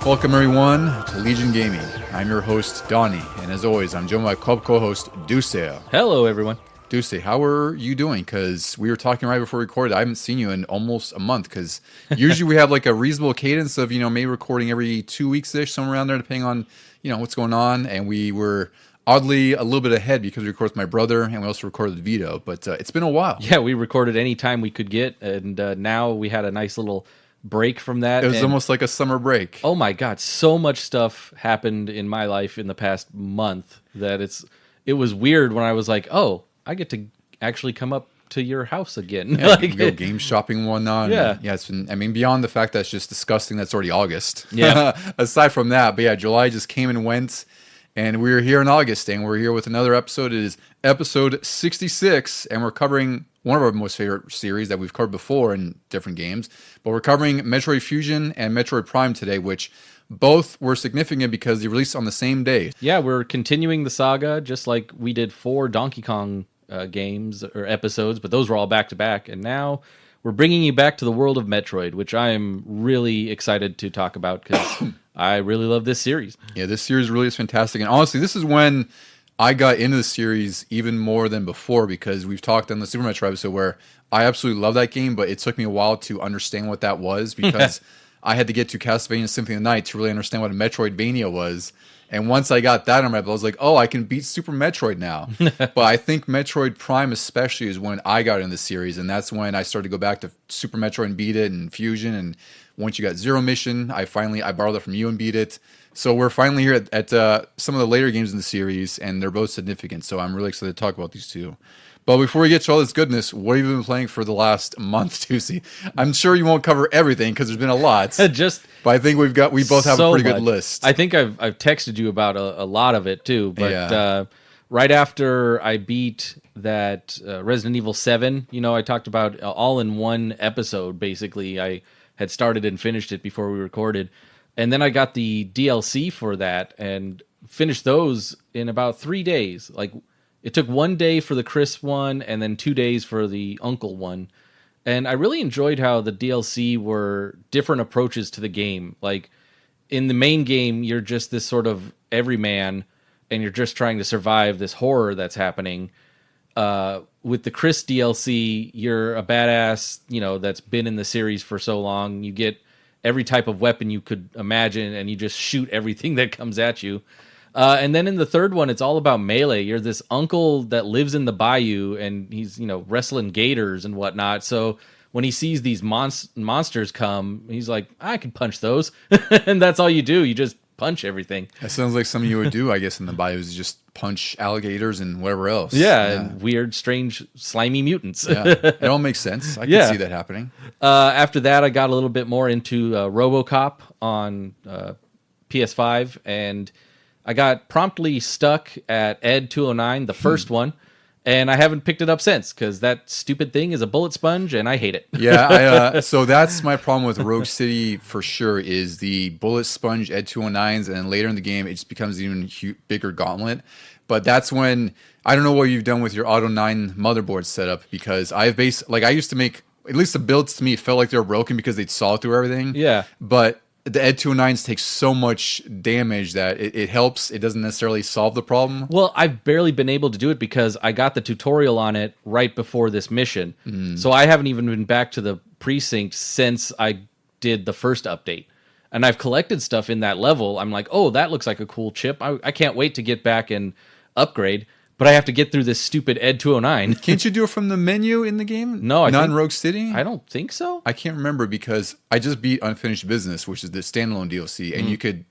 Welcome everyone to Legion Gaming. I'm your host Donnie, and as always, I'm joined by my club co-host Deuce. Hello, everyone. Deuce, how are you doing? Because we were talking right before we recorded. I haven't seen you in almost a month. Because usually we have like a reasonable cadence of maybe recording every 2 weeks ish, somewhere around there, depending on what's going on. And we were oddly a little bit ahead because we recorded with my brother, and we also recorded Vito. But it's been a while. Yeah, we recorded any time we could get, and now we had a nice little break from that. It was almost like a summer break. Oh my God, so much stuff happened in my life in the past month that it was weird when I was like, oh, I get to actually come up to your house again. Yeah, like, go game shopping and whatnot. Yeah. Yeah, it's been, beyond the fact that it's just disgusting that's already August. Yeah. Aside from that, but yeah, July just came and went, and we're here in August, and we're here with another episode. It is episode 66, and we're covering one of our most favorite series that we've covered before in different games. But we're covering Metroid Fusion and Metroid Prime today, which both were significant because they released on the same day. Yeah, we're continuing the saga just like we did 4 Donkey Kong games or episodes, but those were all back to back. And now we're bringing you back to the world of Metroid, which I am really excited to talk about because I really love this series. Yeah, this series really is fantastic. And honestly, this is when I got into the series even more than before, because we've talked on the Super Metroid episode where I absolutely love that game, but it took me a while to understand what that was because I had to get to Castlevania Symphony of the Night to really understand what a Metroidvania was. And once I got that on my belt, I was like, oh, I can beat Super Metroid now. But I think Metroid Prime especially is when I got into the series, and that's when I started to go back to Super Metroid and beat it, and Fusion, and once you got Zero Mission, I borrowed that from you and beat it. So we're finally here at some of the later games in the series, and they're both significant. So I'm really excited to talk about these two. But before we get to all this goodness, what have you been playing for the last month, Tuesy? I'm sure you won't cover everything because there's been a lot. But I think we both have a pretty good list. I think I've texted you about a lot of it too. But right after I beat that Resident Evil 7, I talked about all in one episode. Basically, I had started and finished it before we recorded. And then I got the DLC for that and finished those in about 3 days. Like, it took 1 day for the Chris one and then 2 days for the Uncle one. And I really enjoyed how the DLC were different approaches to the game. Like, in the main game, you're just this sort of everyman, and you're just trying to survive this horror that's happening. With the Chris DLC, you're a badass, that's been in the series for so long. You get every type of weapon you could imagine, and you just shoot everything that comes at you. And then in the third one, it's all about melee. You're this uncle that lives in the bayou, and he's, wrestling gators and whatnot. So when he sees these monsters come, he's like, I can punch those. And that's all you do. You just punch everything. That sounds like something you would do, I guess, in the bayou, is just punch alligators and whatever else. Yeah. And weird, strange, slimy mutants. Yeah, it all makes sense. I can see that happening. After that, I got a little bit more into RoboCop on PS5, and I got promptly stuck at Ed 209, the first one, and I haven't picked it up since because that stupid thing is a bullet sponge, and I hate it. Yeah, so that's my problem with Rogue City for sure, is the bullet sponge Ed 209s, and then later in the game, it just becomes an even bigger gauntlet. But that's when, I don't know what you've done with your Auto 9 motherboard setup, because I used to make, at least the builds to me felt like they were broken because they'd saw through everything. Yeah. But the Ed 209s take so much damage that it helps. It doesn't necessarily solve the problem. Well, I've barely been able to do it because I got the tutorial on it right before this mission. So I haven't even been back to the precinct since I did the first update. And I've collected stuff in that level. I'm like, oh, that looks like a cool chip. I can't wait to get back and upgrade. But I have to get through this stupid Ed 209. Can't you do it from the menu in the game? No, not in Rogue City? I don't think so. I can't remember because I just beat Unfinished Business, which is the standalone DLC, and you could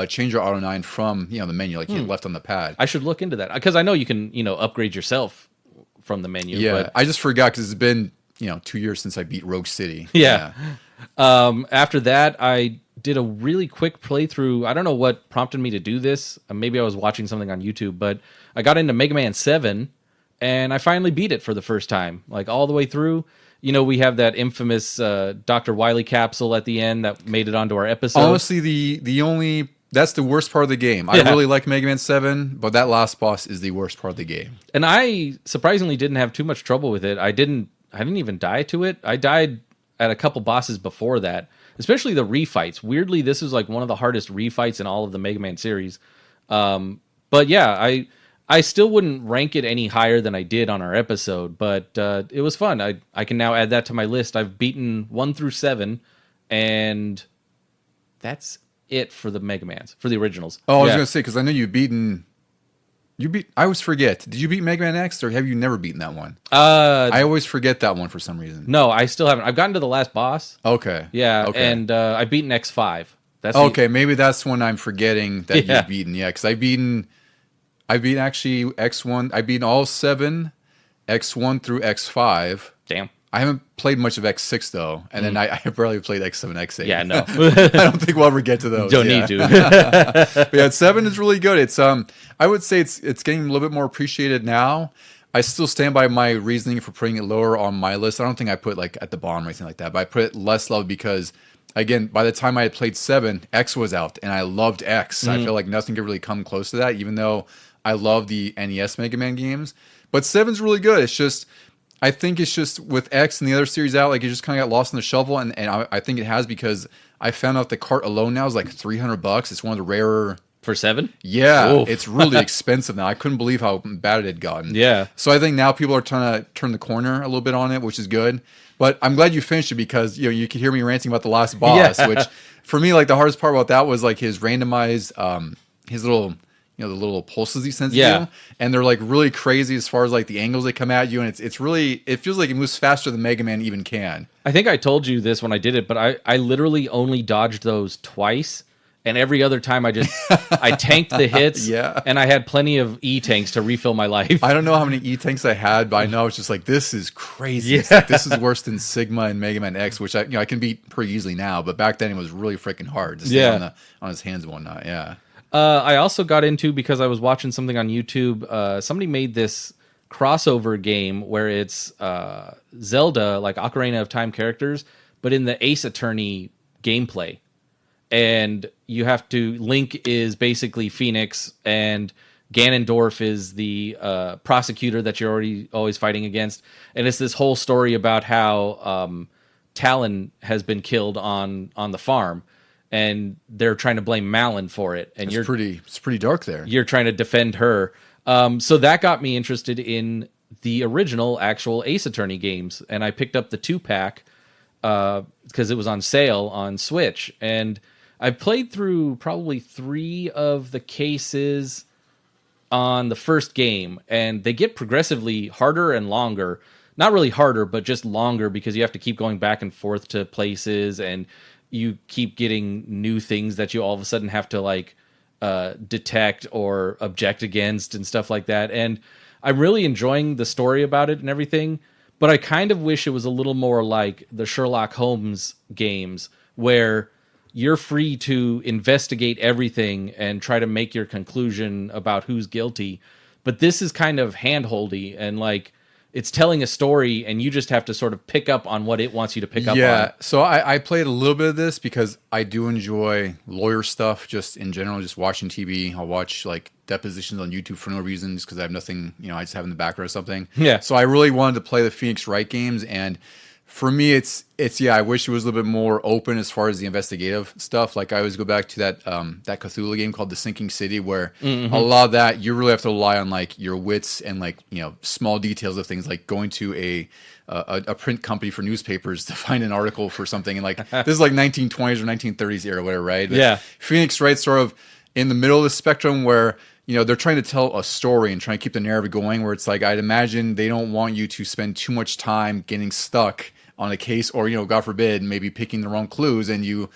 change your Auto 9 from the menu, like you left on the pad. I should look into that because I know you can upgrade yourself from the menu. Yeah, but I just forgot because it's been 2 years since I beat Rogue City. Yeah. After that, I did a really quick playthrough. I don't know what prompted me to do this. Maybe I was watching something on YouTube, but I got into Mega Man 7, and I finally beat it for the first time, like all the way through. We have that infamous Dr. Wily capsule at the end that made it onto our episode. Honestly, that's the worst part of the game. I really like Mega Man 7, but that last boss is the worst part of the game. And I surprisingly didn't have too much trouble with it. I didn't even die to it. I died at a couple bosses before that. especially the refights. Weirdly, this is like one of the hardest refights in all of the Mega Man series. But yeah, I still wouldn't rank it any higher than I did on our episode, but it was fun. I can now add that to my list. I've beaten 1 through 7, and that's it for the Mega Mans, for the originals. Oh, I was going to say, because I know you've beaten... I always forget. Did you beat Mega Man X, or have you never beaten that one? I always forget that one for some reason. No, I still haven't. I've gotten to the last boss. Okay. Yeah, okay. and I've beaten X5. That's okay, maybe that's when I'm forgetting that you've beaten. Yeah, because I've beaten actually X1. I've beaten all 7, X1 through X5. Damn. I haven't played much of X6 though, and then I barely played X7, X8. Yeah, no. I don't think we'll ever get to those. Don't need to. But yeah, 7 is really good. It's I would say it's getting a little bit more appreciated now. I still stand by my reasoning for putting it lower on my list. I don't think I put like at the bottom or anything like that, but I put it less love because, again, by the time I had played 7, X was out, and I loved X. I feel like nothing could really come close to that, even though I love the NES Mega Man games. But 7's really good. It's just, I think it's just with X and the other series out, like it just kind of got lost in the shuffle, and I think it has because I found out the cart alone now is like $300. It's one of the rarer. For 7? Yeah, Oof. It's really expensive now. I couldn't believe how bad it had gotten. Yeah. So I think now people are trying to turn the corner a little bit on it, which is good. But I'm glad you finished it because you could hear me ranting about the last boss, which for me, like the hardest part about that was like his randomized, his little, the little pulses he sends you, and they're like really crazy as far as like the angles they come at you, and it's really, it feels like it moves faster than Mega Man even can. I think I told you this when I did it, but I literally only dodged those twice. And every other time I tanked the hits, and I had plenty of E-tanks to refill my life. I don't know how many E-tanks I had, but I know it's just like, this is crazy. It's like, this is worse than Sigma and Mega Man X, which I can beat pretty easily now, but back then it was really freaking hard to stay on his hands and whatnot, I also got into, because I was watching something on YouTube, somebody made this crossover game where it's Zelda, like Ocarina of Time characters, but in the Ace Attorney gameplay. And you have to, Link is basically Phoenix, and Ganondorf is the prosecutor that you're always fighting against. And it's this whole story about how Talon has been killed on the farm, and they're trying to blame Malin for it. And it's pretty dark there. You're trying to defend her. So that got me interested in the original actual Ace Attorney games, and I picked up the 2-pack because it was on sale on Switch, and I've played through probably 3 of the cases on the first game, and they get progressively harder and longer. Not really harder, but just longer, because you have to keep going back and forth to places, and you keep getting new things that you all of a sudden have to like detect or object against and stuff like that. And I'm really enjoying the story about it and everything, but I kind of wish it was a little more like the Sherlock Holmes games, where you're free to investigate everything and try to make your conclusion about who's guilty. But this is kind of handholdy, and like it's telling a story, and you just have to sort of pick up on what it wants you to pick up on. Yeah, so I played a little bit of this because I do enjoy lawyer stuff just in general, just watching TV. I'll watch like depositions on YouTube for no reason, just because I have nothing, I just have in the background or something. Yeah. So I really wanted to play the Phoenix Wright games, and for me, it's I wish it was a little bit more open as far as the investigative stuff. Like I always go back to that Cthulhu game called The Sinking City, where a lot of that you really have to rely on like your wits and like small details of things, like going to a print company for newspapers to find an article for something, and like this is like 1920s or 1930s era, whatever, right? But Phoenix Wright's sort of in the middle of the spectrum where they're trying to tell a story and trying to keep the narrative going, where it's like I'd imagine they don't want you to spend too much time getting stuck on a case, or God forbid, maybe picking the wrong clues, and you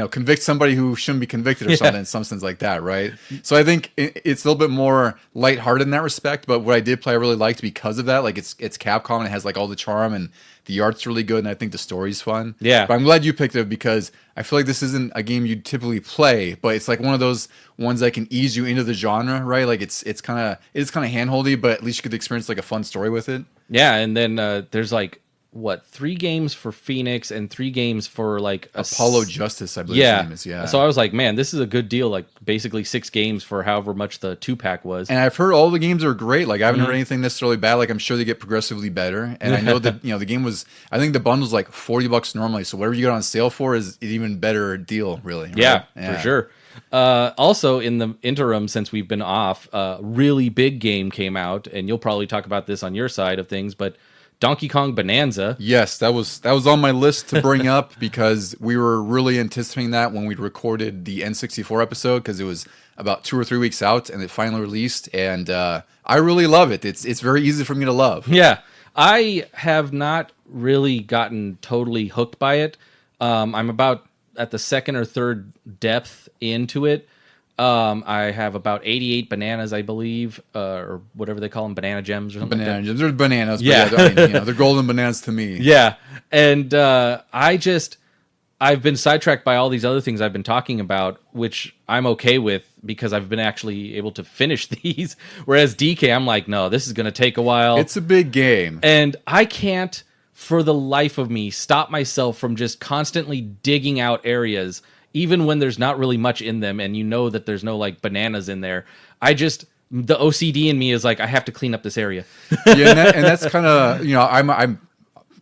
convict somebody who shouldn't be convicted or something in some sense like that, right? So I think it's a little bit more lighthearted in that respect. But what I did play, I really liked because of that. Like it's Capcom, and it has like all the charm, and the art's really good, and I think the story's fun. Yeah. But I'm glad you picked it because I feel like this isn't a game you'd typically play, but it's like one of those ones that can ease you into the genre, right? Like it's kind of handholdy, but at least you could experience like a fun story with it. Yeah, and then there's like 3 games for Phoenix and 3 games for like Apollo Justice, I believe his name is. Yeah. So I was like, man, this is a good deal. Like basically 6 games for however much the 2-pack was. And I've heard all the games are great. Like I haven't heard anything necessarily bad. Like I'm sure they get progressively better. And I know that the game was. I think the bundle's like $40 normally. So whatever you get on sale for is an even better deal, really. Right? Yeah, for sure. Also, in the interim, since we've been off, a really big game came out, and you'll probably talk about this on your side of things, but Donkey Kong Bonanza. Yes, that was on my list to bring up because we were really anticipating that when we recorded the N64 episode because it was about 2 or 3 weeks out and it finally released, and I really love it. It's very easy for me to love. Yeah, I have not really gotten totally hooked by it. I'm about at the second or third depth into it. I have about 88 bananas, I believe, or whatever they call them, banana gems or something. Banana like that. gems. There's bananas. Yeah. But yeah, they're golden bananas to me. Yeah. And I've been sidetracked by all these other things I've been talking about, which I'm okay with because I've been actually able to finish these. Whereas DK, I'm like, no, this is going to take a while. It's a big game. And I can't, for the life of me, stop myself from just constantly digging out areas even when there's not really much in them and you know that there's no like bananas in there. The OCD in me is like, I have to clean up this area. Yeah, and that's kind of, I'm a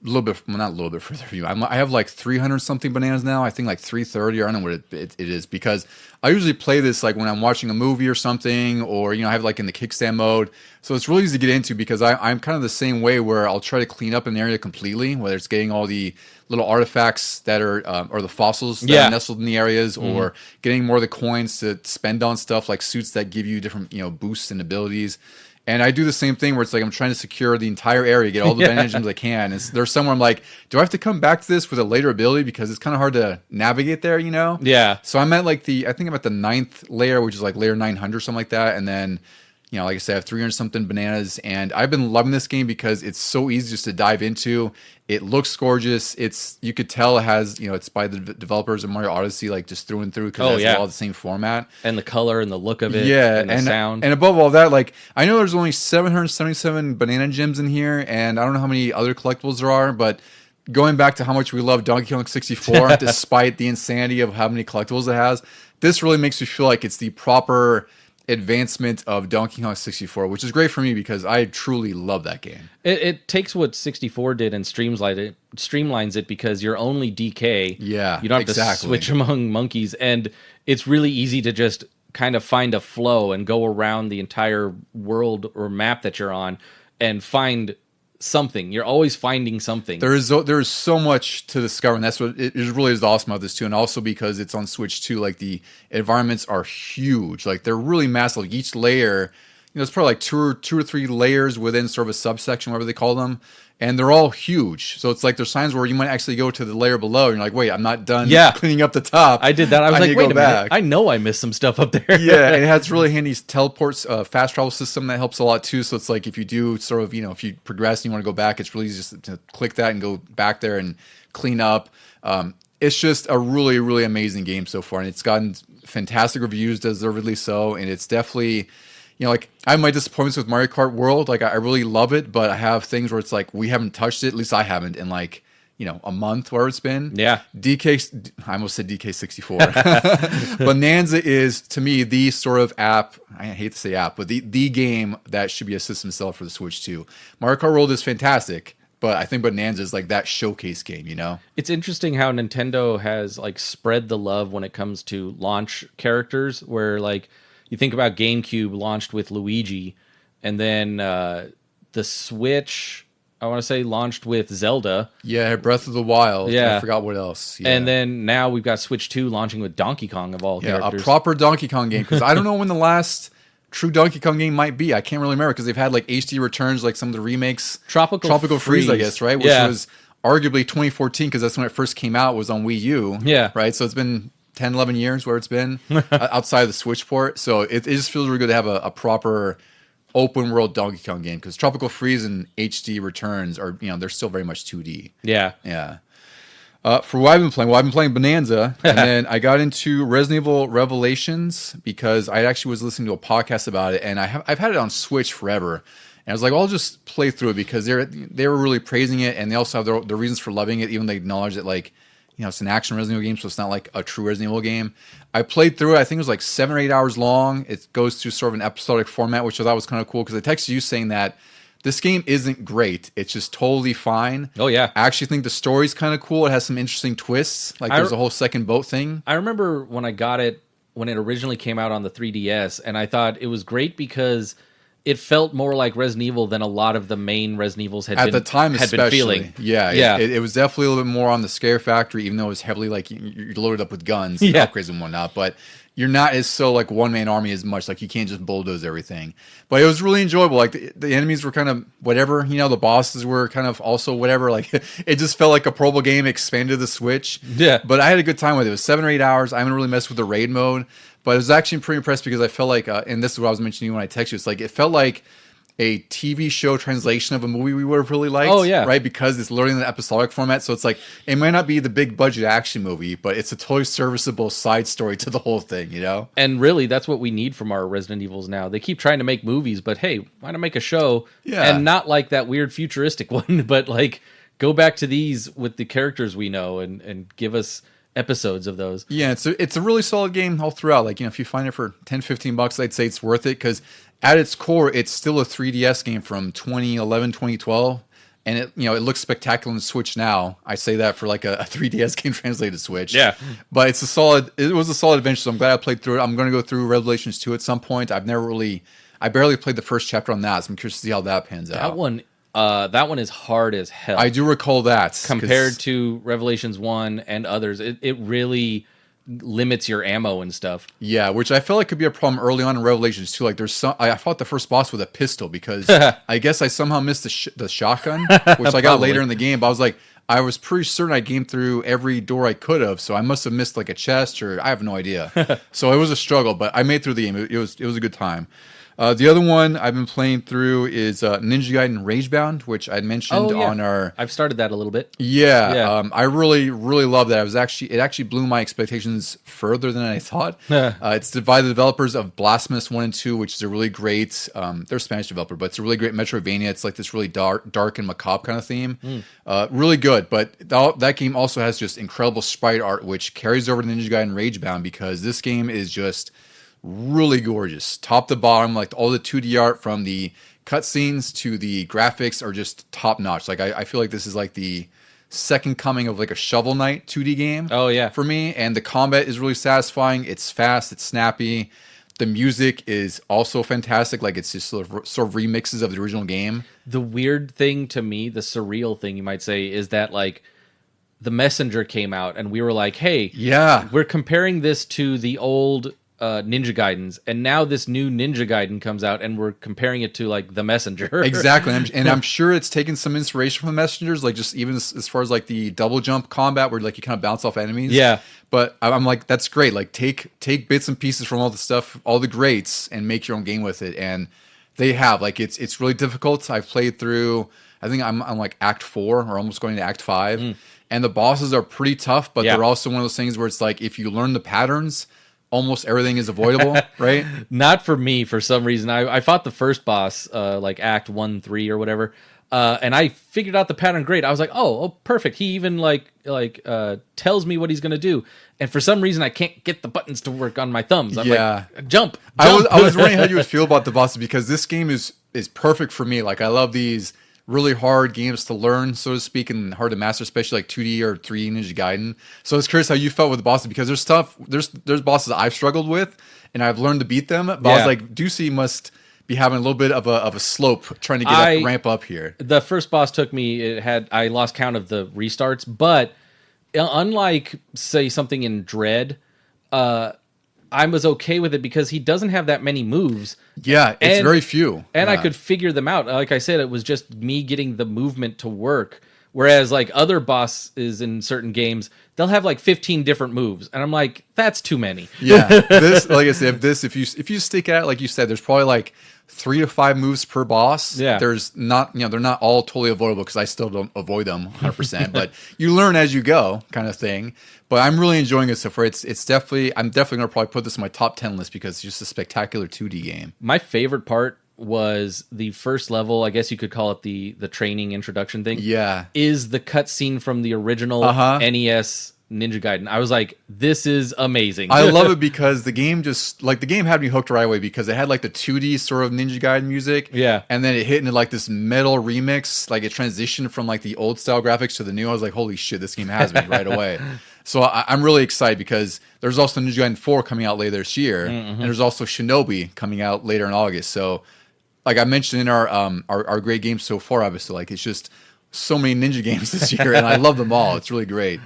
little bit, well, not a little bit further from you. I have like 300 something bananas now. I think like 330. I don't know what it is because I usually play this like when I'm watching a movie or something, or I have like in the kickstand mode. So it's really easy to get into because I'm kind of the same way where I'll try to clean up an area completely, whether it's getting all the little artifacts that are or the fossils that are nestled in the areas, or getting more of the coins to spend on stuff like suits that give you different boosts and abilities. And I do the same thing where it's like I'm trying to secure the entire area, get all the banana gems I can. And there's somewhere I'm like, do I have to come back to this with a later ability because it's kind of hard to navigate there, Yeah. So I'm at like I think I'm at the 9th layer, which is like layer 900 or something like that. And then, like I said, I have 300 something bananas, and I've been loving this game because it's so easy just to dive into. It looks gorgeous. You could tell it has, it's by the developers of Mario Odyssey, like just through and through because it's all the same format. And the color and the look of it. Yeah. And the sound. And above all that, like I know there's only 777 banana gems in here, and I don't know how many other collectibles there are, but going back to how much we love Donkey Kong 64, despite the insanity of how many collectibles it has, this really makes me feel like it's the proper advancement of Donkey Kong 64, which is great for me because I truly love that game. It takes what 64 did and streamlines it because you're only DK. Yeah, you don't have to switch among monkeys, and it's really easy to just kind of find a flow and go around the entire world or map that you're on and find something. You're always finding something. There is so much to discover, and that's what it really is awesome about this too. And also because it's on Switch too, like the environments are huge. Like they're really massive. Like each layer, it's probably like two or three layers within sort of a subsection, whatever they call them. And they're all huge. So it's like there's times where you might actually go to the layer below and you're like, wait, I'm not done cleaning up the top. I did that. I was like, wait a minute. I know I missed some stuff up there. Yeah, and it has really handy teleports, fast travel system that helps a lot too. So it's like if you do sort of, if you progress and you want to go back, it's really easy just to click that and go back there and clean up. It's just a really, really amazing game so far. And it's gotten fantastic reviews, deservedly so. And it's definitely... like I have my disappointments with Mario Kart World. Like I really love it, but I have things where it's like we haven't touched it. At least I haven't in like a month, where it's been. Yeah. I almost said DK64. Bonanza is to me the sort of app. I hate to say app, but the game that should be a system seller for the Switch too. Mario Kart World is fantastic, but I think Bonanza is like that showcase game. It's interesting how Nintendo has like spread the love when it comes to launch characters, where like. You think about GameCube launched with Luigi, and then the Switch, I want to say, launched with Zelda. Yeah, Breath of the Wild. Yeah. I forgot what else. Yeah. And then now we've got Switch 2 launching with Donkey Kong of all characters. A proper Donkey Kong game, because I don't know when the last true Donkey Kong game might be. I can't really remember, because they've had like HD returns, like some of the remakes. Tropical Freeze, I guess, right? Which was arguably 2014, because that's when it first came out, was on Wii U. Yeah. Right? So it's been 10, 11 years where it's been outside of the Switch port. So it just feels really good to have a proper open world Donkey Kong game, because Tropical Freeze and HD returns are, they're still very much 2D. Yeah. Yeah. For what I've been playing Bonanza, and then I got into Resident Evil Revelations because I actually was listening to a podcast about it, and I've had it on Switch forever. And I was like, well, I'll just play through it because they were really praising it, and they also have their reasons for loving it, even though they acknowledge that, like, you know, it's an action Resident Evil game, so it's not like a true Resident Evil game. I played through it. I think it was like 7 or 8 hours long. It goes through sort of an episodic format, which I thought was kind of cool because I texted you saying that this game isn't great. It's just totally fine. Oh, yeah. I actually think the story's kind of cool. It has some interesting twists. Like, there's a whole second boat thing. I remember when I got it, when it originally came out on the 3DS, and I thought it was great because it felt more like Resident Evil than a lot of the main Resident Evils had at the time, had been feeling. Yeah. It was definitely a little bit more on the scare factor, even though it was heavily like you're loaded up with guns and upgrades and whatnot. But you're not as so like one man army as much. Like, you can't just bulldoze everything. But it was really enjoyable. Like, the enemies were kind of whatever. You know, the bosses were kind of also whatever. Like, it just felt like a probable game expanded the Switch. Yeah. But I had a good time with it. It was 7 or 8 hours. I haven't really messed with the raid mode. But I was actually pretty impressed because I felt like, and this is what I was mentioning when I texted you, it's like, it felt like a TV show translation of a movie we would have really liked. Oh, yeah. Right? Because it's literally in the episodic format. So it's like, it might not be the big budget action movie, but it's a totally serviceable side story to the whole thing, you know? And really, that's what we need from our Resident Evils now. They keep trying to make movies, but hey, why not make a show? Yeah. And not like that weird futuristic one, but like go back to these with the characters we know and give us episodes of those. Yeah, it's a really solid game all throughout. Like, you know, if you find it for $10-15, I'd say it's worth it because at its core, it's still a 3DS game from 2011, 2012. And it, you know, it looks spectacular on the Switch now. I say that for like a 3DS game translated to Switch. Yeah. But it was a solid adventure, so I'm glad I played through it. I'm going to go through Revelations 2 at some point. I barely played the first chapter on that, so I'm curious to see how that pans out. That one is hard as hell. I do recall that. Compared to Revelations 1 and others, it really limits your ammo and stuff. Yeah, which I felt like could be a problem early on in Revelations 2. Like, I fought the first boss with a pistol because I guess I somehow missed the shotgun, which I got later in the game. But I was pretty certain I gamed through every door I could have, so I must have missed like a chest, or I have no idea. So it was a struggle, but I made through the game. It was a good time. The other one I've been playing through is Ninja Gaiden Ragebound, which I mentioned on our. I've started that a little bit. Yeah. I really, really love that. It actually blew my expectations further than I thought. It's by the developers of Blasphemous 1 and 2, which is a really great. They're a Spanish developer, but it's a really great Metroidvania. It's like this really dark and macabre kind of theme. Really good, but that game also has just incredible sprite art, which carries over to Ninja Gaiden Ragebound because this game is just really gorgeous, top to bottom. Like, all the 2D art from the cutscenes to the graphics are just top notch. Like, I feel like this is like the second coming of like a Shovel Knight 2D game. Oh yeah, for me. And the combat is really satisfying. It's fast. It's snappy. The music is also fantastic. Like, it's just sort of remixes of the original game. The weird thing to me, the surreal thing you might say, is that like The Messenger came out and we were like, hey, yeah, we're comparing this to the old Ninja Gaidens, and now this new Ninja Gaiden comes out and we're comparing it to like The Messenger. Exactly. And I'm sure it's taken some inspiration from The Messengers, like just even as far as like the double jump combat where like you kind of bounce off enemies. Yeah. But I'm like, that's great. Like, take bits and pieces from all the stuff, all the greats, and make your own game with it. And they have, like, it's really difficult. I've played through, I think I'm like Act 4 or almost going to Act 5. And the bosses are pretty tough, but they're also one of those things where it's like, if you learn the patterns, almost everything is avoidable, right? Not for me, for some reason. I fought the first boss, like Act 1, 3 or whatever, and I figured out the pattern great. I was like, oh, perfect. He even tells me what he's going to do. And for some reason, I can't get the buttons to work on my thumbs. I'm like, jump. I was wondering how you would feel about the bosses, because this game is perfect for me. Like, I love these really hard games to learn, so to speak, and hard to master, especially like 2D or 3D Ninja Gaiden. So I was curious how you felt with the bosses, because there's bosses I've struggled with and I've learned to beat them, but I was like, Ducey must be having a little bit of a slope trying to ramp up here. The first boss took me, I lost count of the restarts, but unlike say something in Dread, I was okay with it because he doesn't have that many moves. Yeah, it's very few. And I could figure them out. Like I said, it was just me getting the movement to work. Whereas like other bosses in certain games, they'll have like 15 different moves. And I'm like, that's too many. Yeah. This, like I said, if you stick at it, like you said, there's probably like 3 to 5 moves per boss. Yeah. There's not, they're not all totally avoidable, because I still don't avoid them 100%, but you learn as you go, kind of thing. But I'm really enjoying it so far. I'm definitely going to probably put this in my top 10 list because it's just a spectacular 2D game. My favorite part was the first level. I guess you could call it the training introduction thing. Yeah. Is the cutscene from the original NES Ninja Gaiden. I was like, this is amazing. I love it because the game the game had me hooked right away because it had like the 2D sort of Ninja Gaiden music. Yeah. And then it hit into like this metal remix, like it transitioned from like the old style graphics to the new. I was like, holy shit, this game has me right away. So I'm really excited because there's also Ninja Gaiden 4 coming out later this year. And there's also Shinobi coming out later in August. So like I mentioned in our great games so far, obviously, like it's just so many Ninja games this year and I love them all. It's really great.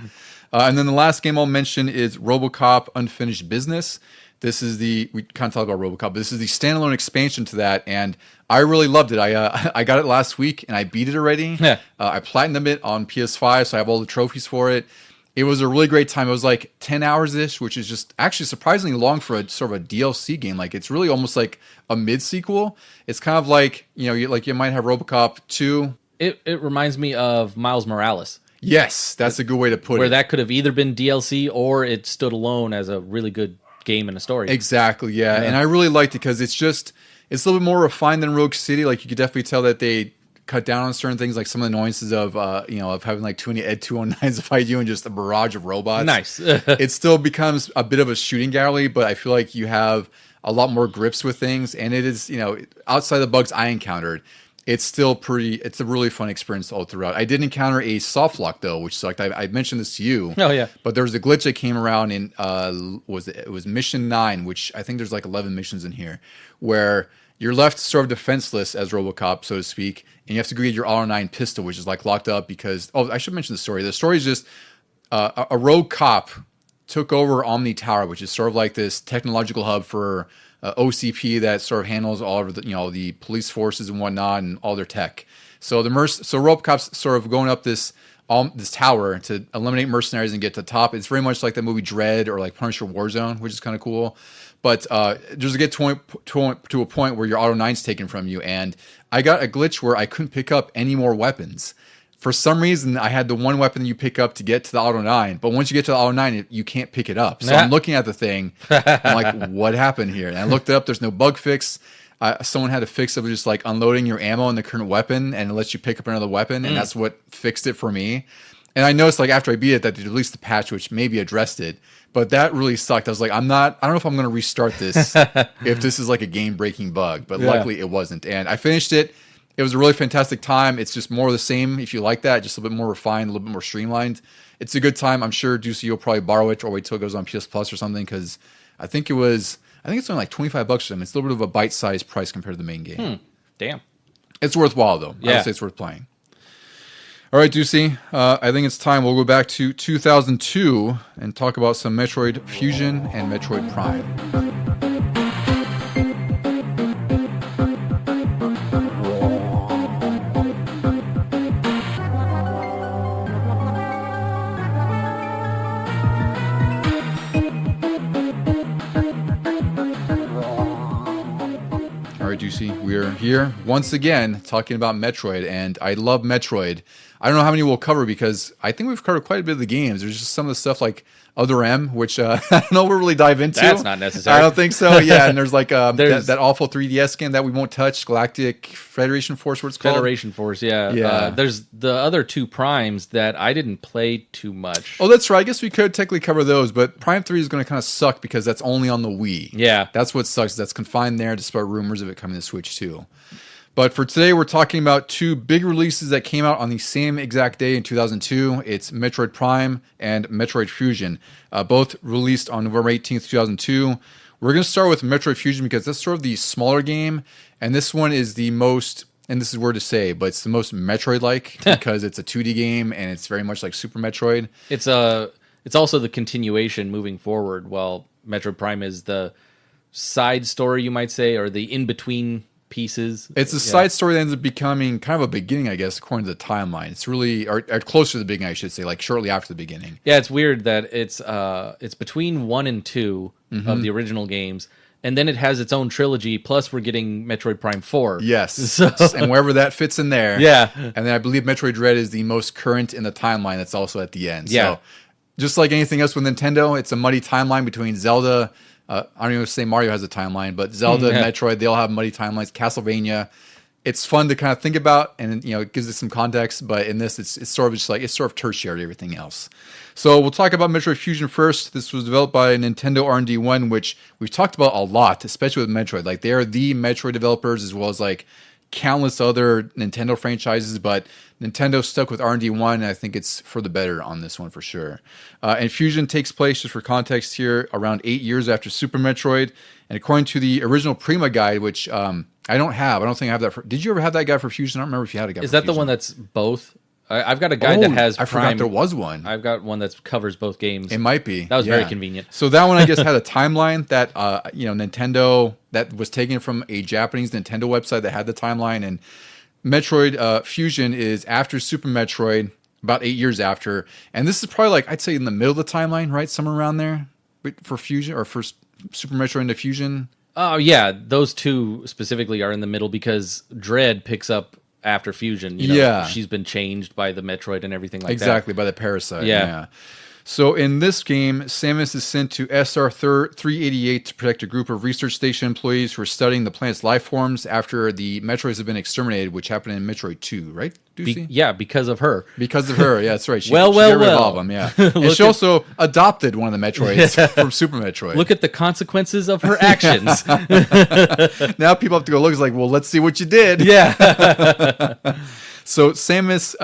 And then the last game I'll mention is RoboCop Unfinished Business. This is we kind of talked about RoboCop, but this is the standalone expansion to that, and I really loved it. I got it last week, and I beat it already. Yeah. I platinumed it on PS5, so I have all the trophies for it. It was a really great time. It was like 10 hours-ish, which is just actually surprisingly long for a sort of a DLC game. Like, it's really almost like a mid-sequel. It's kind of like, you might have RoboCop 2. It reminds me of Miles Morales. Yes, that's a good way to put it. Where that could have either been DLC or it stood alone as a really good game and a story. Exactly, yeah. And I really liked it because it's a little bit more refined than Rogue City. Like, you could definitely tell that they cut down on certain things, like some of the annoyances of having like too many Ed 209s to fight you and just a barrage of robots. Nice. It still becomes a bit of a shooting gallery, but I feel like you have a lot more grips with things, and it is, outside the bugs I encountered, it's a really fun experience all throughout. I did encounter a soft lock though, which sucked. I mentioned this to you. Oh yeah. But there was a glitch that came around in it was mission 9, which I think there's like 11 missions in here, where you're left sort of defenseless as RoboCop, so to speak, and you have to go get your R9 pistol, which is like locked up because I should mention the story. The story is just a rogue cop took over Omni Tower, which is sort of like this technological hub for OCP that sort of handles all of the police forces and whatnot and all their tech. So RoboCop's sort of going up this tower to eliminate mercenaries and get to the top. It's very much like the movie Dread or like Punisher Warzone, which is kind of cool. But there's a get to a point where your Auto 9's taken from you, and I got a glitch where I couldn't pick up any more weapons. For some reason, I had the one weapon that you pick up to get to the Auto 9, but once you get to the Auto 9, you can't pick it up. So I'm looking at the thing, I'm like, what happened here? And I looked it up, there's no bug fix. Someone had to fix it with just like unloading your ammo in the current weapon, and it lets you pick up another weapon, and that's what fixed it for me. And I noticed like after I beat it that they released the patch, which maybe addressed it, but that really sucked. I was like, I don't know if I'm going to restart this if this is like a game-breaking bug, but luckily it wasn't. And I finished it. It was a really fantastic time. It's just more of the same if you like that, just a little bit more refined, a little bit more streamlined. It's a good time. I'm sure Juicy will probably borrow it or wait till it goes on PS Plus or something, because I think it's only like $25 for them. It's a little bit of a bite-sized price compared to the main game. Damn. It's worthwhile though. Yeah. I would say it's worth playing. All right, Juicy. I think it's time we'll go back to 2002 and talk about some Metroid Fusion and Metroid Prime. Juicy. We're here once again talking about Metroid, and I love Metroid. I don't know how many we'll cover because I think we've covered quite a bit of the games. There's just some of the stuff like Other M, which I don't know we'll really dive into. That's not necessary. I don't think so. Yeah, and there's like that awful 3DS game that we won't touch, Galactic Federation Force, what it's called. Federation Force, yeah. There's the other two Primes that I didn't play too much. Oh, that's right. I guess we could technically cover those, but Prime 3 is going to kind of suck because that's only on the Wii. Yeah. That's what sucks. That's confined there despite rumors of it coming to Switch too. But for today, we're talking about two big releases that came out on the same exact day in 2002. It's Metroid Prime and Metroid Fusion, both released on November 18th, 2002. We're going to start with Metroid Fusion because that's sort of the smaller game, and this one is the most, and this is weird to say, but it's the most Metroid-like because it's a 2D game and it's very much like Super Metroid. It's also the continuation moving forward, while Metroid Prime is the side story, you might say, or the in-between pieces. It's a side story that ends up becoming kind of a beginning, I guess, according to the timeline. It's really, or closer to the beginning, I should say, like shortly after the beginning. Yeah, it's weird that it's between 1 and 2 of the original games, and then it has its own trilogy, plus we're getting Metroid Prime 4. Yes, and wherever that fits in there. Yeah. And then I believe Metroid Dread is the most current in the timeline that's also at the end. Yeah. So just like anything else with Nintendo, it's a muddy timeline between Zelda, I don't even say Mario has a timeline, but Zelda, Metroid, they all have muddy timelines. Castlevania, it's fun to kind of think about, and it gives it some context. But in this, it's sort of just like it's sort of tertiary to everything else. So we'll talk about Metroid Fusion first. This was developed by Nintendo R&D 1, which we've talked about a lot, especially with Metroid. Like they are the Metroid developers as well as like countless other Nintendo franchises, but Nintendo stuck with R&D 1, and I think it's for the better on this one for sure. And Fusion takes place, just for context here, around 8 years after Super Metroid. And according to the original Prima guide, which I don't think I have that. Did you ever have that guide for Fusion? I don't remember if you had a guide for Fusion. Is that the one that's both? I've got a guide that has I forgot there was one. I've got one that covers both games. It might be. That was very convenient. So that one, I guess, had a timeline that, Nintendo, that was taken from a Japanese Nintendo website that had the timeline. And Metroid Fusion is after Super Metroid, about 8 years after. And this is probably like, I'd say in the middle of the timeline, right? Somewhere around there for Fusion, or for Super Metroid into Fusion. Oh, yeah. Those two specifically are in the middle because Dread picks up after Fusion. She's been changed by the Metroid and everything like that. Exactly, by the parasite. Yeah. So in this game, Samus is sent to SR-388 to protect a group of research station employees who are studying the planet's life forms after the Metroids have been exterminated, which happened in Metroid 2, right, Ducey? Because of her. Because of her, yeah, that's right. She well. got rid of all of them, yeah. And she also adopted one of the Metroids from Super Metroid. Look at the consequences of her actions. Now people have to go look. It's like, well, let's see what you did. Yeah. So Samus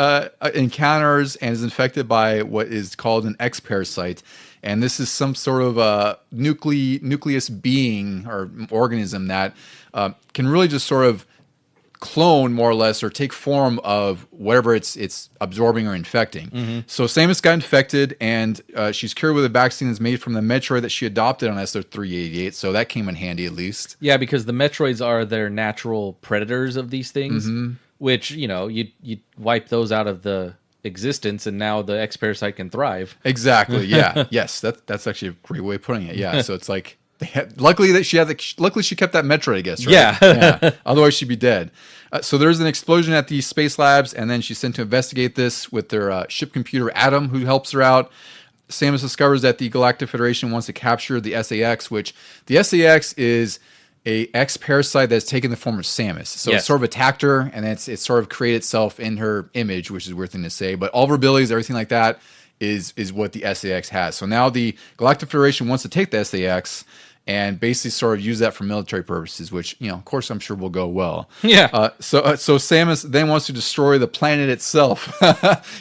encounters and is infected by what is called an X-parasite. And this is some sort of nucleus being or organism that can really just sort of clone, more or less, or take form of whatever it's absorbing or infecting. Mm-hmm. So Samus got infected, and she's cured with a vaccine that's made from the Metroid that she adopted on SR-388. So that came in handy, at least. Yeah, because the Metroids are their natural predators of these things. Mm-hmm. Which, you wipe those out of the existence, and now the X-parasite can thrive. Exactly. Yeah. Yes. That's actually a great way of putting it. Yeah. So it's like, luckily she kept that Metroid, I guess. Right? Yeah. Otherwise she'd be dead. So there's an explosion at the space labs, and then she's sent to investigate this with their ship computer Adam, who helps her out. Samus discovers that the Galactic Federation wants to capture the SAX, which the SAX is a X-parasite that's taken the form of Samus. So It's sort of attacked her, and it's sort of created itself in her image, which is a weird thing to say. But all of her abilities, everything like that, is what the SAX has. So now the Galactic Federation wants to take the SAX and basically sort of use that for military purposes, which, of course, I'm sure will go well. Yeah. So Samus then wants to destroy the planet itself.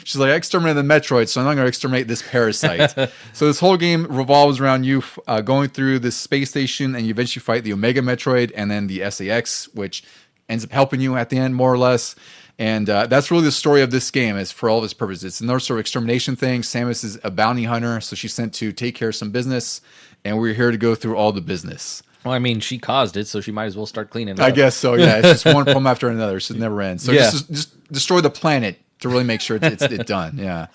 She's like, I exterminated the Metroid, so I'm not going to exterminate this parasite. So this whole game revolves around you going through this space station, and you eventually fight the Omega Metroid and then the SAX, which ends up helping you at the end, more or less. And that's really the story of this game, is for all of its purposes. It's another sort of extermination thing. Samus is a bounty hunter, so she's sent to take care of some business, and we're here to go through all the business. Well, I mean, she caused it, so she might as well start cleaning it up. I guess so, yeah. It's just one problem after another, so it never ends. So just destroy the planet to really make sure it's done, yeah.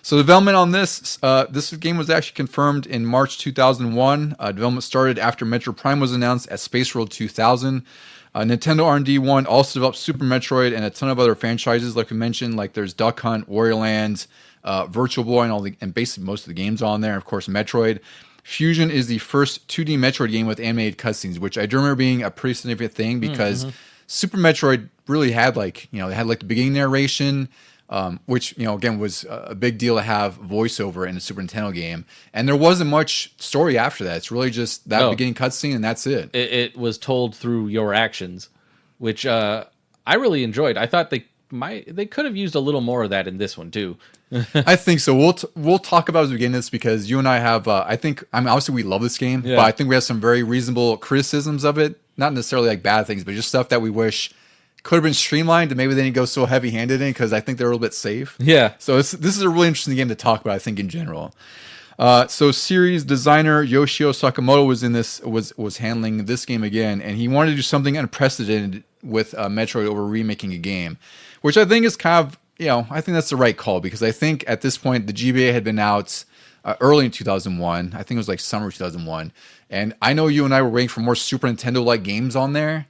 So development on this game was actually confirmed in March 2001. Development started after Metroid Prime was announced at Space World 2000. Nintendo R&D 1 also developed Super Metroid and a ton of other franchises, like we mentioned. Like there's Duck Hunt, Warrior Land, Virtual Boy, and basically most of the games on there. Of course, Metroid. Fusion is the first 2D Metroid game with animated cutscenes, which I do remember being a pretty significant thing because Super Metroid really had it had the beginning narration, which, again, was a big deal to have voiceover in a Super Nintendo game. And there wasn't much story after that. It's really just that beginning cutscene, and that's it. It was told through your actions, which I really enjoyed. I thought they could have used a little more of that in this one, too. I think so. We'll talk about it as we begin this, because you and I have, obviously we love this game, but I think we have some very reasonable criticisms of it. Not necessarily like bad things, but just stuff that we wish could have been streamlined, and maybe they didn't go so heavy-handed in, because I think they're a little bit safe. Yeah. So this is a really interesting game to talk about, I think, in general. So series designer Yoshio Sakamoto was in this, was handling this game again, and he wanted to do something unprecedented with Metroid over remaking a game, which I think is kind of, I think that's the right call, because I think at this point the GBA had been out early in 2001. I think it was like summer 2001, and I know you and I were waiting for more Super Nintendo-like games on there.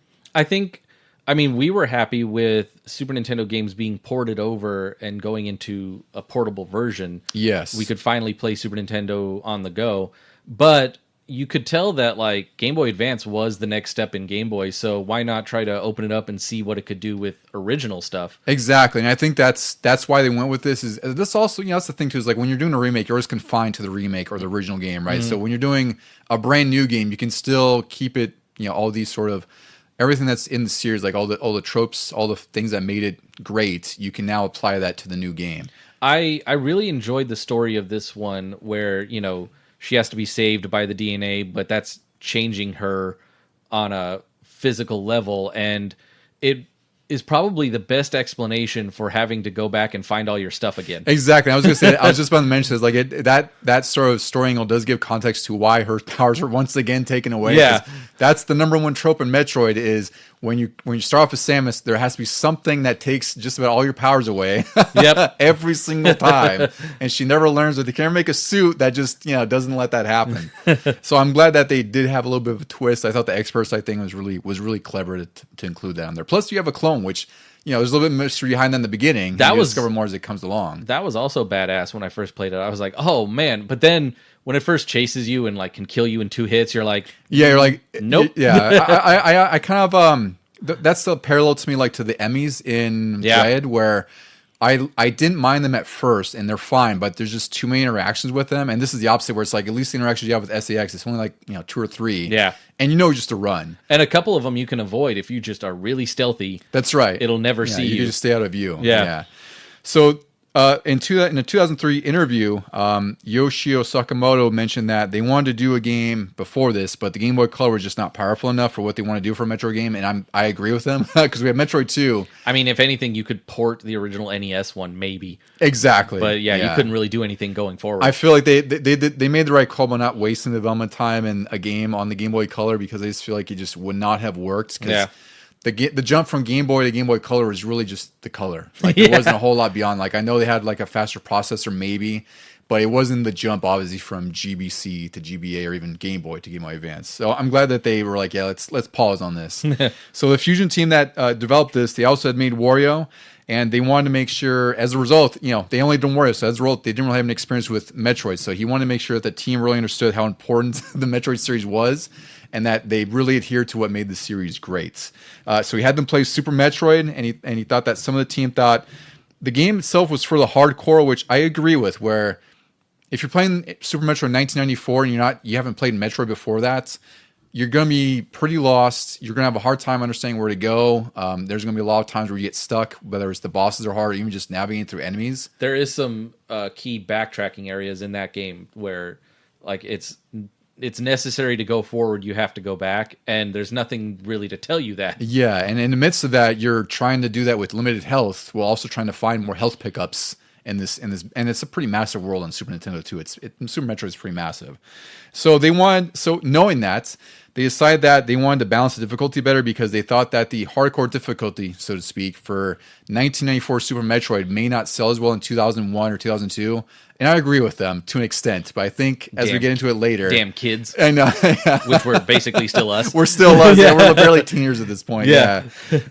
We were happy with Super Nintendo games being ported over and going into a portable version. Yes. We could finally play Super Nintendo on the go. But you could tell that like Game Boy Advance was the next step in Game Boy, so why not try to open it up and see what it could do with original stuff? Exactly, and I think that's why they went with this. Is this also, that's the thing too, is like when you're doing a remake, you're always confined to the remake or the original game, right? So when you're doing a brand new game, you can still keep it, all these sort of everything that's in the series, like all the tropes, all the things that made it great. You can now apply that to the new game. I really enjoyed the story of this one where, she has to be saved by the DNA, but that's changing her on a physical level. And it is probably the best explanation for having to go back and find all your stuff again. Exactly. I was going to say, I was just about to mention this, like that sort of story angle does give context to why her powers are once again taken away. Yeah. That's the number one trope in Metroid is when you start off with Samus, there has to be something that takes just about all your powers away. Yep. Every single time. And she never learns that they can't make a suit that just, doesn't let that happen. So I'm glad that they did have a little bit of a twist. I thought the expert side thing was really clever to include that on there. Plus you have a clone, which, there's a little bit of mystery behind that in the beginning. That was discover more as it comes along. That was also badass when I first played it. I was like, oh man. But then when it first chases you and like can kill you in 2 hits, you're like, you're like, nope. Yeah. I kind of, that's the parallel to me, like to the Emmys in Dread, where I didn't mind them at first and they're fine, but there's just too many interactions with them. And this is the opposite, where it's like, at least the interactions you have with SAX, it's only like, 2 or 3. Yeah. And just to run. And a couple of them you can avoid if you just are really stealthy. That's right. It'll never see you. You can just stay out of view. Yeah. So in a 2003 interview, Yoshio Sakamoto mentioned that they wanted to do a game before this, but the Game Boy Color was just not powerful enough for what they want to do for a Metroid game, and I agree with them, because we have Metroid 2. I mean, if anything, you could port the original NES one, maybe. Exactly. But you couldn't really do anything going forward. I feel like they made the right call by not wasting development time in a game on the Game Boy Color, because I just feel like it just would not have worked. The jump from Game Boy to Game Boy Color was really just the color. Like there wasn't a whole lot beyond. Like I know they had like a faster processor maybe, but it wasn't the jump obviously from GBC to GBA or even Game Boy to Game Boy Advance. So I'm glad that they were like, let's pause on this. So the Fusion team that developed this, they also had made Wario, and they wanted to make sure, as a result, they only done Wario, so as a result, they didn't really have an experience with Metroid. So he wanted to make sure that the team really understood how important the Metroid series was, and that they really adhered to what made the series great. So he had them play Super Metroid, and he thought that some of the team thought the game itself was for the hardcore, which I agree with, where if you're playing Super Metroid in 1994 and you haven't played Metroid before that, you're going to be pretty lost. You're going to have a hard time understanding where to go. There's going to be a lot of times where you get stuck, whether it's the bosses are hard or even just navigating through enemies. There is some key backtracking areas in that game where like it's necessary to go forward, you have to go back, and there's nothing really to tell you that. Yeah, and in the midst of that, you're trying to do that with limited health while also trying to find more health pickups in this, and it's a pretty massive world on Super Nintendo too. Super Metroid is pretty massive. So knowing that, they decided that they wanted to balance the difficulty better, because they thought that the hardcore difficulty, so to speak, for 1994 Super Metroid may not sell as well in 2001 or 2002. And I agree with them to an extent, but I think as we get into it later... Damn kids. I know. Which were basically still us. We're still us. Yeah. We're barely teenagers at this point. Yeah.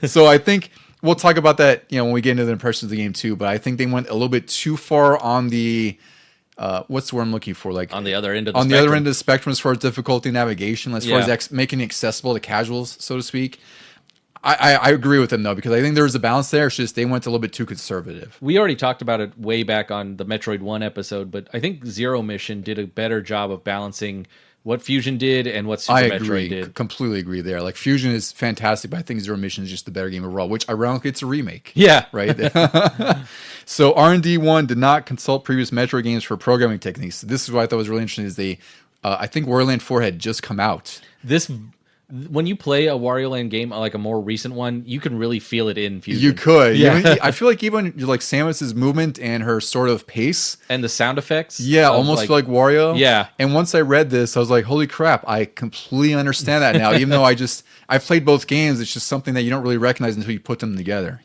So I think we'll talk about that when we get into the impressions of the game too, but I think they went a little bit too far on the... what's the word I'm looking for? Like on the other end of the spectrum. the other end of the spectrum as far as difficulty navigation, as far as making it accessible to casuals, so to speak. I agree with them though, because I think there's a balance there. It's just they went a little bit too conservative. We already talked about it way back on the Metroid 1 episode, but I think Zero Mission did a better job of balancing what Fusion did and what Super Metroid did. Completely agree there. Like Fusion is fantastic, but I think Zero Mission is just the better game overall, which ironically it's a remake. Yeah. Right? So R&D 1 did not consult previous Metroid games for programming techniques. This is what I thought was really interesting is I think Wario Land 4 had just come out. When you play a Wario Land game, like a more recent one, you can really feel it in Fusion. You could. Yeah. I feel like even like Samus's movement and her sort of pace. And the sound effects. Yeah, almost like Wario. Yeah. And once I read this, I was like, holy crap, I completely understand that now. Even though I've played both games, it's just something that you don't really recognize until you put them together,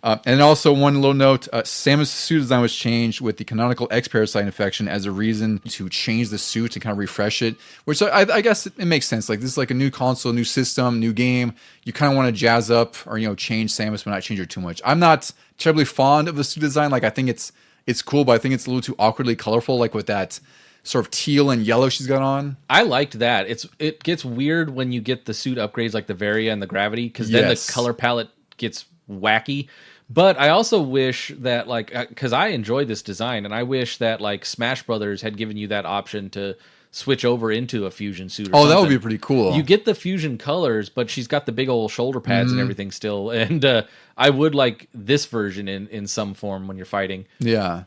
And also one little note, Samus' suit design was changed with the canonical X parasite infection as a reason to change the suit and kind of refresh it, which I guess it makes sense. Like this is like a new console, new system, new game. You kind of want to jazz up or, change Samus but not change her too much. I'm not terribly fond of the suit design. Like I think it's cool, but I think it's a little too awkwardly colorful, like with that sort of teal and yellow she's got on. I liked that. It gets weird when you get the suit upgrades like the Varia and the Gravity, because then the color palette gets wacky. But I also wish that, like, because I enjoy this design, and I wish that, like, Smash Brothers had given you that option to switch over into a fusion suit or something. That would be pretty cool. You get the fusion colors, but she's got the big old shoulder pads and everything still. And I would like this version in some form when you're fighting. Yeah.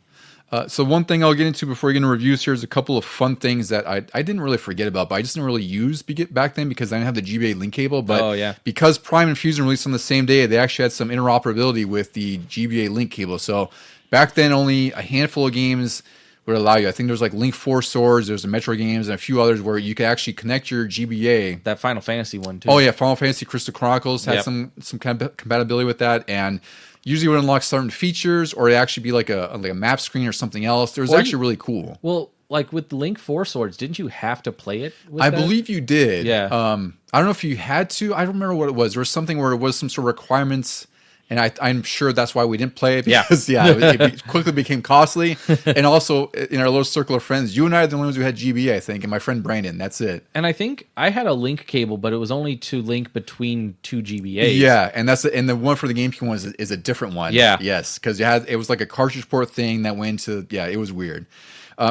So one thing I'll get into before we get into reviews here is a couple of fun things that I didn't really forget about, but I just didn't really use back then because I didn't have the GBA link cable. But because Prime and Fusion released on the same day, they actually had some interoperability with the GBA link cable. So back then, only a handful of games would allow you. I think there's like Link 4 Swords, there's the Metroid games, and a few others where you could actually connect your GBA. That Final Fantasy one, too. Oh, yeah. Final Fantasy Crystal Chronicles had some kind of compatibility with that. And usually would unlock certain features, or it actually be like a map screen or something else. It was actually really cool. Well, like with Link 4 Swords, didn't you have to play it with I believe you did. Yeah. I don't know if you had to. I don't remember what it was. There was something where it was some sort of requirements, and I'm sure that's why we didn't play it, because it quickly became costly. And also, in our little circle of friends, you and I are the ones who had GBA, I think, and my friend Brandon. That's it. And I think I had a link cable, but it was only to link between two GBAs. Yeah, and the one for the GameCube one is a different one. Yeah. Yes, because it was like a cartridge port thing that went to, it was weird.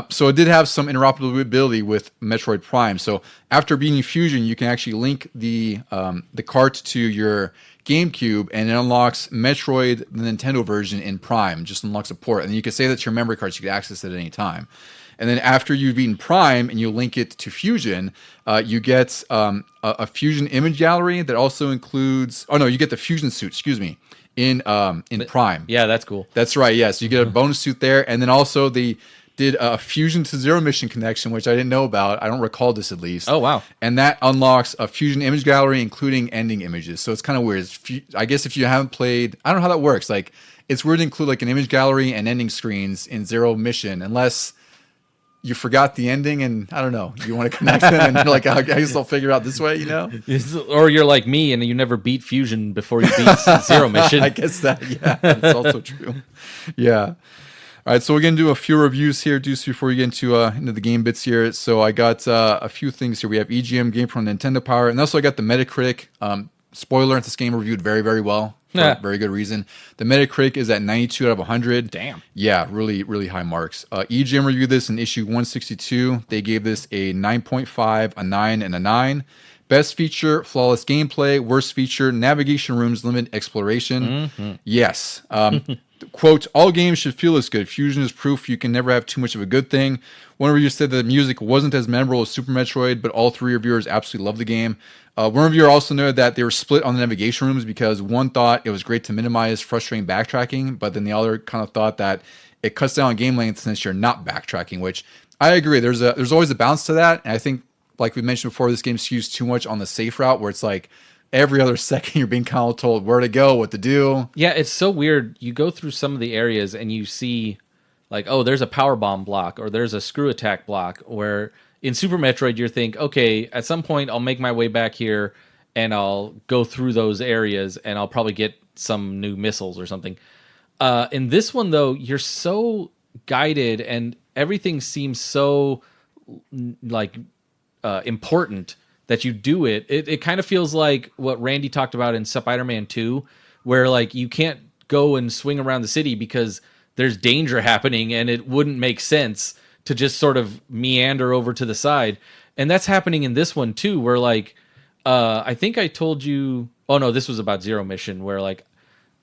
So it did have some interoperability with Metroid Prime. So after beating Fusion, you can actually link the cart to your GameCube, and it unlocks Metroid, the Nintendo version, in Prime. Just unlocks a port, and then you can say that's your memory card, so you can access it at any time. And then after you've beaten Prime and you link it to Fusion, you get a Fusion image gallery that also includes. Oh no, you get the Fusion suit. Excuse me. In Prime. Yeah, that's cool. That's right. Yeah, so you get a bonus suit there, and then also the did a Fusion to Zero mission connection, which I didn't know about. I don't recall this, at least. Oh, wow. And that unlocks a Fusion image gallery, including ending images. So it's kind of weird. I guess if you haven't played, I don't know how that works. Like, it's weird to include like an image gallery and ending screens in Zero mission, unless you forgot the ending and, I don't know, you want to connect them and you're like, I guess I'll figure it out this way, you know? Or you're like me and you never beat Fusion before you beat Zero mission. I guess that's also true. Yeah. All right, so we're going to do a few reviews here, Deuce, before we get into the game bits here. So I got a few things here. We have EGM, Game from Nintendo Power, and also I got the Metacritic. Spoiler, this game reviewed very, very well for very good reason. The Metacritic is at 92 out of 100. Damn. Yeah, really, really high marks. EGM reviewed this in issue 162. They gave this a 9.5, a 9, and a 9. Best feature, flawless gameplay. Worst feature, navigation rooms limit exploration. Mm-hmm. Yes. Quote, all games should feel this good. Fusion is proof you can never have too much of a good thing. One reviewer said that the music wasn't as memorable as Super Metroid, but all three reviewers absolutely loved the game. One reviewer also noted that they were split on the navigation rooms because one thought it was great to minimize frustrating backtracking, but then the other kind of thought that it cuts down on game length since you're not backtracking, which I agree. There's always a balance to that, and I think, like we mentioned before, this game skews too much on the safe route, where it's like every other second you're being kind of told where to go, what to do. Yeah, it's so weird. You go through some of the areas and you see, like, oh, there's a power bomb block or there's a screw attack block, where in Super Metroid you think, okay, at some point I'll make my way back here and I'll go through those areas and I'll probably get some new missiles or something. In this one, though, you're so guided and everything seems so like important that you do it. It kind of feels like what Randy talked about in Spider-Man 2, where like you can't go and swing around the city because there's danger happening and it wouldn't make sense to just sort of meander over to the side. And that's happening in this one too, where like I think I told you, oh no, this was about Zero Mission, where like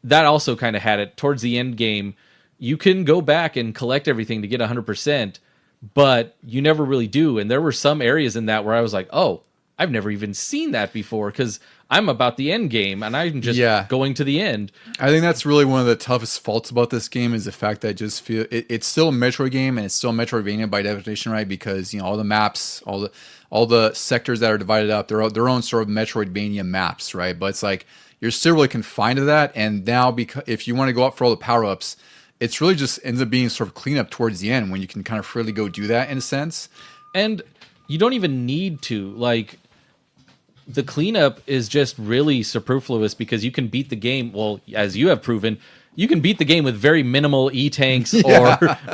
that also kind of had it towards the end game. You can go back and collect everything to get 100%, but you never really do. And there were some areas in that where I was like, oh, I've never even seen that before because I'm about the end game and I'm just going to the end. I think that's really one of the toughest faults about this game is the fact that I just feel it's still a Metroid game and it's still a Metroidvania by definition, right? Because all the maps, all the sectors that are divided up, they're their own sort of Metroidvania maps, right? But it's like you're still really confined to that. And now, because if you want to go up for all the power ups, it's really just ends up being sort of cleanup towards the end when you can kind of freely go do that in a sense. And you don't even need to like. The cleanup is just really superfluous because you can beat the game. Well, as you have proven, you can beat the game with very minimal E-tanks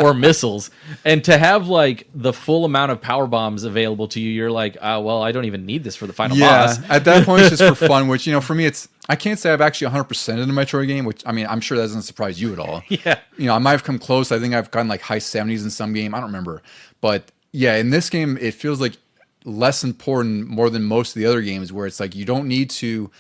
or missiles. And to have like the full amount of power bombs available to you, you're like, well, I don't even need this for the final boss. At that point, it's just for fun, which, for me, I can't say I've actually 100% in the Metroid game, which, I mean, I'm sure that doesn't surprise you at all. Yeah. I might have come close. I think I've gotten like high 70s in some game. I don't remember. But yeah, in this game, it feels like less important more than most of the other games where it's like you don't need to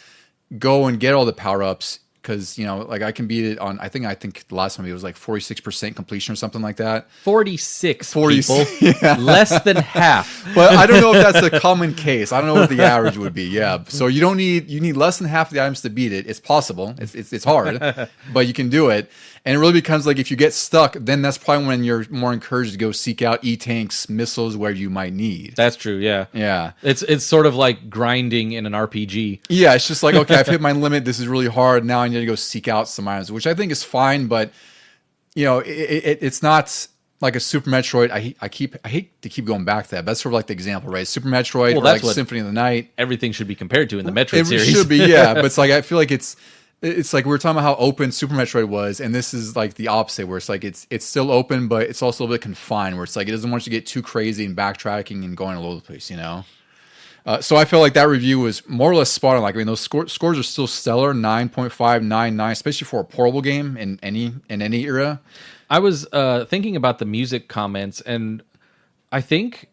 go and get all the power-ups because, like I can beat it on, I think the last time it was like 46% completion or something like that. 46 people. Yeah. Less than half. But I don't know if that's a common case. I don't know what the average would be. Yeah. So you need less than half the items to beat it. It's possible. It's hard, but you can do it. And it really becomes like if you get stuck, then that's probably when you're more encouraged to go seek out E-tanks, missiles where you might need. That's true, yeah. Yeah. It's sort of like grinding in an RPG. Yeah, it's just like, okay, I've hit my limit. This is really hard. Now I need to go seek out some items, which I think is fine, but it's not like a Super Metroid. I hate to keep going back to that. But that's sort of like the example, right? Super Metroid or like Symphony of the Night. Everything should be compared to in the Metroid series. It should be, yeah. But it's like I feel like it's like we were talking about how open Super Metroid was, and this is like the opposite, where it's like it's still open, but it's also a bit confined, where it's like it doesn't want you to get too crazy and backtracking and going all over the place, So I feel like that review was more or less spot on. Like, I mean, those scores are still stellar, 9.599, especially for a portable game in any era. I was thinking about the music comments, and I think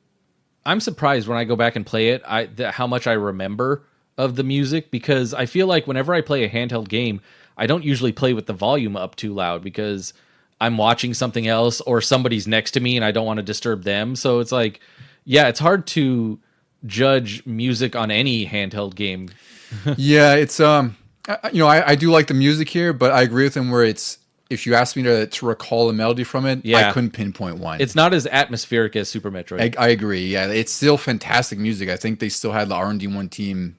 I'm surprised when I go back and play it how much I remember of the music, because I feel like whenever I play a handheld game, I don't usually play with the volume up too loud because I'm watching something else or somebody's next to me and I don't want to disturb them. So it's like, yeah, it's hard to judge music on any handheld game. Yeah, it's I do like the music here, but I agree with him where it's, if you asked me to recall a melody from it, I couldn't pinpoint one. It's not as atmospheric as Super Metroid. I agree. Yeah, it's still fantastic music. I think they still had the R&D1 team.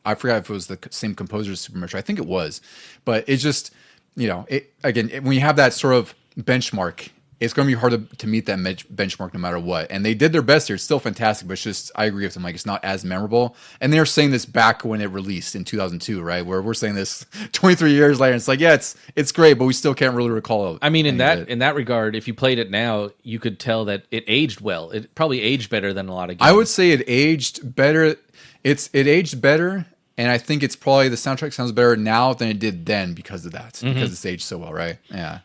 I forgot if it was the same composer as Super Metroid. I think it was, but it's just, when you have that sort of benchmark, it's going to be hard to meet that benchmark no matter what. And they did their best here. It's still fantastic, but it's just, I agree with them. Like, it's not as memorable. And they were saying this back when it released in 2002, right? Where we're saying this 23 years later. And it's like, yeah, it's great, but we still can't really recall it. I mean, in that regard, if you played it now, you could tell that it aged well. It probably aged better than a lot of games. I would say it aged better. It aged better. And I think it's probably, the soundtrack sounds better now than it did then because of that. Mm-hmm. Because it's aged so well, right? Yeah.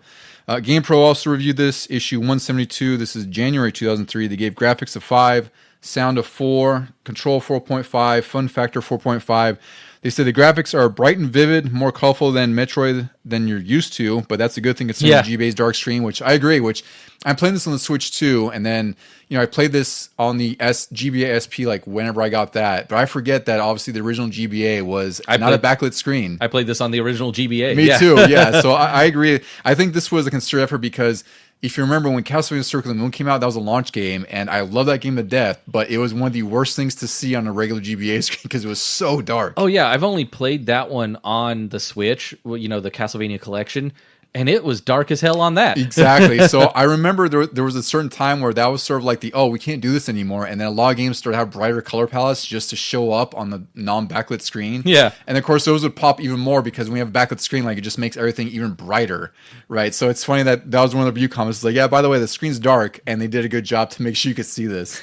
GamePro also reviewed this, issue 172. This is January 2003. They gave graphics a 5, sound a 4, control 4.5, fun factor 4.5. They said the graphics are bright and vivid, more colorful than Metroid than you're used to, but that's a good thing considering GBA's Dark Stream, which I agree, which I'm playing this on the Switch too, and then, I played this on the GBA SP like whenever I got that, but I forget that obviously the original GBA was not a backlit screen. I played this on the original GBA. Me too, yeah. So I agree. I think this was a concerted effort because if you remember when Castlevania Circle of the Moon came out, that was a launch game, and I love that game to death, but it was one of the worst things to see on a regular GBA screen because it was so dark. Oh, yeah. I've only played that one on the Switch, the Castlevania Collection, and it was dark as hell on that. Exactly. So I remember there was a certain time where that was sort of like we can't do this anymore, and then a lot of games started to have brighter color palettes just to show up on the non-backlit screen. Yeah. And of course, those would pop even more because when we have a backlit screen, like, it just makes everything even brighter, right? So it's funny that was one of the review comments. It's like, yeah, by the way, the screen's dark, and they did a good job to make sure you could see this.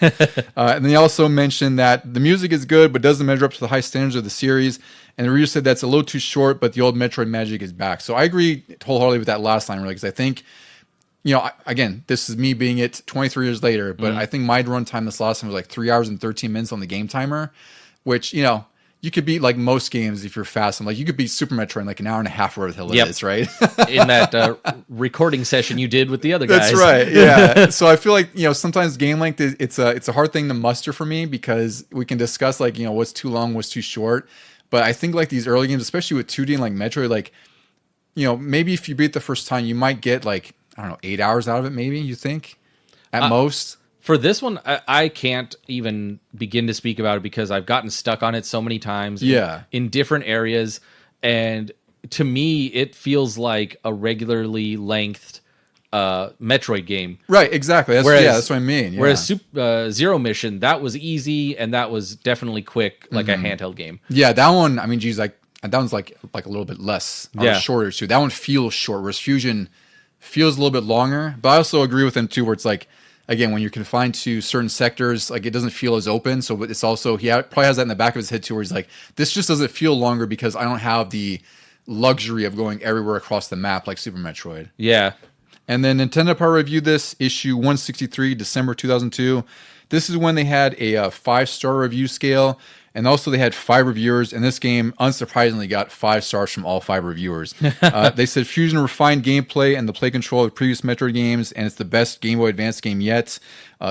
And they also mentioned that the music is good, but doesn't measure up to the high standards of the series. And the reviewer said that's a little too short, but the old Metroid magic is back. So I agree wholeheartedly with that last line, really, because I think, again, this is me being it 23 years later, but I think my run time this last time was like 3 hours and 13 minutes on the game timer, which, you could beat like most games if you're fast. And like you could beat Super Metroid in like an hour and a half, whatever the hell it is, right? In that recording session you did with the other guys. That's right. Yeah. So I feel like, sometimes game length it's a hard thing to muster for me because we can discuss like, what's too long, what's too short. But I think like these early games, especially with 2D and like Metroid, like, maybe if you beat the first time, you might get like, I don't know, 8 hours out of it, maybe, you think? At most? For this one, I can't even begin to speak about it because I've gotten stuck on it so many times in different areas. And to me, it feels like a regularly lengthed Metroid game. Right, exactly. That's what I mean. Yeah. Whereas Zero Mission, that was easy and that was definitely quick, like a handheld game. Yeah, that one, I mean, geez, like and that one's like a little bit less, or Yeah. shorter too. That one feels short, whereas Fusion feels a little bit longer. But I also agree with him too, where it's like, again, when you're confined to certain sectors, like it doesn't feel as open. So it's also probably has that in the back of his head too, where he's like, this just doesn't feel longer because I don't have the luxury of going everywhere across the map like Super Metroid. Yeah. And then Nintendo Power reviewed this, issue 163, December 2002. This is when they had a 5-star review scale, and also they had 5 reviewers, and this game, unsurprisingly, got 5 stars from all 5 reviewers. They said Fusion refined gameplay and the play control of previous Metroid games, and it's the best Game Boy Advance game yet.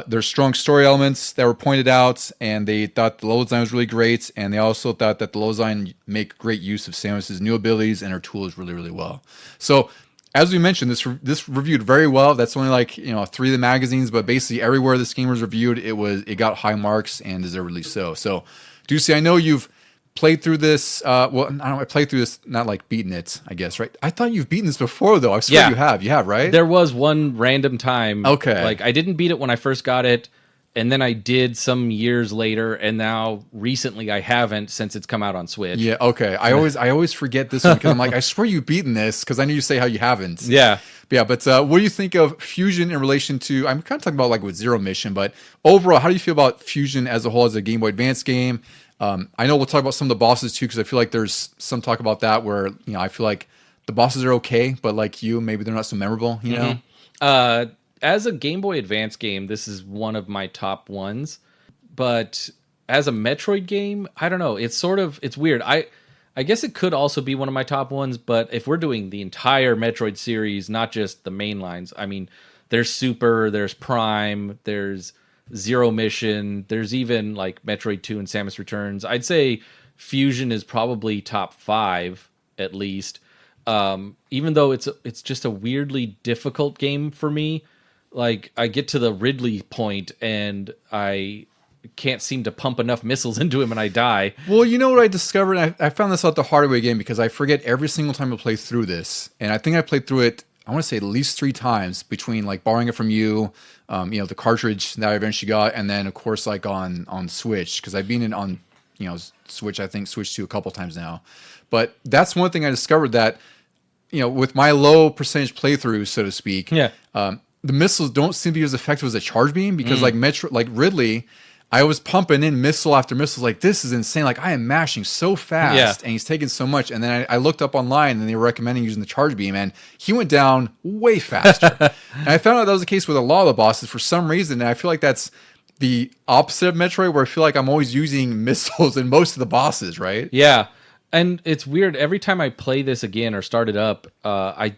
There's strong story elements that were pointed out, and they thought the level design was really great, and they also thought that the level design make great use of Samus's new abilities and her tools really, really well. So, as we mentioned, this reviewed very well. That's only like 3 of the magazines, but basically everywhere this game was reviewed, it got high marks and deservedly so. So, Ducey, I know you've played through this. Well, I don't know. I played through this, not like beaten it, I guess, right? I thought you've beaten this before, though. I swear you have. You have, right? There was one random time. Okay. Like I didn't beat it when I first got it, and then I did some years later, and now recently I haven't since it's come out on Switch. Yeah. Okay. I always forget this one because I'm like, I swear you've beaten this because I knew you say how you haven't. Yeah. Yeah, but what do you think of Fusion in relation to? I'm kind of talking about like with Zero Mission, but overall, how do you feel about Fusion as a whole as a Game Boy Advance game? I know we'll talk about some of the bosses too, because I feel like there's some talk about that where I feel like the bosses are okay, but like maybe they're not so memorable. You know, as a Game Boy Advance game, this is one of my top ones. But as a Metroid game, I don't know. It's weird. I guess it could also be one of my top ones, but if we're doing the entire Metroid series, not just the main lines, I mean, there's Super, there's Prime, there's Zero Mission, there's even like Metroid 2 and Samus Returns. I'd say Fusion is probably top 5 at least. Even though it's just a weirdly difficult game for me. Like I get to the Ridley point and I can't seem to pump enough missiles into him and I die. Well, you know what I discovered? I found this out the hard way again because I forget every single time I play through this. And I think I played through it, I want to say at least 3 times between like borrowing it from you, the cartridge that I eventually got, and then of course like on Switch, because I've been in on Switch, I think Switch 2 a couple times now. But that's one thing I discovered that, with my low percentage playthrough, so to speak, the missiles don't seem to be as effective as a charge beam because like Ridley, I was pumping in missile after missile. Like, this is insane. Like, I am mashing so fast, and he's taking so much. And then I looked up online, and they were recommending using the charge beam, and he went down way faster. And I found out that was the case with a lot of the bosses for some reason. And I feel like that's the opposite of Metroid, where I feel like I'm always using missiles in most of the bosses, right? Yeah. And it's weird. Every time I play this again or start it up, I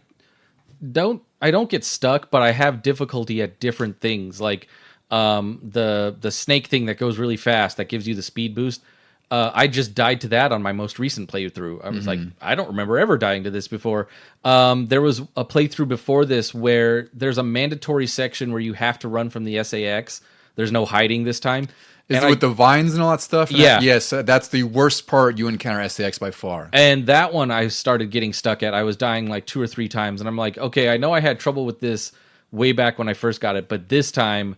don't get stuck, but I have difficulty at different things. Like, the snake thing that goes really fast that gives you the speed boost. I just died to that on my most recent playthrough. I was like, I don't remember ever dying to this before. There was a playthrough before this where there's a mandatory section where you have to run from the SAX. There's no hiding this time. Is it with the vines and all that stuff? Yeah. Yes, that's the worst part you encounter SAX by far. And that one I started getting stuck at. I was dying like 2 or 3 times. And I'm like, okay, I know I had trouble with this way back when I first got it. But this time,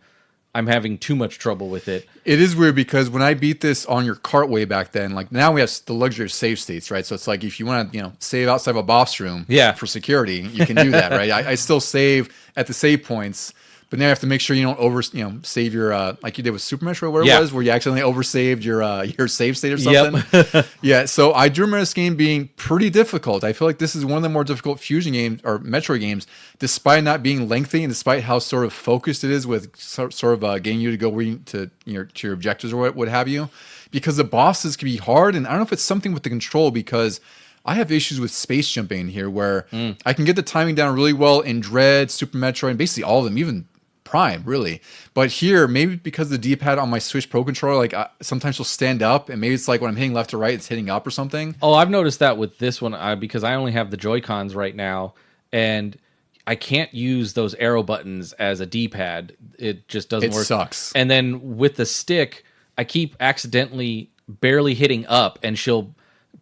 I'm having too much trouble with it. It is weird because when I beat this on your cart way back then, like now we have the luxury of save states, right? So it's like if you want to, save outside of a boss room for security, you can do that, right? I still save at the save points, but now you have to make sure you don't save your, like you did with Super Metroid, where it was, where you accidentally oversaved your save state or something. Yep. Yeah, so I do remember this game being pretty difficult. I feel like this is one of the more difficult Fusion games or Metroid games, despite not being lengthy and despite how sort of focused it is with sort of getting you to go to your objectives or what have you, because the bosses can be hard, and I don't know if it's something with the control because I have issues with space jumping in here where I can get the timing down really well in Dread, Super Metroid, and basically all of them, even Prime, really. But here, maybe because the D-pad on my Switch Pro controller, like sometimes will stand up, and maybe it's like when I'm hitting left to right, it's hitting up or something. Oh, I've noticed that with this one because I only have the Joy-Cons right now, and I can't use those arrow buttons as a D-pad. It just doesn't work. It sucks. And then with the stick, I keep accidentally barely hitting up, and she'll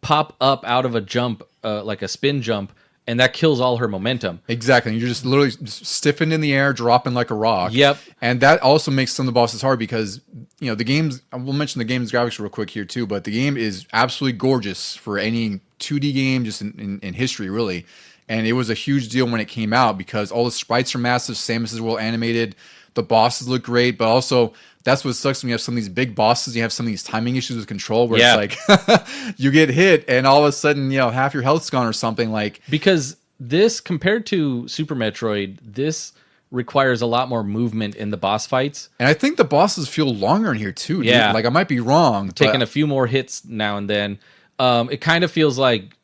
pop up out of a jump, like a spin jump, and that kills all her momentum. Exactly. You're just literally stiffened in the air, dropping like a rock. Yep. And that also makes some of the bosses hard because, the games. We'll mention the game's graphics real quick here too, but the game is absolutely gorgeous for any 2D game just in history, really. And it was a huge deal when it came out because all the sprites are massive. Samus is well animated. The bosses look great, but also that's what sucks when you have some of these big bosses. You have some of these timing issues with control where it's like you get hit and all of a sudden, half your health's gone or something like. Because this, compared to Super Metroid, this requires a lot more movement in the boss fights. And I think the bosses feel longer in here too. Dude. Yeah. Like I might be wrong. Taking a few more hits now and then. It kind of feels like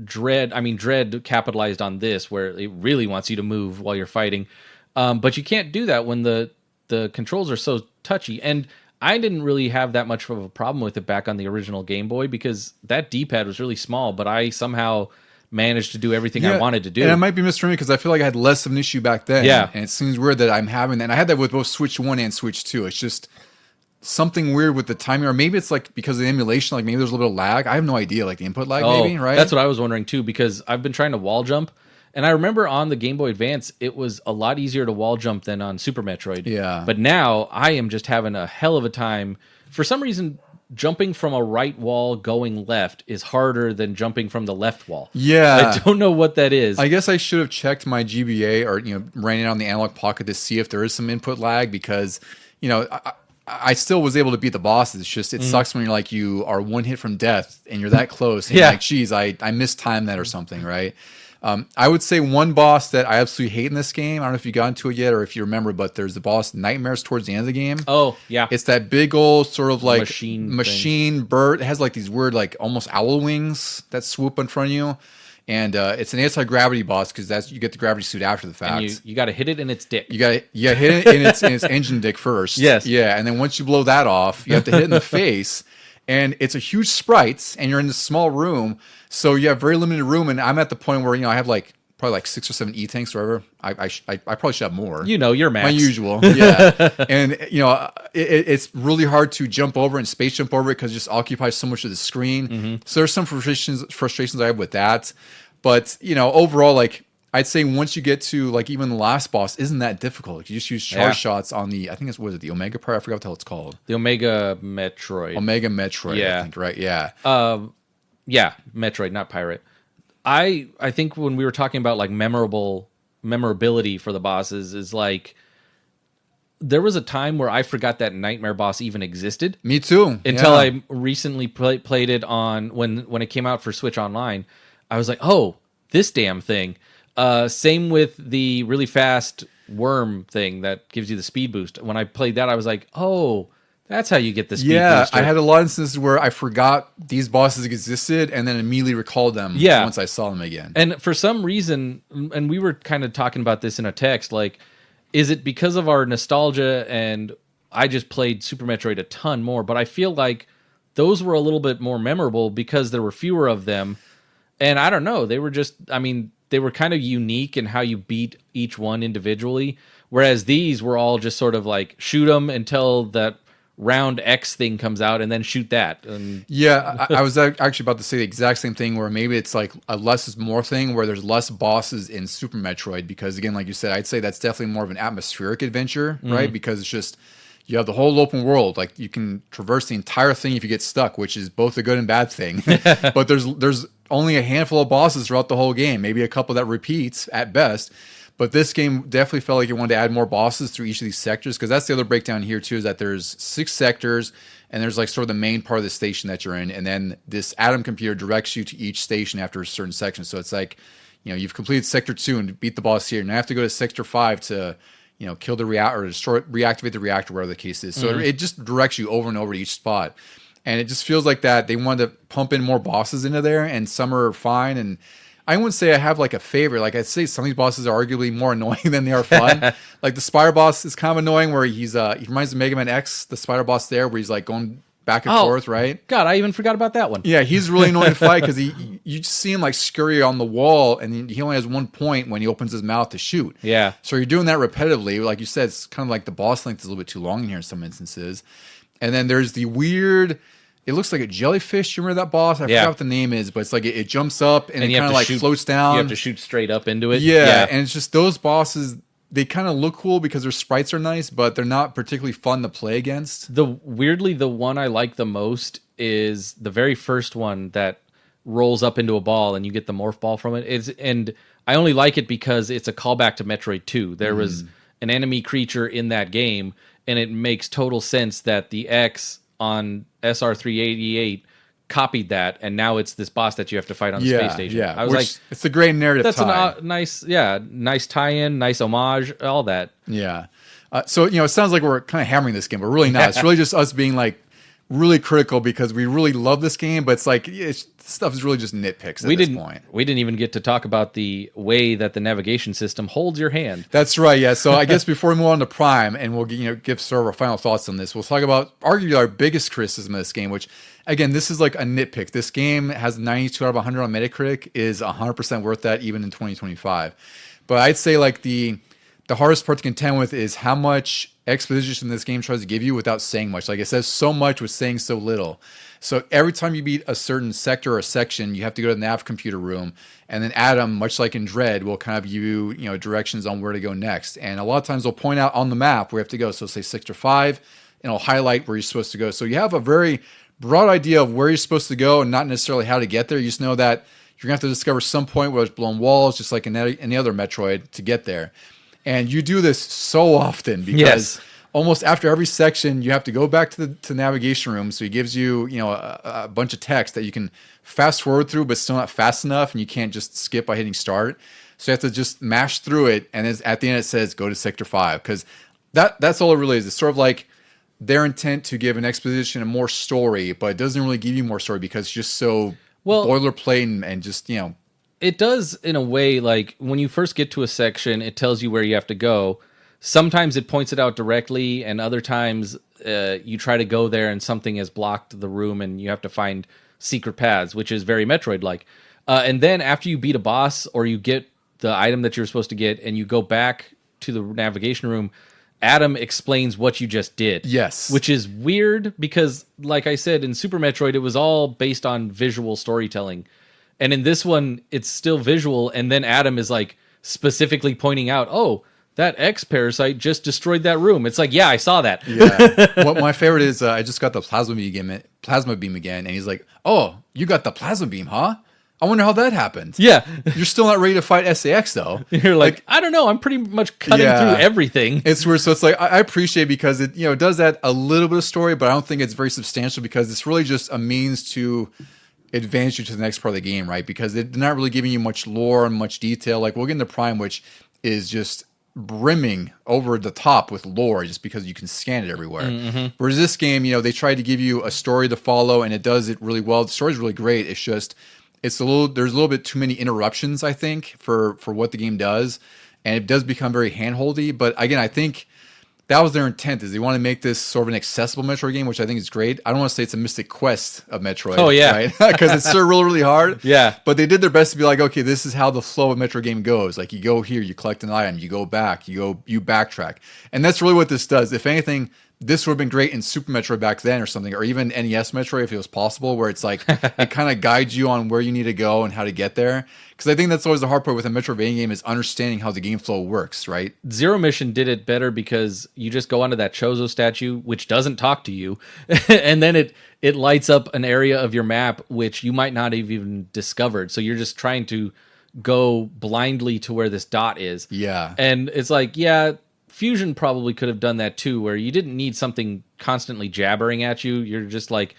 Dread capitalized on this where it really wants you to move while you're fighting. But you can't do that when the controls are so touchy. And I didn't really have that much of a problem with it back on the original Game Boy because that D-pad was really small, but I somehow managed to do everything I wanted to do. And I might be misremembering because I feel like I had less of an issue back then. Yeah. And it seems weird that I'm having that. And I had that with both Switch 1 and Switch 2. It's just something weird with the timing, or maybe it's like because of the emulation, like maybe there's a little bit of lag. I have no idea, like the input lag maybe, right? That's what I was wondering too, because I've been trying to wall jump. And I remember on the Game Boy Advance, it was a lot easier to wall jump than on Super Metroid. Yeah. But now I am just having a hell of a time. For some reason, jumping from a right wall going left is harder than jumping from the left wall. Yeah. I don't know what that is. I guess I should have checked my GBA or, ran it on the Analog Pocket to see if there is some input lag because, I still was able to beat the bosses. It's just, it sucks when you're like, you are one hit from death and you're that close. And you're like, geez, I mistimed that or something, right? I would say one boss that I absolutely hate in this game, I don't know if you got into it yet or if you remember, but there's the boss Nightmares towards the end of the game. Oh, yeah. It's that big old sort of like machine bird. It has like these weird, like almost owl wings that swoop in front of you. And it's an anti-gravity boss because you get the gravity suit after the fact. And you got to hit it in its dick. You got to hit it in its engine dick first. Yes. Yeah, and then once you blow that off, you have to hit it in the face. And it's a huge sprite, and you're in this small room, so you have very limited room. And I'm at the point where I have probably like 6 or 7 E-tanks or whatever. I probably should have more. You're max. My usual, yeah. And it's really hard to jump over and space jump over it because it just occupies so much of the screen. Mm-hmm. So there's some frustrations I have with that. But overall, like I'd say once you get to like even the last boss isn't that difficult. You just use charge shots on the, I think it's, the Omega part? I forgot what the hell it's called. The Omega Metroid. Omega Metroid, I think, right? Yeah. Yeah, Metroid, not Pirate. I think when we were talking about like memorability for the bosses is like there was a time where I forgot that Nightmare boss even existed. Me too. Until I recently played it on when it came out for Switch Online. I was like, oh, this damn thing. Same with the really fast worm thing that gives you the speed boost. When I played that, I was like, oh, that's how you get the speed boost. I had a lot of instances where I forgot these bosses existed and then immediately recalled them once I saw them again. And for some reason, and we were kind of talking about this in a text, like, is it because of our nostalgia and I just played Super Metroid a ton more, but I feel like those were a little bit more memorable because there were fewer of them. And I don't know, they were just, they were kind of unique in how you beat each one individually, whereas these were all just sort of like shoot them until that round X thing comes out and then shoot that. And yeah, I was actually about to say the exact same thing where maybe it's like a less is more thing where there's less bosses in Super Metroid because, again, like you said, I'd say that's definitely more of an atmospheric adventure, right? Because it's just, you have the whole open world. Like you can traverse the entire thing if you get stuck, which is both a good and bad thing. But there's only a handful of bosses throughout the whole game, maybe a couple that repeats at best. But this game definitely felt like it wanted to add more bosses through each of these sectors, because that's the other breakdown here too, is that there's 6 sectors, and there's like sort of the main part of the station that you're in, and then this Atom computer directs you to each station after a certain section. So it's like, you've completed Sector 2 and beat the boss here, and I have to go to Sector 5 to, kill the reactor or reactivate the reactor, whatever the case is. So it just directs you over and over to each spot. And it just feels like that they wanted to pump in more bosses into there, and some are fine. And I wouldn't say I have like a favorite. Like I'd say some of these bosses are arguably more annoying than they are fun. Like the spider boss is kind of annoying, where he reminds me of Mega Man X, the spider boss there, where he's like going back and forth, right? God, I even forgot about that one. Yeah, he's really annoying to fight because you just see him like scurry on the wall, and he only has one point when he opens his mouth to shoot. Yeah. So you're doing that repetitively. Like you said, it's kind of like the boss length is a little bit too long in here in some instances. And then there's the weird, it looks like a jellyfish. You remember that boss? I forgot what the name is, but it's like it jumps up and it kind of like floats down. You have to shoot straight up into it. Yeah, and it's just those bosses, they kind of look cool because their sprites are nice, but they're not particularly fun to play against. The one I like the most is the very first one that rolls up into a ball and you get the morph ball from it. And I only like it because it's a callback to Metroid 2. There was an enemy creature in that game, and it makes total sense that the X on SR388 copied that, and now it's this boss that you have to fight on the space station. Yeah, I was like, it's a great narrative. That's tie. nice tie-in, nice homage, all that. Yeah. So it sounds like we're kind of hammering this game, but really not. It's really just us being like really critical because we really love this game, but it's like stuff is really just nitpicks at this point. We didn't even get to talk about the way that the navigation system holds your hand. That's right, yeah. So I guess before we move on to Prime, and we'll give sort of our final thoughts on this, we'll talk about arguably our biggest criticism of this game, which, again, this is like a nitpick. This game has 92 out of 100 on Metacritic, is 100% worth that even in 2025. But I'd say like the hardest part to contend with is how much exposition this game tries to give you without saying much. Like, it says so much with saying so little. So every time you beat a certain sector or section, you have to go to the nav computer room, and then Adam, much like in Dread, will kind of give you, directions on where to go next. And a lot of times they'll point out on the map where you have to go. So say Sector 5, and it'll highlight where you're supposed to go. So you have a very broad idea of where you're supposed to go and not necessarily how to get there. You just know that you're going to have to discover some point where there's blown walls, just like in any other Metroid, to get there. And you do this so often because almost after every section, you have to go back to the navigation room. So he gives you, a bunch of text that you can fast forward through, but still not fast enough, and you can't just skip by hitting start. So you have to just mash through it, and at the end it says go to Sector 5, because that's all it really is. It's sort of like their intent to give an exposition and more story, but it doesn't really give you more story because it's just so boilerplate and just It does in a way, like when you first get to a section, it tells you where you have to go. Sometimes it points it out directly, and other times you try to go there and something has blocked the room and you have to find secret paths, which is very Metroid-like. And then after you beat a boss or you get the item that you're supposed to get and you go back to the navigation room, Adam explains what you just did. Yes. Which is weird because, like I said, in Super Metroid, it was all based on visual storytelling. And in this one, it's still visual, and then Adam is like specifically pointing out, oh, that X parasite just destroyed that room. It's like, yeah, I saw that. Yeah. What my favorite is, I just got the plasma beam again, and he's like, oh, you got the plasma beam, huh? I wonder how that happened. Yeah. You're still not ready to fight SAX, though. You're like, I don't know. I'm pretty much cutting through everything. It's weird. So it's like, I appreciate it because it, does add a little bit of story, but I don't think it's very substantial because it's really just a means to advance you to the next part of the game, right? Because they're not really giving you much lore and much detail. Like, we'll get into Prime, which is just brimming over the top with lore just because you can scan it everywhere. Mm-hmm. Whereas this game, they tried to give you a story to follow, and it does it really well. The story's really great. It's just there's a little bit too many interruptions, I think, for what the game does, and it does become very handholdy. But again, I think that was their intent, is they want to make this sort of an accessible Metroid game, which I think is great. I don't want to say it's a Mystic Quest of Metroid. Oh, yeah. Right? Because it's still really, really hard. Yeah. But they did their best to be like, okay, this is how the flow of Metroid game goes. Like, you go here, you collect an item, you go back, you backtrack. And that's really what this does. If anything, this would have been great in Super Metroid back then or something, or even NES Metroid if it was possible, where it's like it kind of guides you on where you need to go and how to get there. Because I think that's always the hard part with a Metroidvania game, is understanding how the game flow works, right? Zero Mission did it better because you just go onto that Chozo statue, which doesn't talk to you, and then it lights up an area of your map which you might not have even discovered. So you're just trying to go blindly to where this dot is. Yeah. And it's like, yeah, Fusion probably could have done that too, where you didn't need something constantly jabbering at you. You're just like,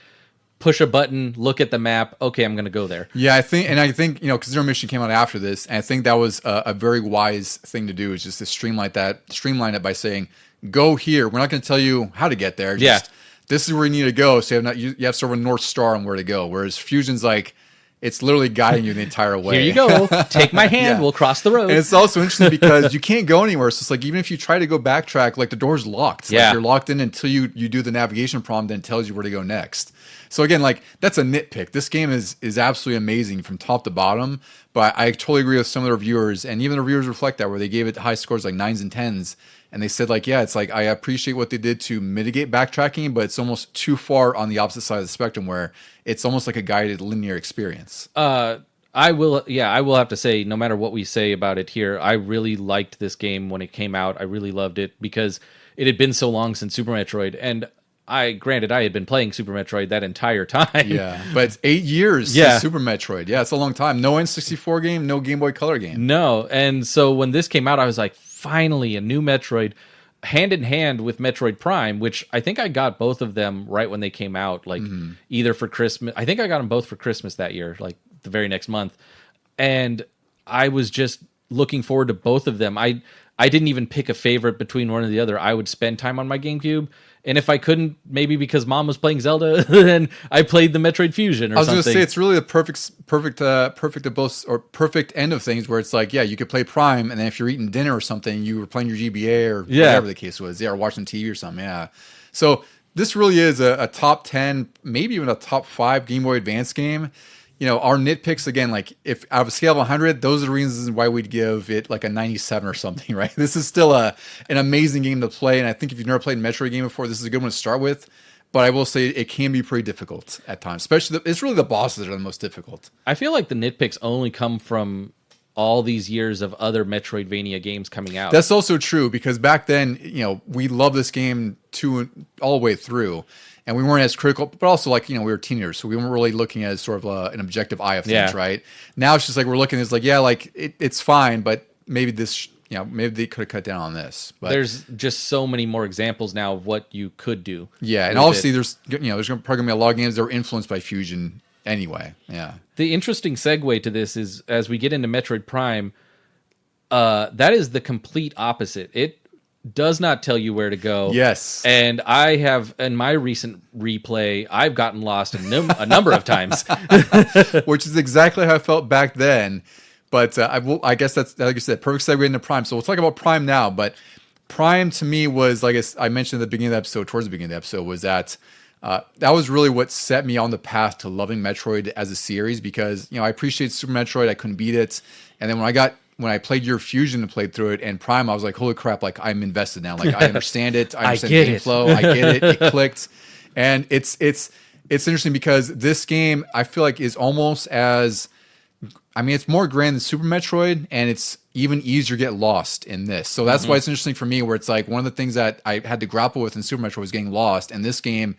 push a button, look at the map. Okay, I'm going to go there. Yeah, I think, because Zero Mission came out after this, and I think that was a very wise thing to do, is just to streamline it by saying, go here. We're not going to tell you how to get there. Just, this is where you need to go. So you have sort of a North Star on where to go. Whereas Fusion's like, it's literally guiding you the entire way. Here you go. Take my hand. We'll cross the road. And it's also interesting because you can't go anywhere. So it's like, even if you try to go backtrack, like, the door's locked. Like, you're locked in until you do the navigation prompt, then it tells you where to go next. So again, like, that's a nitpick. This game is absolutely amazing from top to bottom. But I totally agree with some of the reviewers, and even the reviewers reflect that, where they gave it high scores like 9s and 10s. And they said, like, yeah, it's like, I appreciate what they did to mitigate backtracking, but it's almost too far on the opposite side of the spectrum, where it's almost like a guided linear experience. I I will have to say, no matter what we say about it here, I really liked this game when it came out. I really loved it because it had been so long since Super Metroid, and I had been playing Super Metroid that entire time. Yeah, but it's 8 years since Super Metroid. Yeah, it's a long time. No N64 game, no Game Boy Color game. No, and so when this came out, I was like, finally, a new Metroid, hand in hand with Metroid Prime, which I think I got both of them right when they came out, like either for Christmas. I think I got them both for Christmas that year, like the very next month. And I was just looking forward to both of them. I didn't even pick a favorite between one or the other. I would spend time on my GameCube. And if I couldn't, maybe because Mom was playing Zelda, then I played the Metroid Fusion or something. I was going to say, it's really the perfect of both, or perfect end of things, where it's like, yeah, you could play Prime, and then if you're eating dinner or something, you were playing your GBA or whatever the case was, or watching TV or something, yeah. So this really is a top 10, maybe even a top 5 Game Boy Advance game. You know, our nitpicks, again, like if out of a scale of 100, those are the reasons why we'd give it like a 97 or something, right? This is still an amazing game to play. And I think if you've never played a Metroid game before, this is a good one to start with. But I will say it can be pretty difficult at times, especially it's really the bosses that are the most difficult. I feel like the nitpicks only come from all these years of other Metroidvania games coming out. That's also true, because back then, you know, we loved this game all the way through. And we weren't as critical, but also, like, you know, we were teenagers, so we weren't really looking at sort of an objective eye of things, right? Now it's just like we're looking, it's like, yeah, like it's fine, but maybe this, you know, maybe they could have cut down on this. But there's just so many more examples now of what you could do. Yeah, and obviously there's probably going to be a lot of games that were influenced by Fusion anyway. Yeah. The interesting segue to this is, as we get into Metroid Prime, that is the complete opposite. It does not tell you where to go. Yes. And I have, in my recent replay, I've gotten lost a number of times. Which is exactly how I felt back then. But I guess that's, like you said, perfect segue into Prime. So we'll talk about Prime now. But Prime to me was, like I mentioned at the beginning of the episode, towards the beginning of the episode, was that that was really what set me on the path to loving Metroid as a series, because, you know, I appreciate Super Metroid. I couldn't beat it. And then when I played your Fusion and played through it, and Prime, I was like, holy crap, like I'm invested now. Like I understand it. I understand the game flow. I get it. It clicked. And it's interesting because this game, I feel like, is almost as, I mean, it's more grand than Super Metroid, and it's even easier to get lost in this. So that's why it's interesting for me, where it's like one of the things that I had to grapple with in Super Metroid was getting lost. And this game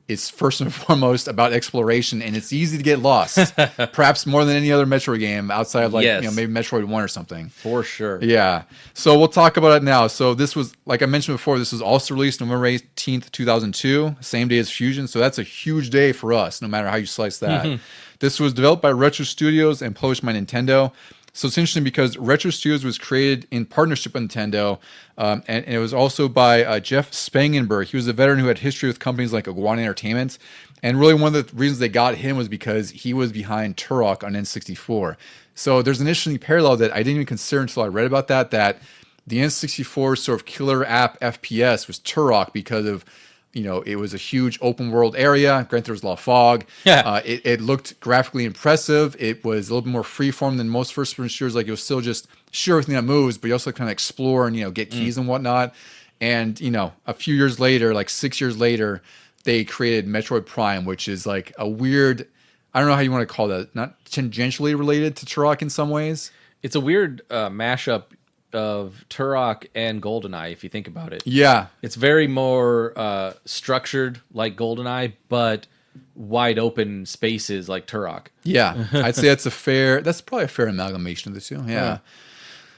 is first and foremost about exploration, and it's easy to get lost. Perhaps more than any other Metroid game outside of, like, you know, maybe Metroid 1 or something. For sure. Yeah. So we'll talk about it now. So this was, like I mentioned before, this was also released November 18th, 2002, same day as Fusion. So that's a huge day for us, no matter how you slice that. This was developed by Retro Studios and published by Nintendo. So it's interesting because Retro Studios was created in partnership with Nintendo, and it was also by Jeff Spangenberg. He was a veteran who had history with companies like Iguana Entertainment, and really one of the reasons they got him was because he was behind Turok on N64. So there's an interesting parallel that I didn't even consider until I read about that the N64 sort of killer app FPS was Turok, because of, you know, it was a huge open world area. Granted, there was a lot of fog. Yeah. It looked graphically impressive. It was a little bit more freeform than most first-person shooters. Like, it was still just shoot everything that moves, but you also kind of explore and, you know, get keys and whatnot. And, you know, a few years later, like 6 years later, they created Metroid Prime, which is like a weird, I don't know how you want to call that, not tangentially related to Turok in some ways. It's a weird mashup of Turok and GoldenEye, if you think about it. Yeah. It's very more structured like GoldenEye, but wide open spaces like Turok. Yeah. I'd say that's probably a fair amalgamation of the two. Yeah.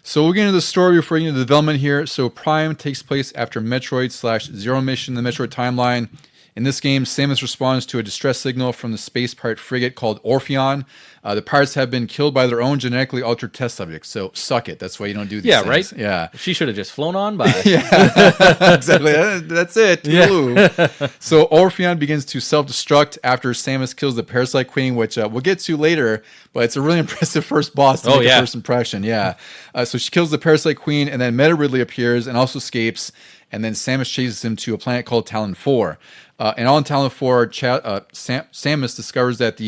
So we'll get into the story before we get into the development here. So Prime takes place after Metroid/Zero Mission, the Metroid timeline. In this game, Samus responds to a distress signal from the space pirate frigate called Orpheon. The pirates have been killed by their own genetically altered test subjects, so suck it. That's why you don't do these things. Right? Yeah. She should have just flown on by. Yeah, exactly. That's it. Yeah. So Orpheon begins to self-destruct after Samus kills the Parasite Queen, which we'll get to later, but it's a really impressive first boss to make a first impression. Yeah. So she kills the Parasite Queen, and then Meta Ridley appears and also escapes, and then Samus chases him to a planet called Talon 4. And on Talon 4, Samus discovers that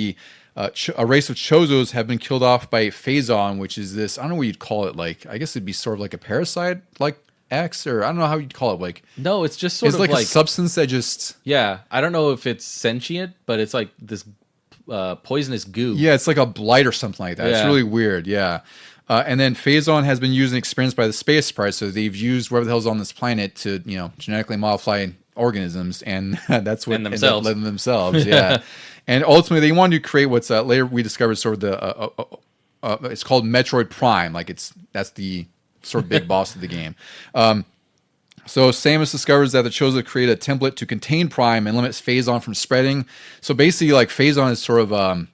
a race of Chozos have been killed off by Phazon, which is this, I don't know what you'd call it, like, I guess it'd be sort of like a parasite, like X, or I don't know how you'd call it, like. No, it's just sort of like a substance that just. Yeah, I don't know if it's sentient, but it's like this poisonous goo. Yeah, it's like a blight or something like that. It's Yeah. really weird. Yeah. And then Phazon has been used and experienced by the space price. So they've used whatever the hell's on this planet to, genetically modify organisms. And that's what And themselves. ended up themselves. Yeah. And ultimately, they wanted to create what's later we discovered sort of the, it's called Metroid Prime. Like that's the sort of big boss of the game. So Samus discovers that the Chozo create a template to contain Prime and limits Phazon from spreading. So basically, like Phazon is sort of,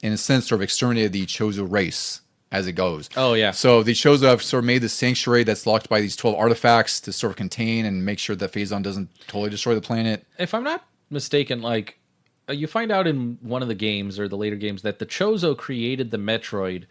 in a sense, sort of exterminated the Chozo race as it goes. Oh, yeah. So the Chozo have sort of made this sanctuary that's locked by these 12 artifacts to sort of contain and make sure that Phazon doesn't totally destroy the planet. If I'm not mistaken, like you find out in one of the games or the later games that the Chozo created the Metroid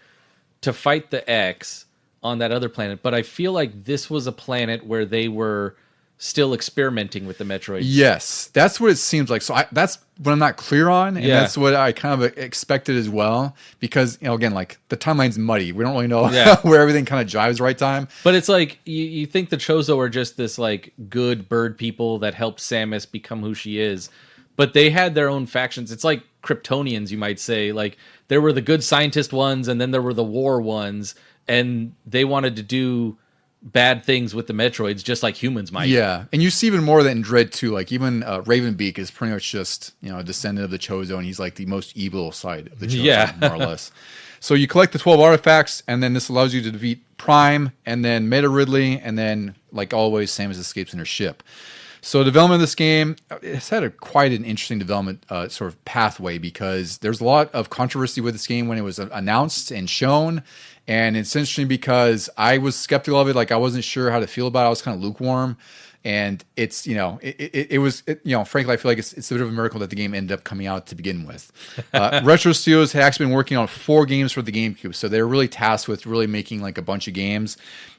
to fight the X on that other planet, but I feel like this was a planet where they were still experimenting with the Metroid. Yes, that's what it seems like. So that's what I'm not clear on, and that's what I kind of expected as well. Because again, like the timeline's muddy. We don't really know where everything kind of jives right time. But it's like you think the Chozo are just this like good bird people that helped Samus become who she is, but they had their own factions. It's like Kryptonians, you might say. Like there were the good scientist ones, and then there were the war ones. And they wanted to do bad things with the Metroids, just like humans might. Yeah, and you see even more of that in Dread too. Like even Ravenbeak is pretty much just a descendant of the Chozo, and he's like the most evil side of the Chozo, more or less. So you collect the 12 artifacts, and then this allows you to defeat Prime, and then Meta Ridley, and then like always, Samus escapes in her ship. So development of this game, it's had quite an interesting development sort of pathway because there's a lot of controversy with this game when it was announced and shown. And it's interesting because I was skeptical of it. Like I wasn't sure how to feel about it. I was kind of lukewarm. And it's, it was, frankly, I feel like it's a bit of a miracle that the game ended up coming out to begin with. Retro Studios had actually been working on 4 games for the GameCube. So they were really tasked with really making like a bunch of games.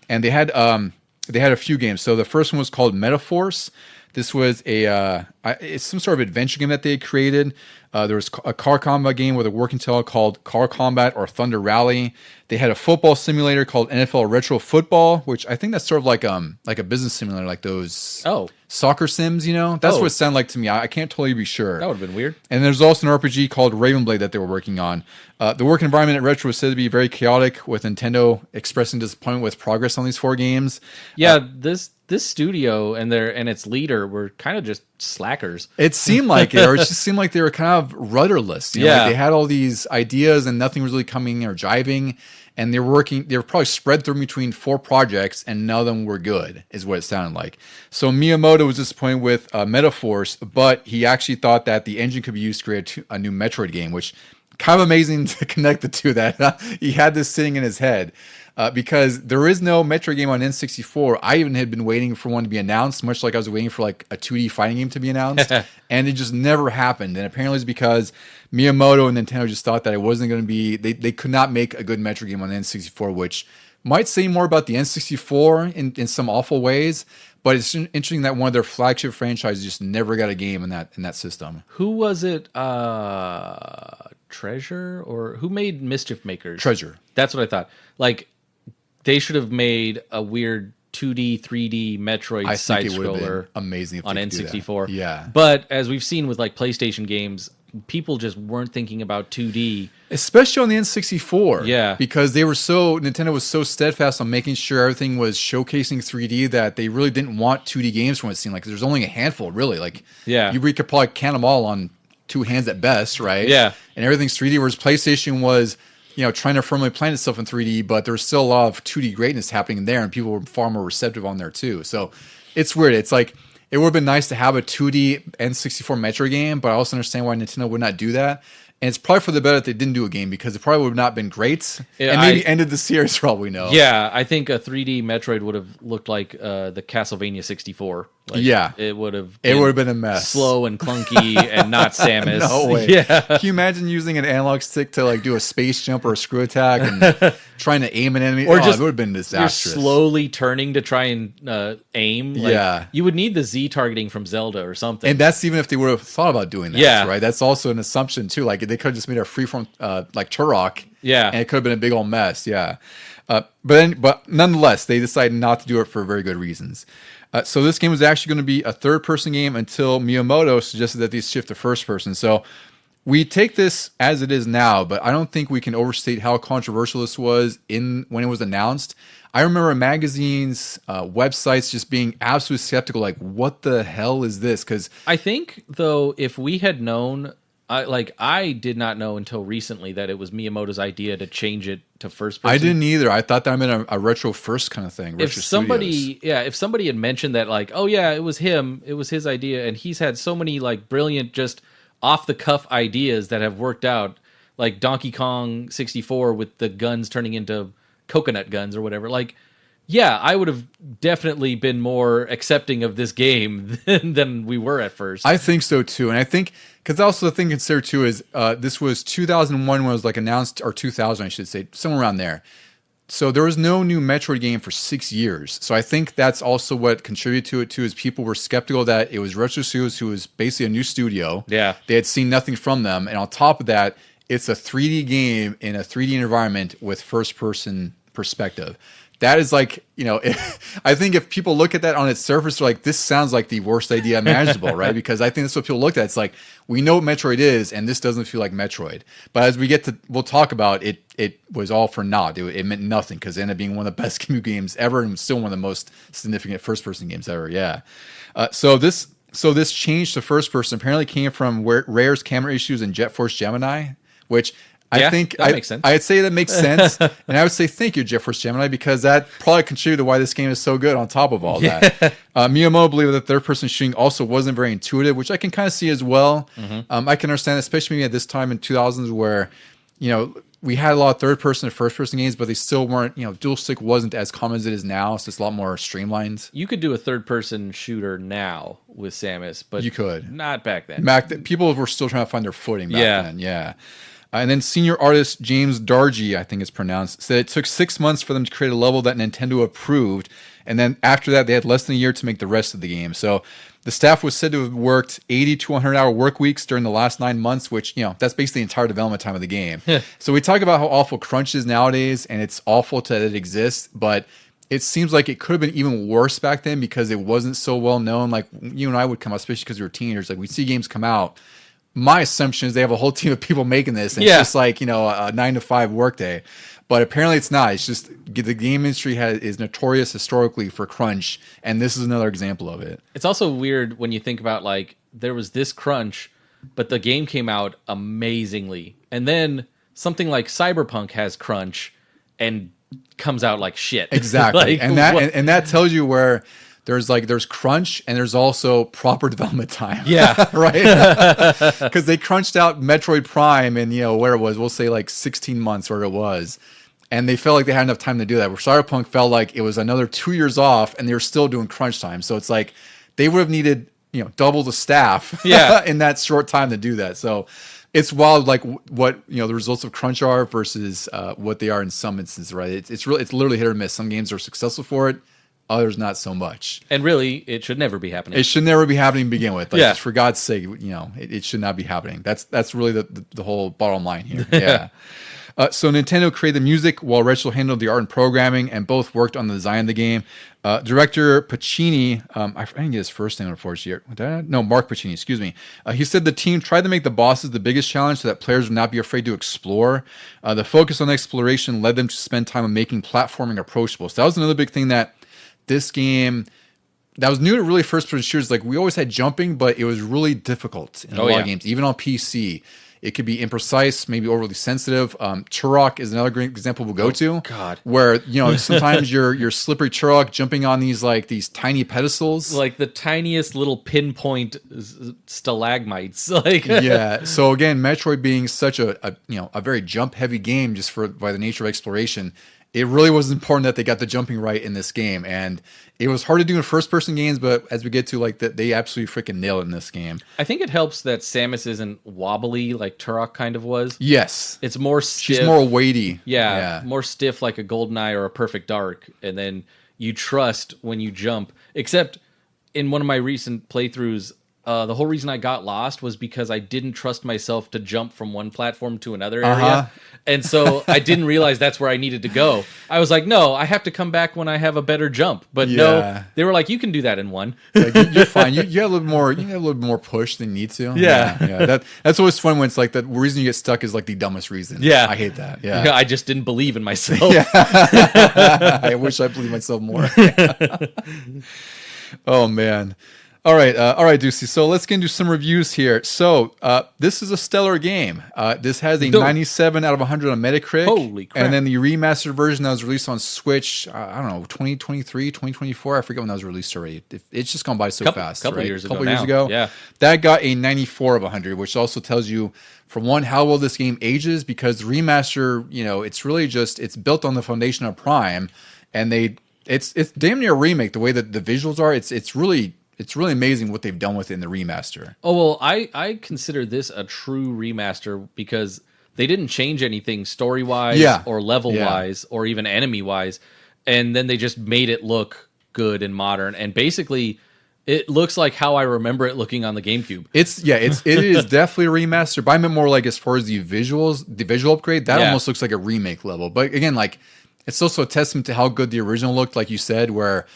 And they had a few games. So the first one was called Metaforce. This was it's some sort of adventure game that they had created. There was a car combat game with a working title called Car Combat or Thunder Rally. They had a football simulator called NFL Retro Football, which I think that's sort of like a business simulator, like those soccer sims. That's what it sounded like to me. I can't totally be sure. That would have been weird. And there's also an RPG called Ravenblade that they were working on. The work environment at Retro was said to be very chaotic, with Nintendo expressing disappointment with progress on these 4 games. Yeah, this studio and its leader were kind of just slackers. It seemed like it, or it just seemed like they were kind of rudderless. Like they had all these ideas and nothing was really coming or jiving. And they were probably spread through between 4 projects, and none of them were good, is what it sounded like. So Miyamoto was disappointed with Metaforce, but he actually thought that the engine could be used to create a new Metroid game, which kind of amazing to connect the two. That he had this sitting in his head. Because there is no Metroid game on N64. I even had been waiting for one to be announced, much like I was waiting for like a 2D fighting game to be announced, and it just never happened. And apparently it's because Miyamoto and Nintendo just thought that it wasn't going to be, they could not make a good Metroid game on the N64, which might say more about the N64 in some awful ways. But it's interesting that one of their flagship franchises just never got a game in that system. Who was it? Treasure, or who made Mischief Makers? Treasure. That's what I thought. Like, they should have made a weird 2D, 3D Metroid side scroller. Amazing if on N64. Yeah. But as we've seen with like PlayStation games, people just weren't thinking about 2D. Especially on the N64. Yeah. Because Nintendo was so steadfast on making sure everything was showcasing 3D that they really didn't want 2D games from what it seemed like. There's only a handful, really. Like, we could probably count them all on 2 hands at best, right? Yeah. And everything's 3D, whereas PlayStation was, trying to firmly plant itself in 3D, but there was still a lot of 2D greatness happening there, and people were far more receptive on there too. So it's weird. It's like, it would have been nice to have a 2D N64 Metro game, but I also understand why Nintendo would not do that. And it's probably for the better that they didn't do a game, because it probably would have not been great. And maybe ended the series for all we know. Yeah, I think a 3D Metroid would have looked like the Castlevania 64. Like, it would have been a mess, slow and clunky, and not Samus. No way. Yeah. Can you imagine using an analog stick to like do a space jump or a screw attack and trying to aim an enemy? Or just it would have been disastrous. You're slowly turning to try and aim. Like, you would need the Z targeting from Zelda or something. And that's even if they would have thought about doing that. Yeah, right. That's also an assumption too. Like they could have just made a freeform like Turok. Yeah, and it could have been a big old mess. Yeah, but nonetheless, they decided not to do it for very good reasons. So this game was actually going to be a third-person game until Miyamoto suggested that they shift to first-person. So we take this as it is now, but I don't think we can overstate how controversial this was when it was announced. I remember magazines, websites just being absolutely skeptical, like, what the hell is this? Because I think, though, if we had known, I did not know until recently that it was Miyamoto's idea to change it to first person. I didn't either. I thought that meant a retro first kind of thing. If somebody had mentioned that, like, oh yeah, it was him, it was his idea, and he's had so many like brilliant, just off the cuff ideas that have worked out, like Donkey Kong 64 with the guns turning into coconut guns or whatever. Like, yeah, I would have definitely been more accepting of this game than we were at first. I think so too, and I think because also the thing to consider too is this was 2001 when it was like announced, or 2000 I should say, somewhere around there. So there was no new Metroid game for 6 years. So I think that's also what contributed to it too, is people were skeptical that it was Retro Studios, who was basically a new studio. Yeah. They had seen nothing from them. And on top of that, it's a 3D game in a 3D environment with first person perspective. That is like, I think if people look at that on its surface, they're like, this sounds like the worst idea imaginable, right? Because I think that's what people looked at. It's like, we know what Metroid is, and this doesn't feel like Metroid. But as we'll talk about it, it was all for naught. It meant nothing because it ended up being one of the best games ever, and still one of the most significant first-person games ever. Yeah. So this change to first-person apparently came from Rare's camera issues in Jet Force Gemini, which I think that makes sense. I'd say that makes sense. And I would say thank you, Jet Force Gemini, because that probably contributed to why this game is so good on top of all that. Miyamoto believed that third-person shooting also wasn't very intuitive, which I can kind of see as well. Mm-hmm. I can understand, especially maybe at this time in 2000s where, we had a lot of third-person and first-person games, but they still weren't, dual stick wasn't as common as it is now, so it's a lot more streamlined. You could do a third-person shooter now with Samus, but you could. Not back then. People were still trying to find their footing back then, yeah. And then senior artist James Dargy, I think it's pronounced, said it took 6 months for them to create a level that Nintendo approved. And then after that, they had less than a year to make the rest of the game. So the staff was said to have worked 80 to 100-hour work weeks during the last 9 months, which, that's basically the entire development time of the game. So we talk about how awful crunch is nowadays, and it's awful that it exists, but it seems like it could have been even worse back then because it wasn't so well known. Like, you and I would come out, especially because we were teenagers, like we see games come out. My assumption is they have a whole team of people making this. And it's just like, a 9 to 5 workday. But apparently it's not. It's just the game industry is notorious historically for crunch. And this is another example of it. It's also weird when you think about, like, there was this crunch, but the game came out amazingly. And then something like Cyberpunk has crunch and comes out like shit. Exactly. and that tells you where there's crunch and there's also proper development time. Yeah. Right? Because they crunched out Metroid Prime in, where it was, we'll say like 16 months where it was. And they felt like they had enough time to do that. Where Cyberpunk felt like it was another 2 years off and they were still doing crunch time. So it's like they would have needed, double the staff in that short time to do that. So it's wild, like what, the results of crunch are versus what they are in some instances, right? It's literally hit or miss. Some games are successful for it. Others not so much. And really, it should never be happening. It should never be happening to begin with. Like, just for God's sake, it should not be happening. That's really the whole bottom line here. Yeah. So Nintendo created the music while Rachel handled the art and programming, and both worked on the design of the game. Director Pacini, I didn't get his first name unfortunately. No, Mark Pacini, excuse me. He said the team tried to make the bosses the biggest challenge so that players would not be afraid to explore. The focus on exploration led them to spend time on making platforming approachable. So that was another big thing that this game that was new to really first-person shooters. Like, we always had jumping, but it was really difficult in a lot of games, even on PC. It could be imprecise, maybe overly sensitive. Turok is another great example we'll go to. God. Where, sometimes you're slippery Turok jumping on these tiny pedestals. Like the tiniest little pinpoint stalagmites. Like yeah. So again, Metroid being such a very jump-heavy game just by the nature of exploration, it really was important that they got the jumping right in this game. And it was hard to do in first-person games, but as we get to, they absolutely freaking nail it in this game. I think it helps that Samus isn't wobbly like Turok kind of was. Yes. It's more stiff. She's more weighty. Yeah, more stiff like a GoldenEye or a Perfect Dark. And then you trust when you jump. Except in one of my recent playthroughs, the whole reason I got lost was because I didn't trust myself to jump from one platform to another area. And so I didn't realize that's where I needed to go. I was like, no, I have to come back when I have a better jump. But no, they were like, you can do that in one. Like, you're fine. You got a little more. You got a little more push than you need to. Yeah. That's always fun when it's like the reason you get stuck is like the dumbest reason. Yeah, I hate that. Yeah, I just didn't believe in myself. I wish I believed myself more. Oh man. All right, Deucey. So let's get into some reviews here. So this is a stellar game. This has a 97 out of 100 on Metacritic. Holy crap. And then the remastered version that was released on Switch, I don't know, 2023, 2024. I forget when that was released already. It's just gone by so fast. Couple right? years ago. Yeah. That got a 94 of 100, which also tells you, for one, how well this game ages, because the remaster, it's really it's built on the foundation of Prime, and it's damn near a remake. The way that the visuals are, it's really amazing what they've done with it in the remaster. Oh, well, I consider this a true remaster because they didn't change anything story-wise or level-wise or even enemy-wise, and then they just made it look good and modern. And basically, it looks like how I remember it looking on the GameCube. It is definitely a remaster, but I meant more like as far as the visuals, the visual upgrade, that almost looks like a remake level. But again, like it's also a testament to how good the original looked, like you said, where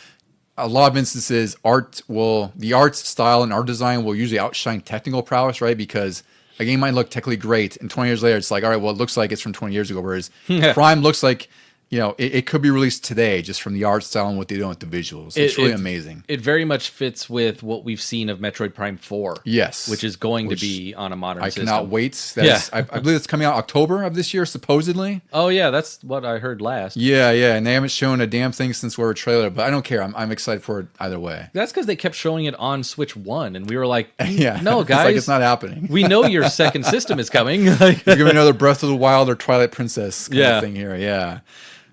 a lot of instances, the art style and art design will usually outshine technical prowess, right? Because a game might look technically great, and 20 years later, it's like, all right, well, it looks like it's from 20 years ago. Whereas Prime looks like, it could be released today just from the art style and what they do with the visuals. It's really amazing. It very much fits with what we've seen of Metroid Prime 4. Yes. Which is going to be on a modern system. I cannot wait. I believe it's coming out October of this year, supposedly. Oh, yeah, that's what I heard last. Yeah, and they haven't shown a damn thing since we were a trailer, but I don't care. I'm excited for it either way. That's because they kept showing it on Switch 1, and we were like, no, guys. It's not happening. We know your second system is coming. Give me another Breath of the Wild or Twilight Princess kind of thing here, yeah.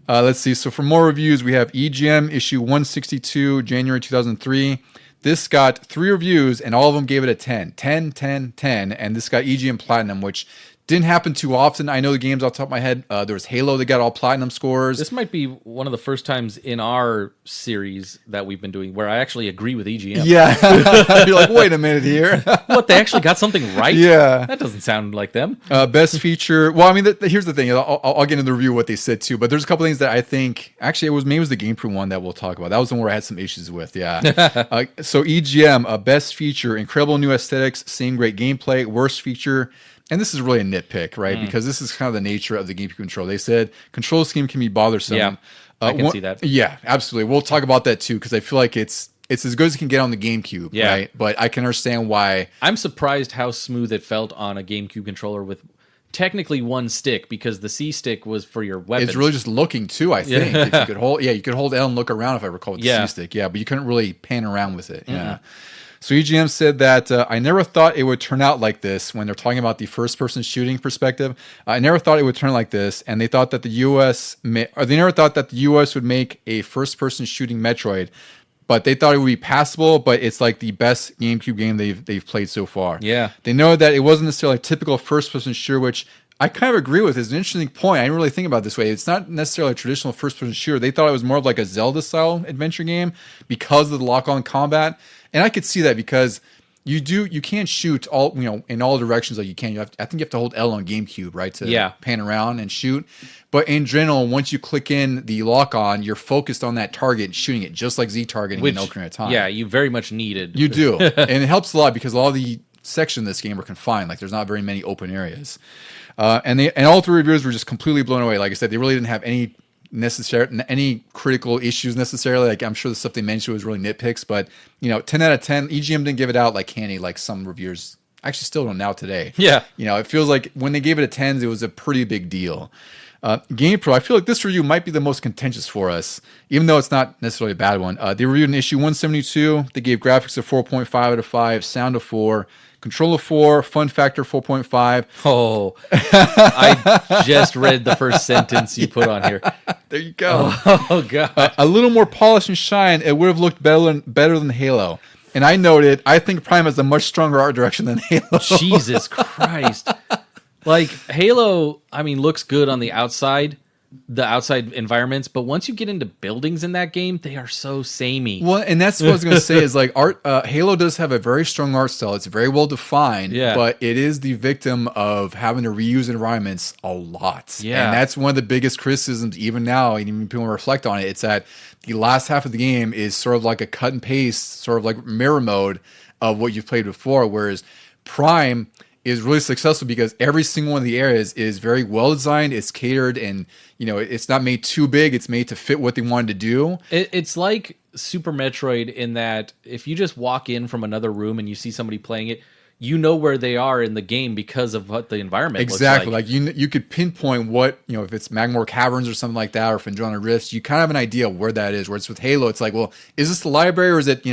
Let's see. So for more reviews, we have EGM issue 162, January 2003. This got 3 reviews, and all of them gave it a 10. 10, 10, 10. And this got EGM Platinum, which didn't happen too often. I know the games off the top of my head. There was Halo that got all Platinum scores. This might be one of the first times in our series that we've been doing where I actually agree with EGM. Yeah. You're like, wait a minute here. What, they actually got something right? Yeah. That doesn't sound like them. Best feature. Well, I mean, here's the thing. I'll get into the review of what they said too, but there's a couple things that I think, actually, maybe it was the GamePro one that we'll talk about. That was the one where I had some issues with, yeah. So EGM, best feature, incredible new aesthetics, same great gameplay, worst feature. And this is really a nitpick, right? Because this is kind of the nature of the GameCube control. They said control scheme can be bothersome. Yeah, I can see that. Yeah, absolutely. We'll talk about that too, because I feel like it's as good as it can get on the GameCube, right? But I can understand why. I'm surprised how smooth it felt on a GameCube controller with technically one stick, because the C stick was for your weapons. It's really just looking too, I think. If you could hold L and look around, if I recall, with the C stick. Yeah, but you couldn't really pan around with it. Yeah. So EGM said that I never thought it would turn out like this when they're talking about the first-person shooting perspective. I never thought it would turn like this, and they thought that they never thought that the US would make a first-person shooting Metroid, but they thought it would be passable. But it's like the best GameCube game they've played so far. Yeah, they know that it wasn't necessarily a typical first-person shooter, which I kind of agree with. It's an interesting point. I didn't really think about it this way. It's not necessarily a traditional first-person shooter. They thought it was more of like a Zelda-style adventure game because of the lock-on combat. And I could see that because you can't shoot all in all directions like you can. I think you have to hold L on GameCube, right, to pan around and shoot. But in general, once you click in the lock on, you're focused on that target and shooting it just like Z targeting in Ocarina of Time. Yeah, you very much needed. You do, and it helps a lot because a lot of the sections of this game are confined. Like there's not very many open areas, and all 3 reviewers were just completely blown away. Like I said, they really didn't have any critical issues necessarily. Like I'm sure the stuff they mentioned was really nitpicks, but 10 out of 10. EGM didn't give it out like candy, like some reviewers actually still don't now today. Yeah, it feels like when they gave it a 10, it was a pretty big deal. GamePro, I feel like this review might be the most contentious for us, even though it's not necessarily a bad one. They reviewed an issue 172. They gave graphics a 4.5 out of 5, sound a 4. Control of 4, fun factor 4.5. Oh, I just read the first sentence you put on here. There you go. Oh God. A little more polish and shine, it would have looked better than Halo. And I noted, I think Prime has a much stronger art direction than Halo. Jesus Christ. Like, Halo, I mean, looks good on the outside, the outside environments, but once you get into buildings in that game, they are so samey. Well, and that's what I was going to say is like art. Halo does have a very strong art style. It's very well defined, but it is the victim of having to reuse environments a lot. Yeah, and that's one of the biggest criticisms even now. And even people reflect on it. It's that the last half of the game is sort of like a cut and paste, sort of like mirror mode of what you've played before, whereas Prime is really successful because every single one of the areas is very well designed. It's catered, and it's not made too big. It's made to fit what they wanted to do. It's like Super Metroid in that if you just walk in from another room and you see somebody playing it, you know where they are in the game because of what the environment exactly looks like you could pinpoint what if it's Magmore Caverns or something like that, or if Andromeda Rifts, you kind of have an idea where that is. Whereas with Halo, it's like, well, is this the library or is it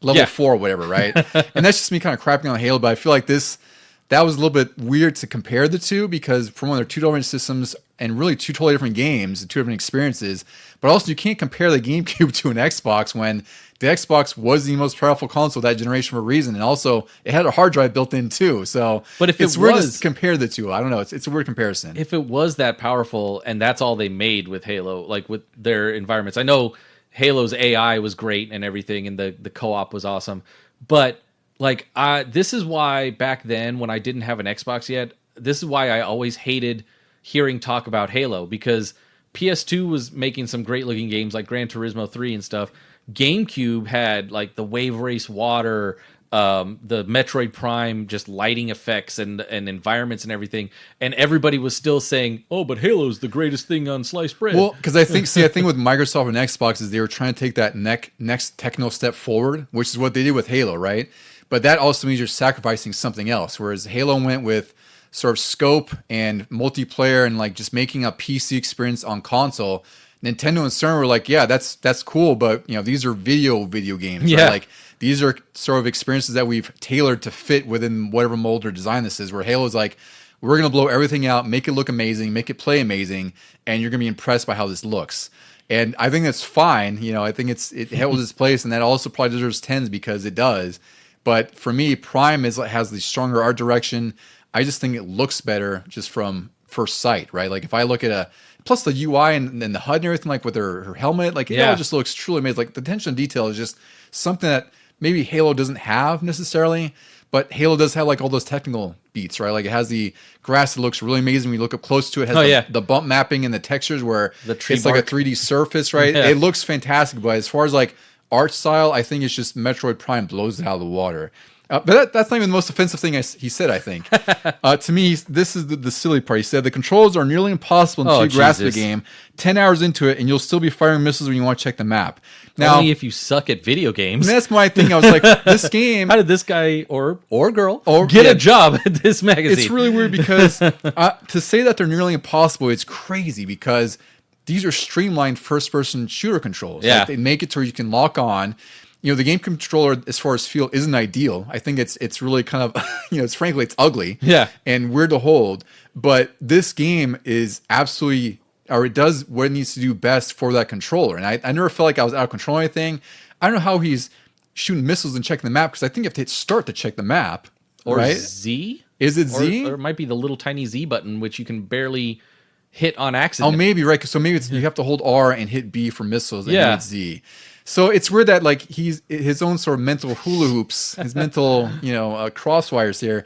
level 4 or whatever, right? And that's just me kind of crapping on Halo, but I feel like that was a little bit weird to compare the two because for one, they're two different systems and really two totally different games, two different experiences. But also, you can't compare the GameCube to an Xbox when the Xbox was the most powerful console of that generation for a reason, and also it had a hard drive built in too. So, but if it's weird to compare the two. I don't know. It's a weird comparison. If it was that powerful and that's all they made with Halo, like with their environments, I know Halo's AI was great and everything, and the co-op was awesome, but this is why back then when I didn't have an Xbox yet, this is why I always hated hearing talk about Halo, because PS2 was making some great looking games like Gran Turismo 3 and stuff. GameCube had like the Wave Race Water, the Metroid Prime, just lighting effects and environments and everything. And everybody was still saying, oh, but Halo's the greatest thing on sliced bread. Well, because I think with Microsoft and Xbox is they were trying to take that next techno step forward, which is what they did with Halo, right? But that also means you're sacrificing something else. Whereas Halo went with sort of scope and multiplayer and like just making a PC experience on console. Nintendo and Sony were like, yeah, that's cool, but these are video games. Yeah. Right? Like these are sort of experiences that we've tailored to fit within whatever mold or design this is. Where Halo's like, we're gonna blow everything out, make it look amazing, make it play amazing, and you're gonna be impressed by how this looks. And I think that's fine. I think it holds its place, and that also probably deserves 10s because it does. But for me, Prime has the stronger art direction. I just think it looks better just from first sight, right? Like if I look at plus the UI and the HUD and everything, like with her helmet, like it all just looks truly amazing. Like the attention to detail is just something that maybe Halo doesn't have necessarily, but Halo does have like all those technical beats, right? Like it has the grass that looks really amazing when you look up close to it. It has the bump mapping and the textures where it's like a 3D surface, right? Yeah. It looks fantastic, but as far as like art style, I think it's just Metroid Prime blows it out of the water. But that's not even the most offensive thing he said, I think. To me, this is the silly part. He said, the controls are nearly impossible until you grasp the game. 10 hours into it, and you'll still be firing missiles when you want to check the map. Now, only if you suck at video games. That's my thing. I was like, this game... How did this guy or girl get a job at this magazine? It's really weird because to say that they're nearly impossible, it's crazy because these are streamlined first-person shooter controls. Yeah. Like they make it to where you can lock on. The game controller, as far as feel, isn't ideal. I think it's really kind of, it's ugly. Yeah. And weird to hold. But this game is absolutely, or it does what it needs to do best for that controller. And I never felt like I was out of control or anything. I don't know how he's shooting missiles and checking the map, because I think you have to hit start to check the map. Or right? Z? Is it Z? Or it might be the little tiny Z button, which you can barely hit on accident. Oh, maybe, right. So maybe you have to hold R and hit B for missiles and hit Z. So it's weird that like he's his own sort of mental hula hoops, his mental crosswires here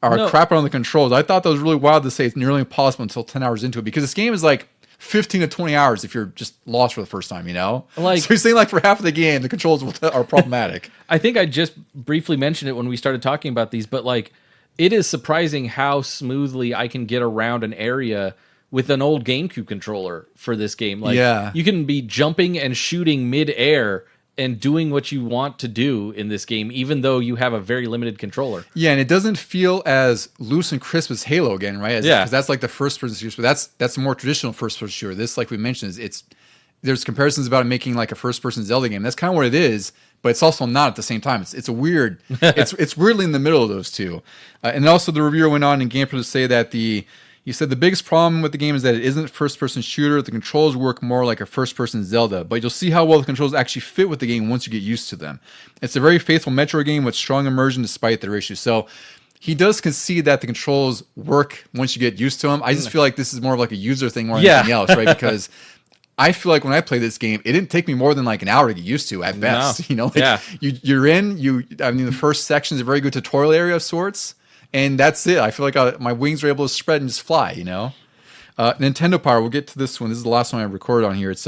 are crapping on the controls. I thought that was really wild to say it's nearly impossible until 10 hours into it, because this game is like 15 to 20 hours if you're just lost for the first time, Like, so you're saying like for half of the game the controls are problematic. I think I just briefly mentioned it when we started talking about these, but like it is surprising how smoothly I can get around an area with an old GameCube controller for this game. Like, you can be jumping and shooting mid-air and doing what you want to do in this game, even though you have a very limited controller. Yeah, and it doesn't feel as loose and crisp as Halo again, right? Because that's like the first-person shooter. But that's a more traditional first-person shooter. This, like we mentioned, there's comparisons about it making like a first-person Zelda game. That's kind of what it is, but it's also not at the same time. It's a weird... it's weirdly in the middle of those two. And also the reviewer went on in GamePro to say that he said the biggest problem with the game is that it isn't a first-person shooter. The controls work more like a first-person Zelda, but you'll see how well the controls actually fit with the game once you get used to them. It's a very faithful Metroid game with strong immersion despite their issues. So he does concede that the controls work once you get used to them. I just feel like this is more of like a user thing more than anything else, right? Because I feel like when I played this game, it didn't take me more than like an hour to get used to at best. No. You know, like you're in. I mean, the first section is a very good tutorial area of sorts, and that's it. I feel like my wings are able to spread and just fly. You know, Nintendo Power. We'll get to this one. This is the last one I recorded on here. It's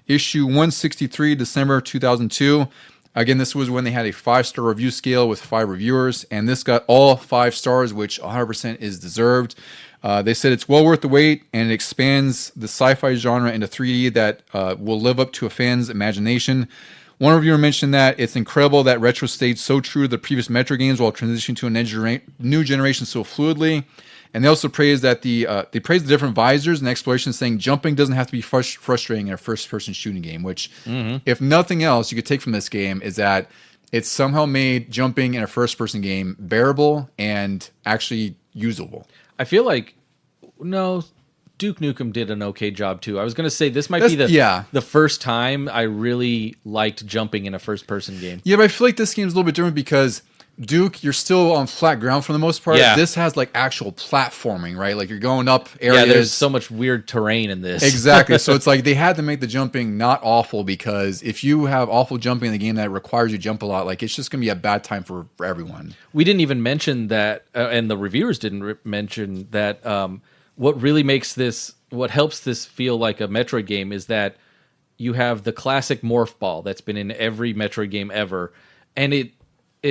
issue 163, December 2002. Again, this was when they had a 5-star review scale with 5 reviewers, and this got all 5 stars, which 100% is deserved. They said it's well worth the wait, and it expands the sci-fi genre into 3D that will live up to a fan's imagination. One reviewer mentioned that it's incredible that Retro stayed so true to the previous Metro games while transitioning to a new generation so fluidly. And they also praised that they praised the different visors and explorations, saying jumping doesn't have to be frustrating in a first-person shooting game. Which, if nothing else, you could take from this game is that it's somehow made jumping in a first-person game bearable and actually usable. I feel like Duke Nukem did an okay job too. I was going to say this might be the first time I really liked jumping in a first-person game. Yeah, but I feel like this game's a little bit different because Duke, you're still on flat ground for the most part. Yeah. This has like actual platforming, right? Like you're going up areas. Yeah, there's so much weird terrain in this. Exactly. So it's like they had to make the jumping not awful, because if you have awful jumping in the game that requires you to jump a lot, like it's just going to be a bad time for everyone. We didn't even mention that, and the reviewers didn't mention that what really makes this, what helps this feel like a Metroid game is that you have the classic morph ball that's been in every Metroid game ever, and it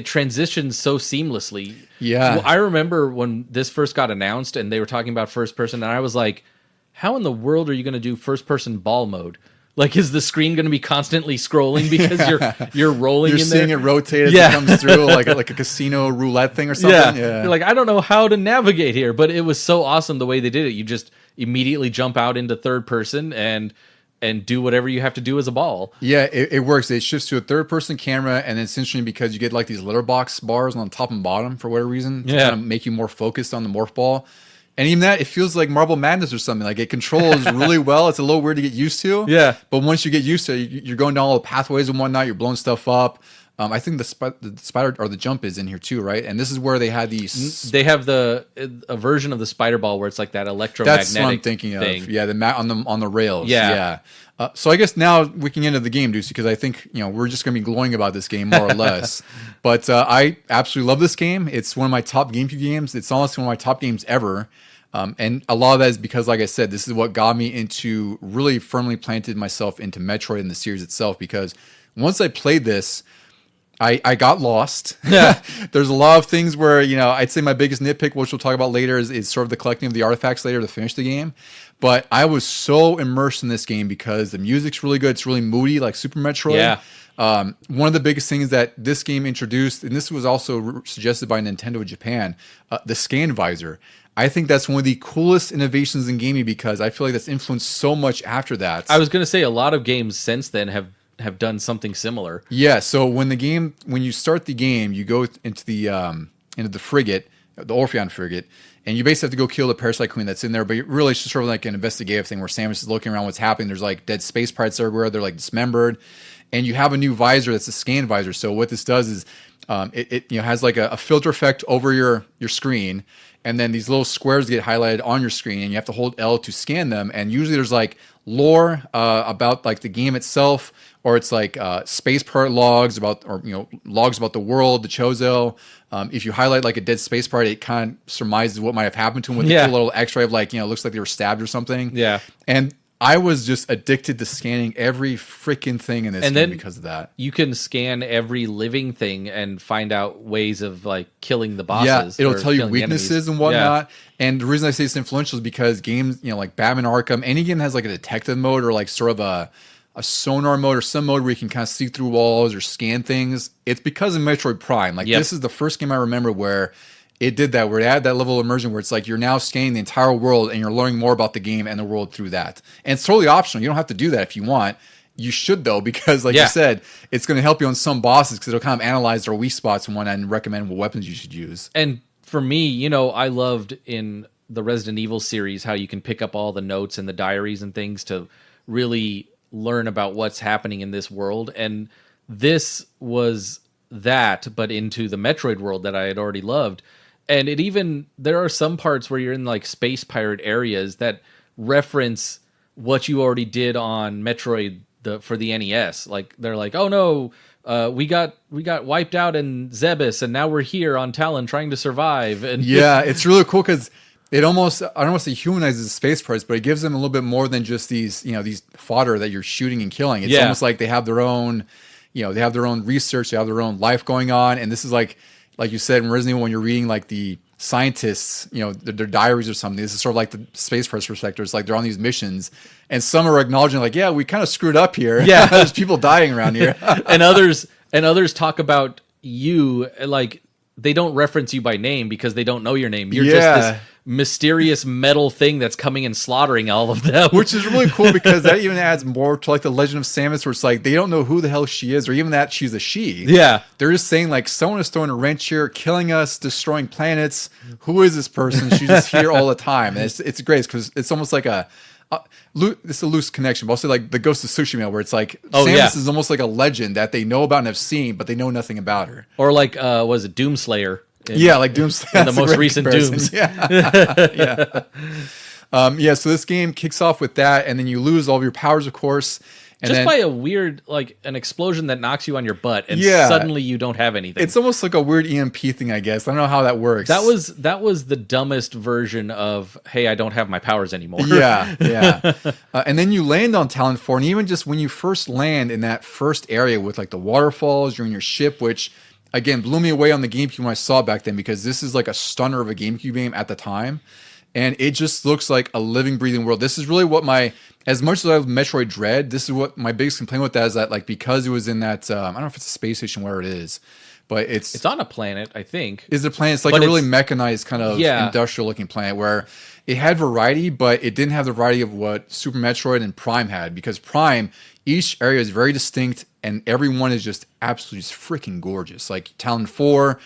transitions so seamlessly. Yeah. Well, I remember when this first got announced and they were talking about first person, and I was like, how in the world are you going to do first person ball mode? Like, is the screen going to be constantly scrolling because you're rolling in there? You're seeing it rotate as it comes through, like a casino roulette thing or something? Yeah. You're like, I don't know how to navigate here, but it was so awesome the way they did it. You just immediately jump out into third person and do whatever you have to do as a ball. Yeah, it works. It shifts to a third-person camera, and it's interesting because you get like these litter box bars on the top and bottom for whatever reason to kind of make you more focused on the morph ball. And even that, it feels like Marble Madness or something. Like it controls really well. It's a little weird to get used to. Yeah. But once you get used to it, you're going down all the pathways and whatnot. You're blowing stuff up. I think the spider or the jump is in here too, right? And this is where they had these. They have a version of the spider ball where it's like that electromagnetic. That's what I'm thinking thing. of. Yeah, the on the rails. Yeah. So I guess now we can get into the game, Deucey, because I think we're just going to be glowing about this game more or less. But I absolutely love this game. It's one of my top GameCube games. It's honestly one of my top games ever. And a lot of that is because, like I said, this is what got me into really firmly planted myself into Metroid and the series itself. Because once I played this, I got lost. Yeah. There's a lot of things where, I'd say my biggest nitpick, which we'll talk about later, is sort of the collecting of the artifacts later to finish the game. But I was so immersed in this game because the music's really good. It's really moody, like Super Metroid. Yeah. One of the biggest things that this game introduced, and this was also suggested by Nintendo Japan, the scan visor. I think that's one of the coolest innovations in gaming because I feel like that's influenced so much after that. I was going to say a lot of games since then have done something similar. Yeah, so when you start the game, you go into the frigate, the Orpheon frigate, and you basically have to go kill the parasite queen that's in there. But really, it's just sort of like an investigative thing where Samus is looking around what's happening. There's like dead space pirates everywhere. They're like dismembered, and you have a new visor that's a scan visor. So what this does is it has like a filter effect over your screen. And then these little squares get highlighted on your screen, and you have to hold L to scan them. And usually there's like lore about like the game itself, or it's like space pirate logs about, or logs about the world, the Chozo. If you highlight like a dead space pirate, it kind of surmises what might have happened to him with a little X-ray of like looks like they were stabbed or something. Yeah, and I was just addicted to scanning every freaking thing in this game because of that. You can scan every living thing and find out ways of like killing the bosses. Yeah, it'll tell you weaknesses and whatnot. Yeah. And the reason I say it's influential is because games, like Batman Arkham, any game has like a detective mode or like sort of a sonar mode or some mode where you can kind of see through walls or scan things. It's because of Metroid Prime. Like this is the first game I remember where it did that, where it had that level of immersion where it's like you're now scanning the entire world and you're learning more about the game and the world through that. And it's totally optional. You don't have to do that if you want. You should, though, because like you said, it's going to help you on some bosses because it'll kind of analyze their weak spots and whatnot and recommend what weapons you should use. And for me, I loved in the Resident Evil series how you can pick up all the notes and the diaries and things to really learn about what's happening in this world. And this was that, but into the Metroid world that I had already loved. And there are some parts where you're in like space pirate areas that reference what you already did on Metroid for the NES. Like they're like, oh no, we got wiped out in Zebes, and now we're here on Talon trying to survive. And yeah, it's really cool because it almost, I don't want to say humanizes space pirates, but it gives them a little bit more than just these, these fodder that you're shooting and killing. It's almost like they have their own, they have their own research, they have their own life going on. And this is like you said in Resident Evil, when you're reading like the scientists, their diaries or something, this is sort of like the space pirates perspective. It's like they're on these missions and some are acknowledging like, yeah, we kind of screwed up here. Yeah. There's people dying around here. and others talk about you, like they don't reference you by name because they don't know your name. You're just this mysterious metal thing that's coming and slaughtering all of them. Which is really cool because that even adds more to like the Legend of Samus, where it's like they don't know who the hell she is or even that she's a she. Yeah. They're just saying like someone is throwing a wrench here, killing us, destroying planets. Who is this person? She's just here all the time. And it's great because it's almost like this is a loose connection, but also like the Ghost of Tsushima, where it's like Samus is almost like a legend that they know about and have seen, but they know nothing about her. Or like, was it Doomslayer? Like Doomslayer. In the most recent Dooms. Yeah. So this game kicks off with that, and then you lose all of your powers, of course. And just then, by a weird, like an explosion that knocks you on your butt, and suddenly you don't have anything. It's almost like a weird EMP thing, I guess. I don't know how that works. That was the dumbest version of, hey, I don't have my powers anymore. Yeah. And then you land on Talon 4, and even just when you first land in that first area with like the waterfalls, you're in your ship, which again blew me away on the GameCube when I saw it back then, because this is like a stunner of a GameCube game at the time. And it just looks like a living, breathing world. This is really what as much as I love Metroid Dread, this is what my biggest complaint with that is, that like because it was in that, I don't know if it's a space station, where it is, but it's on a planet, I think. Is it a planet? It's like a really mechanized kind of industrial looking planet where it had variety, but it didn't have the variety of what Super Metroid and Prime had, because Prime, each area is very distinct and every one is just absolutely just freaking gorgeous. Like Talon 4,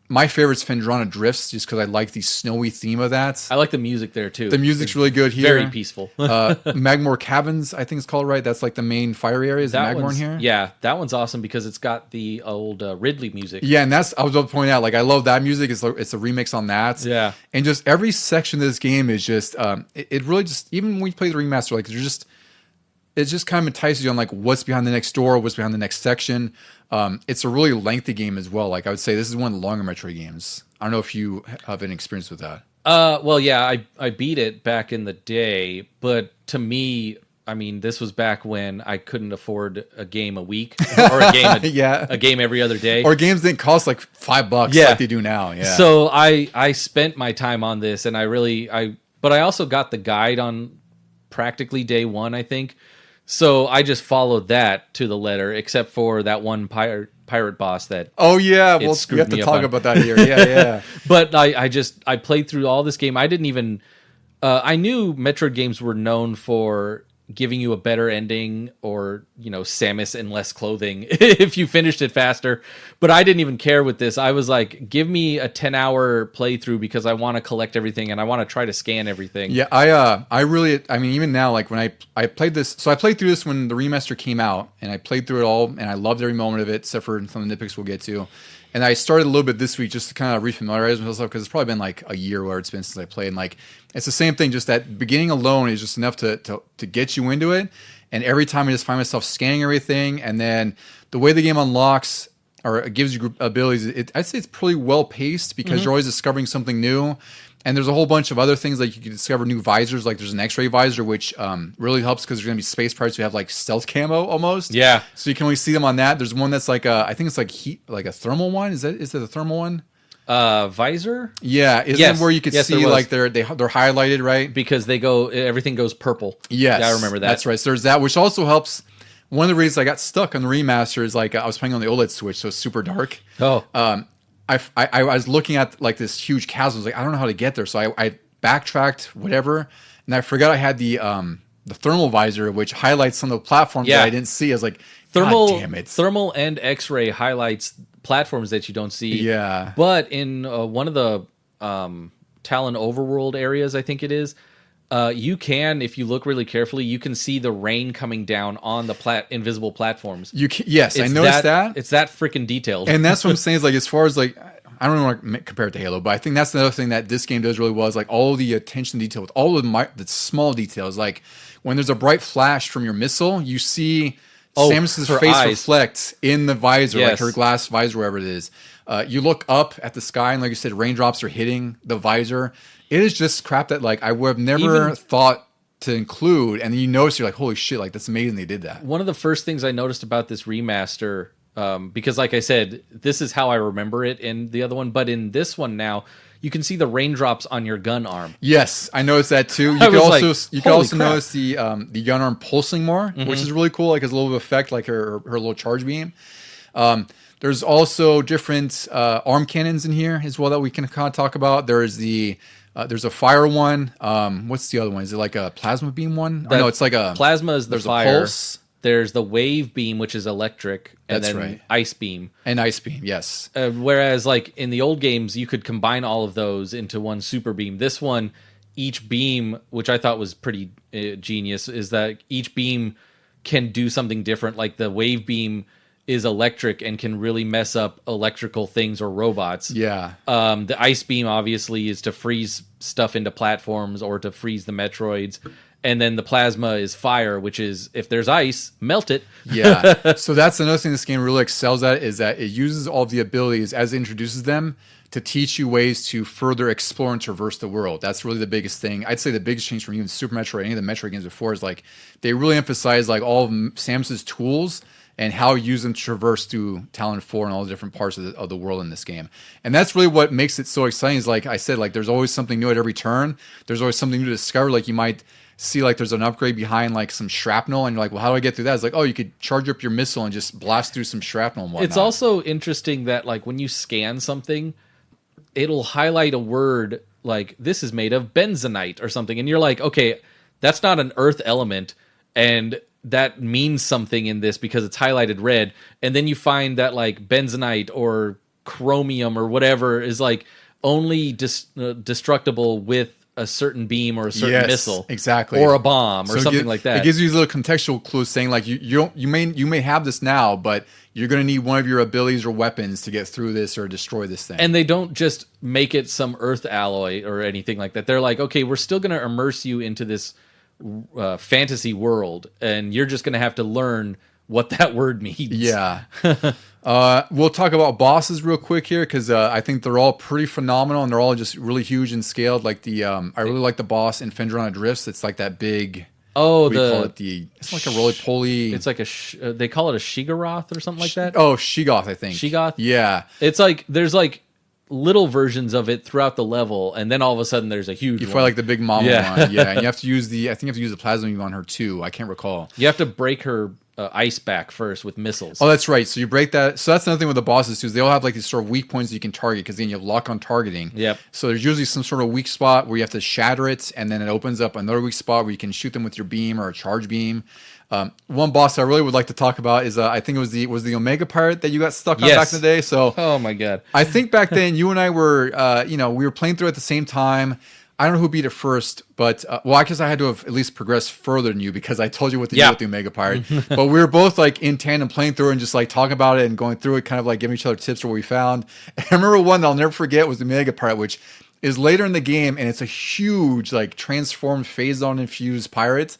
my favorite's Fendrana Drifts, just because I like the snowy theme of that. I like the music there too. The music's really good here. Very peaceful. Magmore Caverns, I think it's called, right? That's like the main fire area. Is Magmore in here? Yeah, that one's awesome because it's got the old Ridley music. Yeah, and I was about to point out, like I love that music. It's a remix on that. Yeah, and just every section of this game is just it really just, even when you play the remaster, like it just kind of entices you on like what's behind the next door, what's behind the next section. It's a really lengthy game as well. Like I would say this is one of the longer Metroid games. I don't know if you have any experience with that. Well, yeah, I beat it back in the day, but to me, I mean, this was back when I couldn't afford a game a week or a game a game every other day, or games didn't cost like $5 like they do now. Yeah. So I spent my time on this, and but I also got the guide on practically day one, I think. So I just followed that to the letter, except for that one pirate boss that. Oh yeah, well we have to talk about that here. Yeah. But I played through all this game. I didn't even. I knew Metroid games were known for giving you a better ending, or Samus in less clothing if you finished it faster. But I didn't even care with this. I was like, give me a 10-hour playthrough because I want to collect everything and I want to try to scan everything. Yeah, I mean, even now, like when I played this, so I played through this when the remaster came out, and I played through it all, and I loved every moment of it, except for some of the nitpicks we'll get to. And I started a little bit this week just to kind of refamiliarize myself, because it's probably been like a year where it's been since I played. And like, it's the same thing, just that beginning alone is just enough to get you into it. And every time I just find myself scanning everything, and then the way the game unlocks or gives you abilities, I'd say it's pretty well paced, because you're always discovering something new. And there's a whole bunch of other things, like you can discover new visors. Like there's an X-ray visor, which really helps because there's going to be space pirates who have like stealth camo almost. Yeah. So you can only see them on that. There's one that's like I think it's like heat, like a thermal one. Is it a thermal one? Visor? Yeah. Isn't it where you could see like they're highlighted, right? Because everything goes purple. Yes. Yeah, I remember that. That's right. So there's that, which also helps. One of the reasons I got stuck on the remaster is like I was playing on the OLED Switch, so it's super dark. Oh. I was looking at like this huge chasm. I was like, I don't know how to get there. So I backtracked, whatever, and I forgot I had the thermal visor, which highlights some of the platforms that I didn't see. I was like, God damn it. Thermal and X-ray highlights platforms that you don't see. Yeah. But in one of the Talon Overworld areas, I think it is, you can, if you look really carefully, you can see the rain coming down on the invisible platforms. Yes, I noticed that. It's that freaking detailed. And that's what I'm saying is like, as far as like, I don't want to compare it to Halo, but I think that's another thing that this game does really well is like all the attention to detail with all of the small details. Like when there's a bright flash from your missile, you see Samus's face reflect in the visor, like her glass visor, wherever it is. You look up at the sky, and like you said, raindrops are hitting the visor. It is just crap that like I would have never thought to include, and then you notice you're like, holy shit, like that's amazing they did that. One of the first things I noticed about this remaster, because like I said, this is how I remember it in the other one, but in this one now, you can see the raindrops on your gun arm. Yes, I noticed that too. You can also notice the gun arm pulsing more, which is really cool. Like it's a little bit of effect, like her little charge beam. There's also different arm cannons in here as well that we can kind of talk about. There's a fire one. What's the other one? Is it like a plasma beam one? No, it's like a plasma is the fire. A pulse. There's the wave beam, which is electric, and then ice beam. And ice beam, yes. Whereas, like in the old games, you could combine all of those into one super beam. This one, each beam, which I thought was pretty genius, is that each beam can do something different. Like the wave beam is electric and can really mess up electrical things or robots. Yeah. The ice beam obviously is to freeze stuff into platforms or to freeze the Metroids. And then the plasma is fire, which is if there's ice, melt it. Yeah. So that's another thing this game really excels at is that it uses all of the abilities as it introduces them to teach you ways to further explore and traverse the world. That's really the biggest thing. I'd say the biggest change from even Super Metroid, any of the Metroid games before, is like they really emphasize like all of Samus's tools and how you use them to traverse through Talon 4 and all the different parts of the world in this game. And that's really what makes it so exciting is like I said, like there's always something new at every turn. There's always something new to discover. Like you might see like there's an upgrade behind like some shrapnel and you're like, well, how do I get through that? It's like, oh, you could charge up your missile and just blast through some shrapnel and whatnot. It's also interesting that like when you scan something, it'll highlight a word like this is made of benzonite or something. And you're like, okay, that's not an earth element. And that means something in this because it's highlighted red, and then you find that like benzonite or chromium or whatever is like only destructible with a certain beam or a certain missile, exactly, or a bomb or something like that. It gives you these little contextual clues saying like you may have this now, but you're going to need one of your abilities or weapons to get through this or destroy this thing. And they don't just make it some earth alloy or anything like that. They're like, okay, we're still going to immerse you into this fantasy world, and you're just going to have to learn what that word means. Yeah. We'll talk about bosses real quick here because I think they're all pretty phenomenal and they're all just really huge and scaled. Like I really like the boss in Fendrana Drifts. It's like that big. Oh, it's like a roly poly. It's like they call it a Shigaroth or something like that. Oh, Shigoth, I think. Shigoth. Yeah. It's like there's like little versions of it throughout the level, and then all of a sudden there's a huge You fight like the big mama one. Yeah, and you have to use I think you have to use the plasma beam on her too. I can't recall. You have to break her ice back first with missiles. Oh, that's right. So you break that. So that's another thing with the bosses too, is they all have like these sort of weak points that you can target because then you have lock on targeting. Yep. So there's usually some sort of weak spot where you have to shatter it, and then it opens up another weak spot where you can shoot them with your beam or a charge beam. One boss I really would like to talk about is I think it was the Omega Pirate that you got stuck on back in the day. So oh my god, I think back then you and I were we were playing through at the same time. I don't know who beat it first, but I guess I had to have at least progressed further than you because I told you what to do with the Omega Pirate. But we were both like in tandem playing through and just like talking about it and going through it, kind of like giving each other tips for what we found. And I remember one that I'll never forget was the Omega Pirate, which is later in the game, and it's a huge like transformed phase-on infused pirate.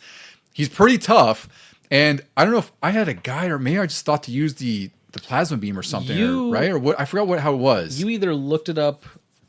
He's pretty tough. And I don't know if I had a guide or maybe I just thought to use the plasma beam or something, right? Or what? I forgot how it was. You either looked it up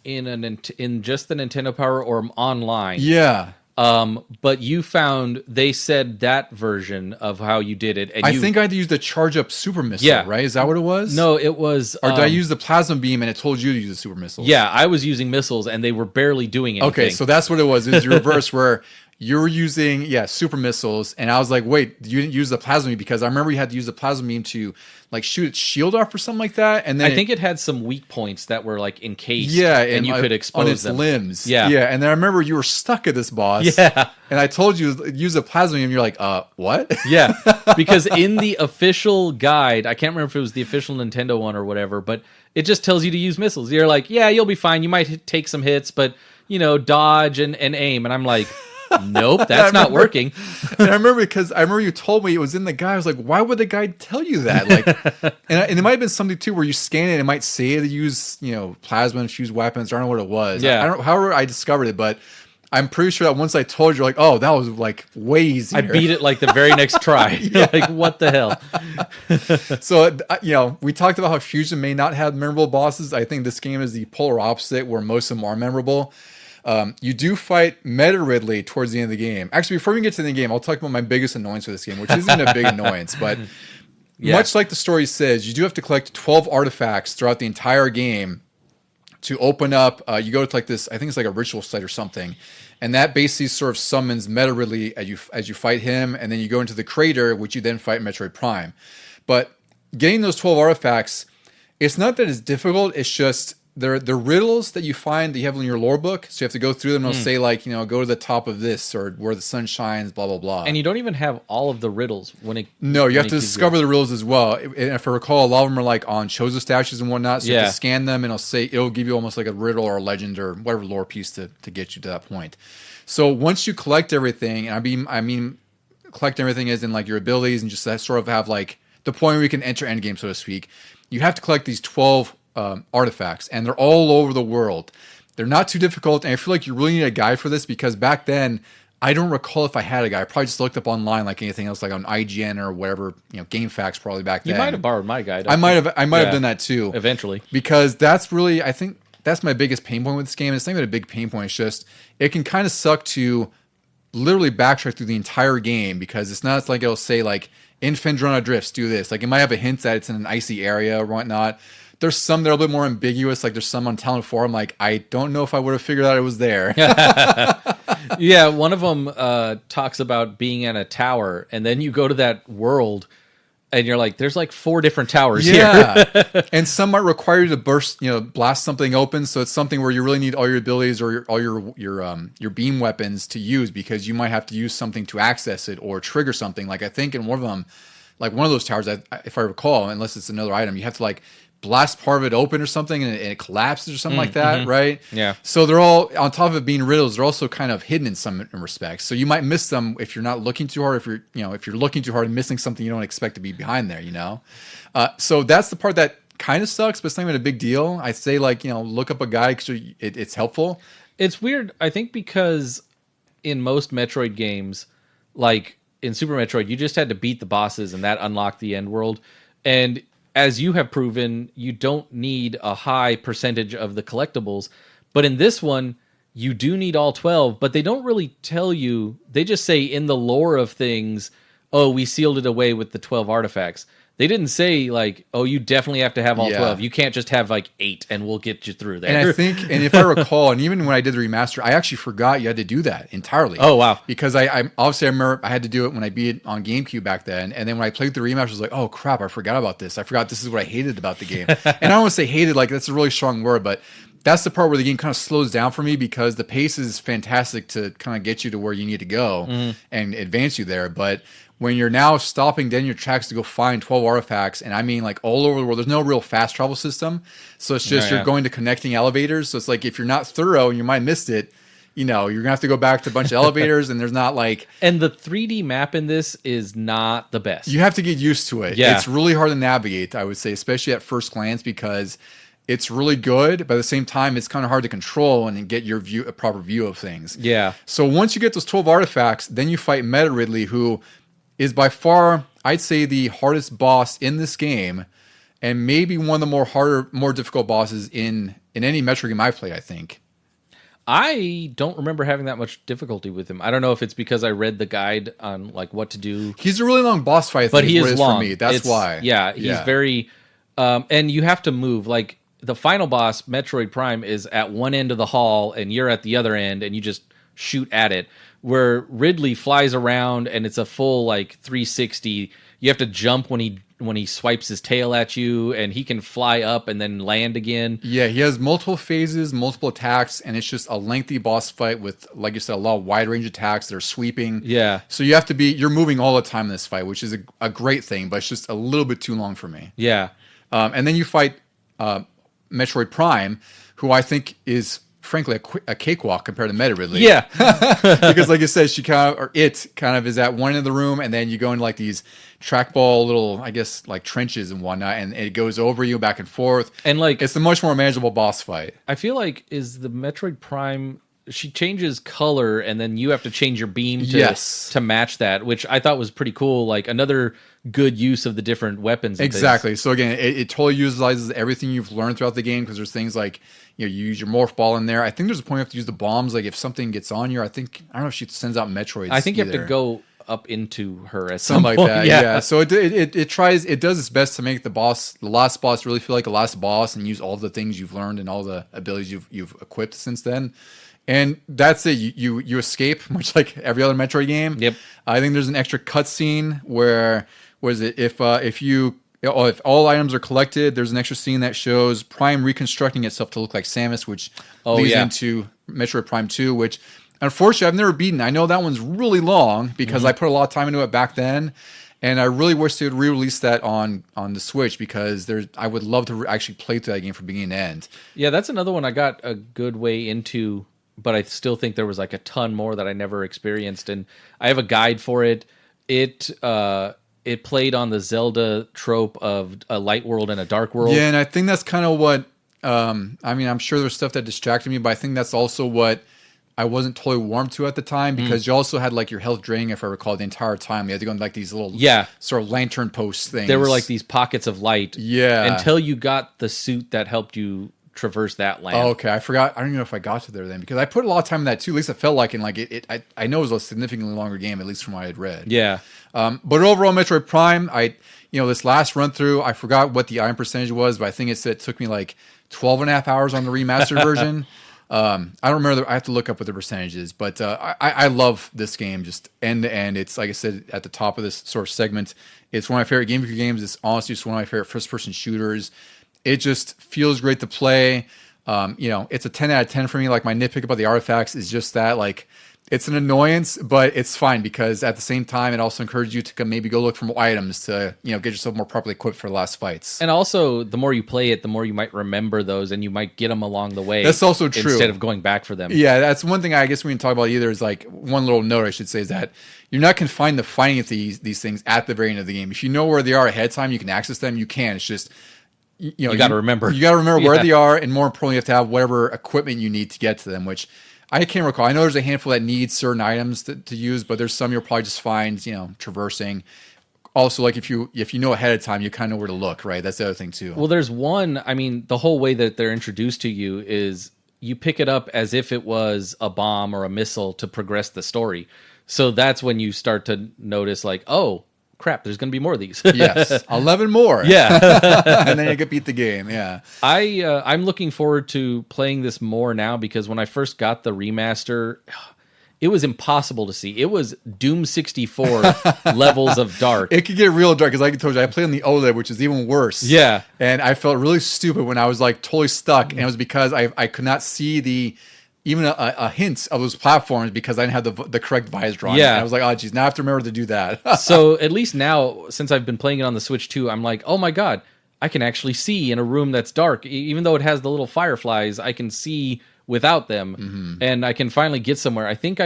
in just the Nintendo Power or online. Yeah. But you found they said that version of how you did it. And I think I had to use the charge up super missile, right? Is that what it was? No, it was. Or did I use the plasma beam and it told you to use the super missiles? Yeah, I was using missiles and they were barely doing anything. Okay, so that's what it was. It was the reverse where you were using, super missiles, and I was like, wait, you didn't use the plasma beam because I remember you had to use the plasma beam to like shoot its shield off or something like that. And then I think it had some weak points that were like encased, and you could expose on its them. limbs. Yeah. And then I remember you were stuck at this boss. Yeah. And I told you use a plasma beam, and you're like, what? Yeah, because in the official guide, I can't remember if it was the official Nintendo one or whatever, but it just tells you to use missiles. You're like, yeah, you'll be fine. You might take some hits, but dodge and aim. And I'm like, Nope, that's not working. And I remember you told me it was in the guide. I was like, why would the guide tell you that? Like, and it might have been something too where you scan it, and it might say to use plasma infused weapons. I don't know what it was. Yeah. I don't. However, I discovered it, but I'm pretty sure that once I told you, like, oh, that was like way easier. I beat it like the very next try. Like, what the hell? So, we talked about how Fusion may not have memorable bosses. I think this game is the polar opposite, where most of them are memorable. You do fight Meta Ridley towards the end of the game. Actually, before we get to the game, I'll talk about my biggest annoyance with this game, which isn't a big annoyance, but much like the story says, you do have to collect 12 artifacts throughout the entire game to open up. You go to like this, I think it's like a ritual site or something, and that basically sort of summons Meta Ridley as you fight him, and then you go into the crater, which you then fight Metroid Prime. But getting those 12 artifacts, it's not that it's difficult, it's just they're riddles that you find that you have in your lore book, so you have to go through them, and it'll say like, go to the top of this, or where the sun shines, blah, blah, blah. And you don't even have all of the riddles when it... No, you have to discover the riddles as well. And if I recall, a lot of them are like on Chozo statues and whatnot, so you have to scan them, and it'll give you almost like a riddle or a legend or whatever lore piece to get you to that point. So once you collect everything, and I mean collect everything as in like your abilities and just that sort of have like the point where you can enter endgame, so to speak, you have to collect these 12 artifacts, and they're all over the world. They're not too difficult, and I feel like you really need a guide for this, because back then I don't recall if I had a guide. I probably just looked up online like anything else, like on IGN or whatever, GameFAQs probably back then. You might have borrowed my guide. I might have done that too eventually, because that's really, I think that's my biggest pain point with this game. It's not even a big pain point. It's just it can kind of suck to literally backtrack through the entire game, because it's not like it'll say like in Fendrona Drifts do this. Like it might have a hint that it's in an icy area or whatnot. There's some that are a little bit more ambiguous. Like there's some on Talent 4. I'm like, I don't know if I would have figured out it was there. Yeah, one of them talks about being in a tower, and then you go to that world, and you're like, there's like 4 different towers here. And some might require you to blast something open. So it's something where you really need all your abilities or all your beam weapons to use, because you might have to use something to access it or trigger something. Like I think in one of them, like one of those towers, if I recall, unless it's another item, you have to like blast part of it open or something, and it collapses or something like that, right? Yeah. So they're all, on top of it being riddles, they're also kind of hidden in some respects. So you might miss them if you're not looking too hard. If you're looking too hard and missing something you don't expect to be behind there, So that's the part that kind of sucks, but it's not even a big deal. I say look up a guide because it's helpful. It's weird, I think, because in most Metroid games, like in Super Metroid, you just had to beat the bosses and that unlocked the end world. And as you have proven, you don't need a high percentage of the collectibles. But in this one, you do need all 12, but they don't really tell you. They just say in the lore of things, oh, we sealed it away with the 12 artifacts. They didn't say like, oh, you definitely have to have all 12. You can't just have like 8 and we'll get you through there. And I think, and if I recall, and even when I did the remaster, I actually forgot you had to do that entirely. Oh, wow. Because I obviously I remember I had to do it when I beat it on GameCube back then. And then when I played the remaster, I was like, oh crap, I forgot about this. I forgot this is what I hated about the game. And I don't want to say hated, like that's a really strong word, but that's the part where the game kind of slows down for me, because the pace is fantastic to kind of get you to where you need to go and advance you there. But when you're now stopping dead in your tracks to go find 12 artifacts, and I mean like all over the world, there's no real fast travel system. So it's just you're going to connecting elevators. So it's like if you're not thorough and you might have missed it, you're going to have to go back to a bunch of elevators, and there's not like... And the 3D map in this is not the best. You have to get used to it. Yeah. It's really hard to navigate, I would say, especially at first glance, because it's really good, but at the same time, it's kind of hard to control and get a proper view of things. Yeah. So once you get those 12 artifacts, then you fight Meta Ridley, who is by far, I'd say, the hardest boss in this game, and maybe one of the more difficult bosses in any Metroid game I've played, I think. I don't remember having that much difficulty with him. I don't know if it's because I read the guide on like what to do. He's a really long boss fight, but he is long. For me. That's why. Yeah, he's very... and you have to move. Like, the final boss, Metroid Prime, is at one end of the hall, and you're at the other end, and you just shoot at it. Where Ridley flies around, and it's a full like 360. You have to jump when he swipes his tail at you, and he can fly up and then land again. Yeah, he has multiple phases, multiple attacks, and it's just a lengthy boss fight with, like you said, a lot of wide range attacks that are sweeping. Yeah. So you're moving all the time in this fight, which is a great thing, but it's just a little bit too long for me. Yeah. And then you fight Metroid Prime, who I think is frankly a cakewalk compared to Meta Ridley. Yeah. Because like you said, she kind of, or it kind of is at one end of the room, and then you go into like these trackball little, I guess, like trenches and whatnot, and it goes over you back and forth. And like, it's a much more manageable boss fight. I feel like is the Metroid Prime, she changes color and then you have to change your beam to match that, which I thought was pretty cool. Like another good use of the different weapons. Exactly. So again, it totally utilizes everything you've learned throughout the game, because there's things like, you know, you use your morph ball in there. I think there's a point you have to use the bombs. Like if something gets on you, I don't know if she sends out Metroids. I think you have to go up into her at something some like that. Yeah. So it tries, it does its best to make the last boss really feel like a last boss, and use all the things you've learned and all the abilities you've equipped since then. And that's it. You escape, much like every other Metroid game. Yep. I think there's an extra cutscene where, if all items are collected, there's an extra scene that shows Prime reconstructing itself to look like Samus, which leads into Metroid Prime 2, which unfortunately I've never beaten. I know that one's really long because I put a lot of time into it back then, and I really wish they would re-release that on the Switch, because I would love to actually play through that game from beginning to end. Yeah, that's another one I got a good way into, but I still think there was like a ton more that I never experienced, and I have a guide for it. It played on the Zelda trope of a light world and a dark world. Yeah, and I think that's kind of what, I mean, I'm sure there's stuff that distracted me, but I think that's also what I wasn't totally warm to at the time, because you also had like your health draining, if I recall, the entire time. You had to go in like these little sort of lantern post things. There were like these pockets of light. Yeah. Until you got the suit that helped you traverse that land. Oh, okay. I forgot. I don't even know if I got to there then, because I put a lot of time in that too. At least it felt like, and like I know it was a significantly longer game, at least from what I had read. Yeah. But overall, Metroid Prime, this last run through, I forgot what the iron percentage was, but I think it took me like 12 and a half hours on the remastered version. I don't remember. I have to look up what the percentage is, but I love this game just end to end. It's like I said at the top of this sort of segment, it's one of my favorite Game Freak games. It's honestly just one of my favorite first-person shooters. It just feels great to play. It's a 10 out of 10 for me. Like, my nitpick about the artifacts is just that, like, it's an annoyance, but it's fine, because at the same time, it also encourages you to maybe go look for more items to, get yourself more properly equipped for the last fights. And also, the more you play it, the more you might remember those, and you might get them along the way. That's also true. Instead of going back for them. Yeah, that's one thing I guess we can talk about either, is like, one little note I should say is that you're not confined to finding these things at the very end of the game. If you know where they are ahead of time, you can access them, you can. It's just, you got to remember. You got to remember where they are, and more importantly, you have to have whatever equipment you need to get to them, which I can't recall. I know there's a handful that need certain items to use, but there's some you'll probably just find, traversing. Also, like if you know ahead of time, you kind of know where to look, right? That's the other thing too. Well, there's one. I mean, the whole way that they're introduced to you is you pick it up as if it was a bomb or a missile to progress the story. So that's when you start to notice, like, oh crap, there's going to be more of these. Yes, 11 more. Yeah. And then you can beat the game. Yeah. I'm looking forward to playing this more now, because when I first got the remaster, it was impossible to see. It was Doom 64 levels of dark. It could get real dark, because like I told you, I played on the OLED, which is even worse. Yeah. And I felt really stupid when I was like totally stuck, and it was because I could not see even a hint of those platforms, because I didn't have the correct visor on. Yeah. And I was like, oh geez, now I have to remember to do that. So at least now, since I've been playing it on the Switch too, I'm like, oh my god, I can actually see in a room that's dark. Even though it has the little fireflies, I can see without them, and I can finally get somewhere. I think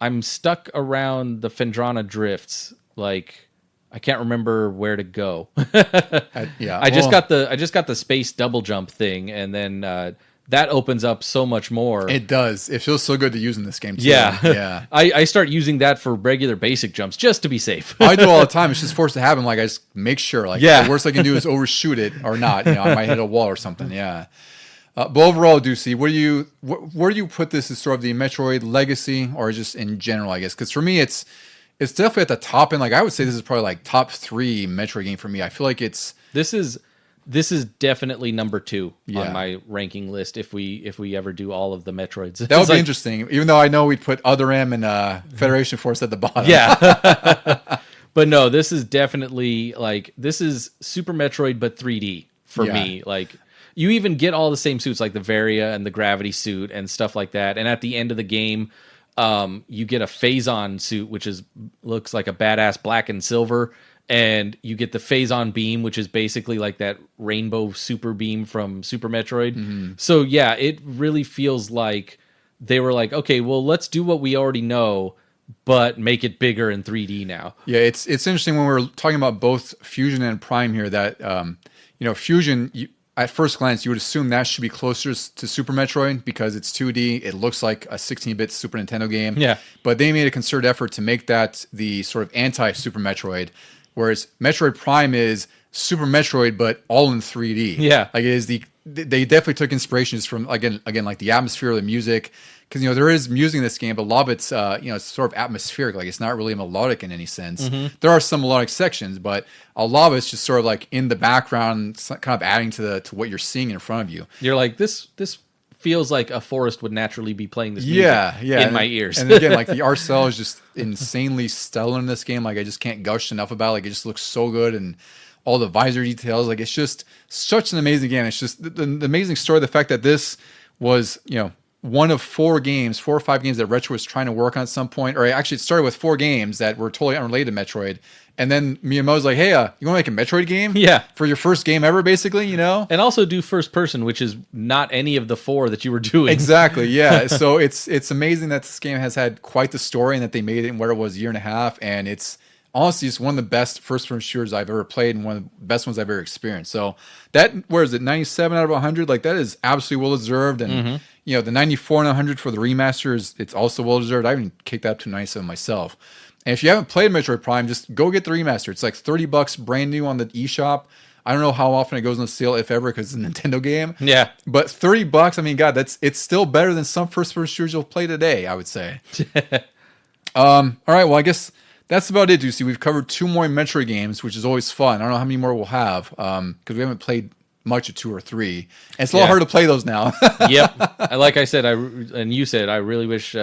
I'm stuck around the Fendrana Drifts. Like, I can't remember where to go. I just got the space double jump thing, and then that opens up so much more. It does. It feels so good to use in this game too. Yeah. Yeah. I start using that for regular basic jumps just to be safe. I do all the time. It's just forced to happen. Like, I just make sure. Like, the worst I can do is overshoot it or not. I might hit a wall or something. Yeah. But overall, Ducey, where do you put this as sort of the Metroid legacy, or just in general, I guess? Because for me, it's definitely at the top end. Like, I would say this is probably like top 3 Metroid game for me. I feel like this is definitely number 2 on my ranking list if we ever do all of the Metroids. That would be interesting, even though I know we'd put Other M and Federation Force at the bottom. Yeah. But no, this is definitely, like, this is Super Metroid but 3D for me. Like, you even get all the same suits, like the Varia and the Gravity suit and stuff like that. And at the end of the game, you get a Phazon suit, which looks like a badass black and silver. and you get the phase-on beam, which is basically like that rainbow super beam from Super Metroid. So yeah, it really feels like they were like, okay, well, let's do what we already know, but make it bigger in 3D now. Yeah, it's interesting when we're talking about both Fusion and Prime here that Fusion, at first glance you would assume that should be closer to Super Metroid because it's 2D. It looks like a 16-bit Super Nintendo game. Yeah. But they made a concerted effort to make that the sort of anti-Super Metroid, whereas Metroid Prime is Super Metroid but all in 3D. Yeah. Like they definitely took inspirations from again like the atmosphere, the music, because there is music in this game, but a lot of it's it's sort of atmospheric. Like it's not really melodic in any sense. There are some melodic sections, but a lot of it's just sort of like in the background, kind of adding to what you're seeing in front of you. You're like, this feels like a forest would naturally be playing this music in my ears. And again, like the art style is just insanely stellar in this game. Like I just can't gush enough about it. Like it just looks so good, and all the visor details. Like it's just such an amazing game. It's just the amazing story. The fact that this was, one of 4 or 5 games that Retro was trying to work on at some point, or actually it started with 4 games that were totally unrelated to Metroid. And then Miyamoto's like, hey, you want to make a Metroid game? Yeah. For your first game ever, basically, And also do first person, which is not any of the 4 that you were doing. Exactly, yeah. So it's amazing that this game has had quite the story and that they made it in where it was a year and a half. And it's honestly it's one of the best first-person shooters I've ever played and one of the best ones I've ever experienced. So that, where is it, 97 out of 100? Like that is absolutely well-deserved. And, the 94 and 100 for the remaster it's also well-deserved. I even kicked that up to 97 myself. And if you haven't played Metroid Prime, just go get the remaster. It's like $30 brand new on the eShop. I don't know how often it goes on sale, if ever, because it's a Nintendo game. Yeah. But $30, I mean, God, it's still better than some first-person shooters you'll play today, I would say. All right, well, I guess that's about it, Ducey. We've covered 2 more Metroid games, which is always fun. I don't know how many more we'll have, because we haven't played much of 2 or 3. And it's a lot hard to play those now. Yep. Like I said, and you said, I really wish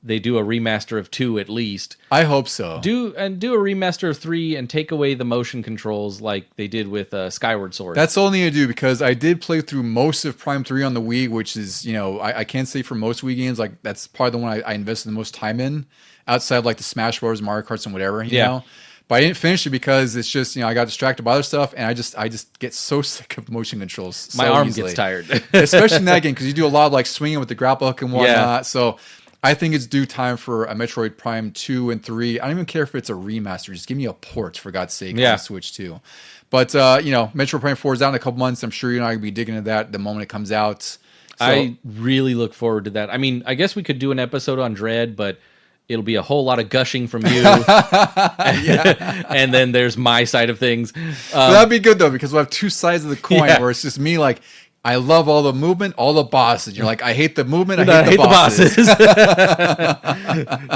they do a remaster of 2 at least. I hope so. Do a remaster of 3 and take away the motion controls like they did with Skyward Sword. That's all I need to do, because I did play through most of Prime 3 on the Wii, which is, I can't say for most Wii games, like that's probably the one I invested the most time in, outside of like the Smash Bros, Mario Karts, and whatever, you know? But I didn't finish it because it's just, I got distracted by other stuff, and I just get so sick of motion controls so My arm easily. gets tired. Especially in that game, because you do a lot of like swinging with the grapple hook and whatnot. Yeah. So I think it's due time for a Metroid Prime 2 and 3. I don't even care if it's a remaster. Just give me a port, for God's sake, on Switch 2. But, Metroid Prime 4 is out in a couple months. I'm sure you're not going to be digging into that the moment it comes out. So, I really look forward to that. I mean, I guess we could do an episode on Dread, but it'll be a whole lot of gushing from you. And then there's my side of things. That'd be good, though, because we'll have 2 sides of the coin where it's just me like, I love all the movement, all the bosses. You're like, I hate the movement, I hate the bosses.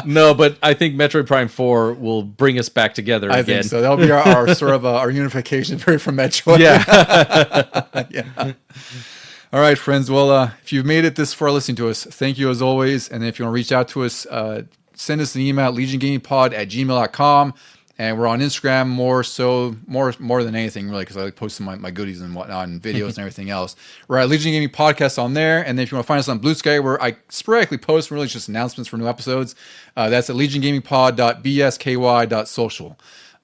No, but I think Metroid Prime 4 will bring us back together again. I think so. That'll be our sort of our unification period from Metroid. Yeah. All right, friends. Well, if you've made it this far listening to us, thank you as always. And if you want to reach out to us, send us an email at legiongamingpod@gmail.com. And we're on Instagram more than anything, really, because I like posting my goodies and whatnot and videos and everything else. We're at Legion Gaming Podcast on there. And then if you want to find us on Blue Sky, where I sporadically post really just announcements for new episodes, that's at legiongamingpod.bsky.social.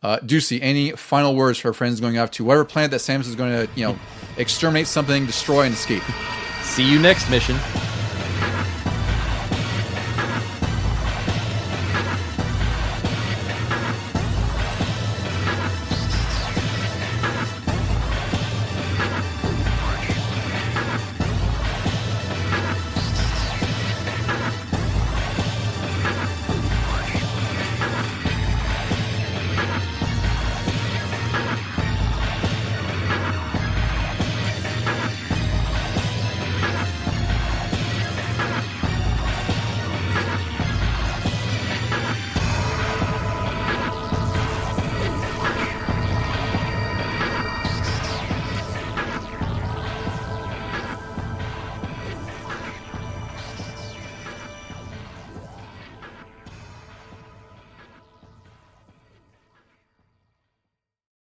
Ducey, any final words for our friends going off to whatever planet that Samus is going to, exterminate something, destroy, and escape? See you next mission.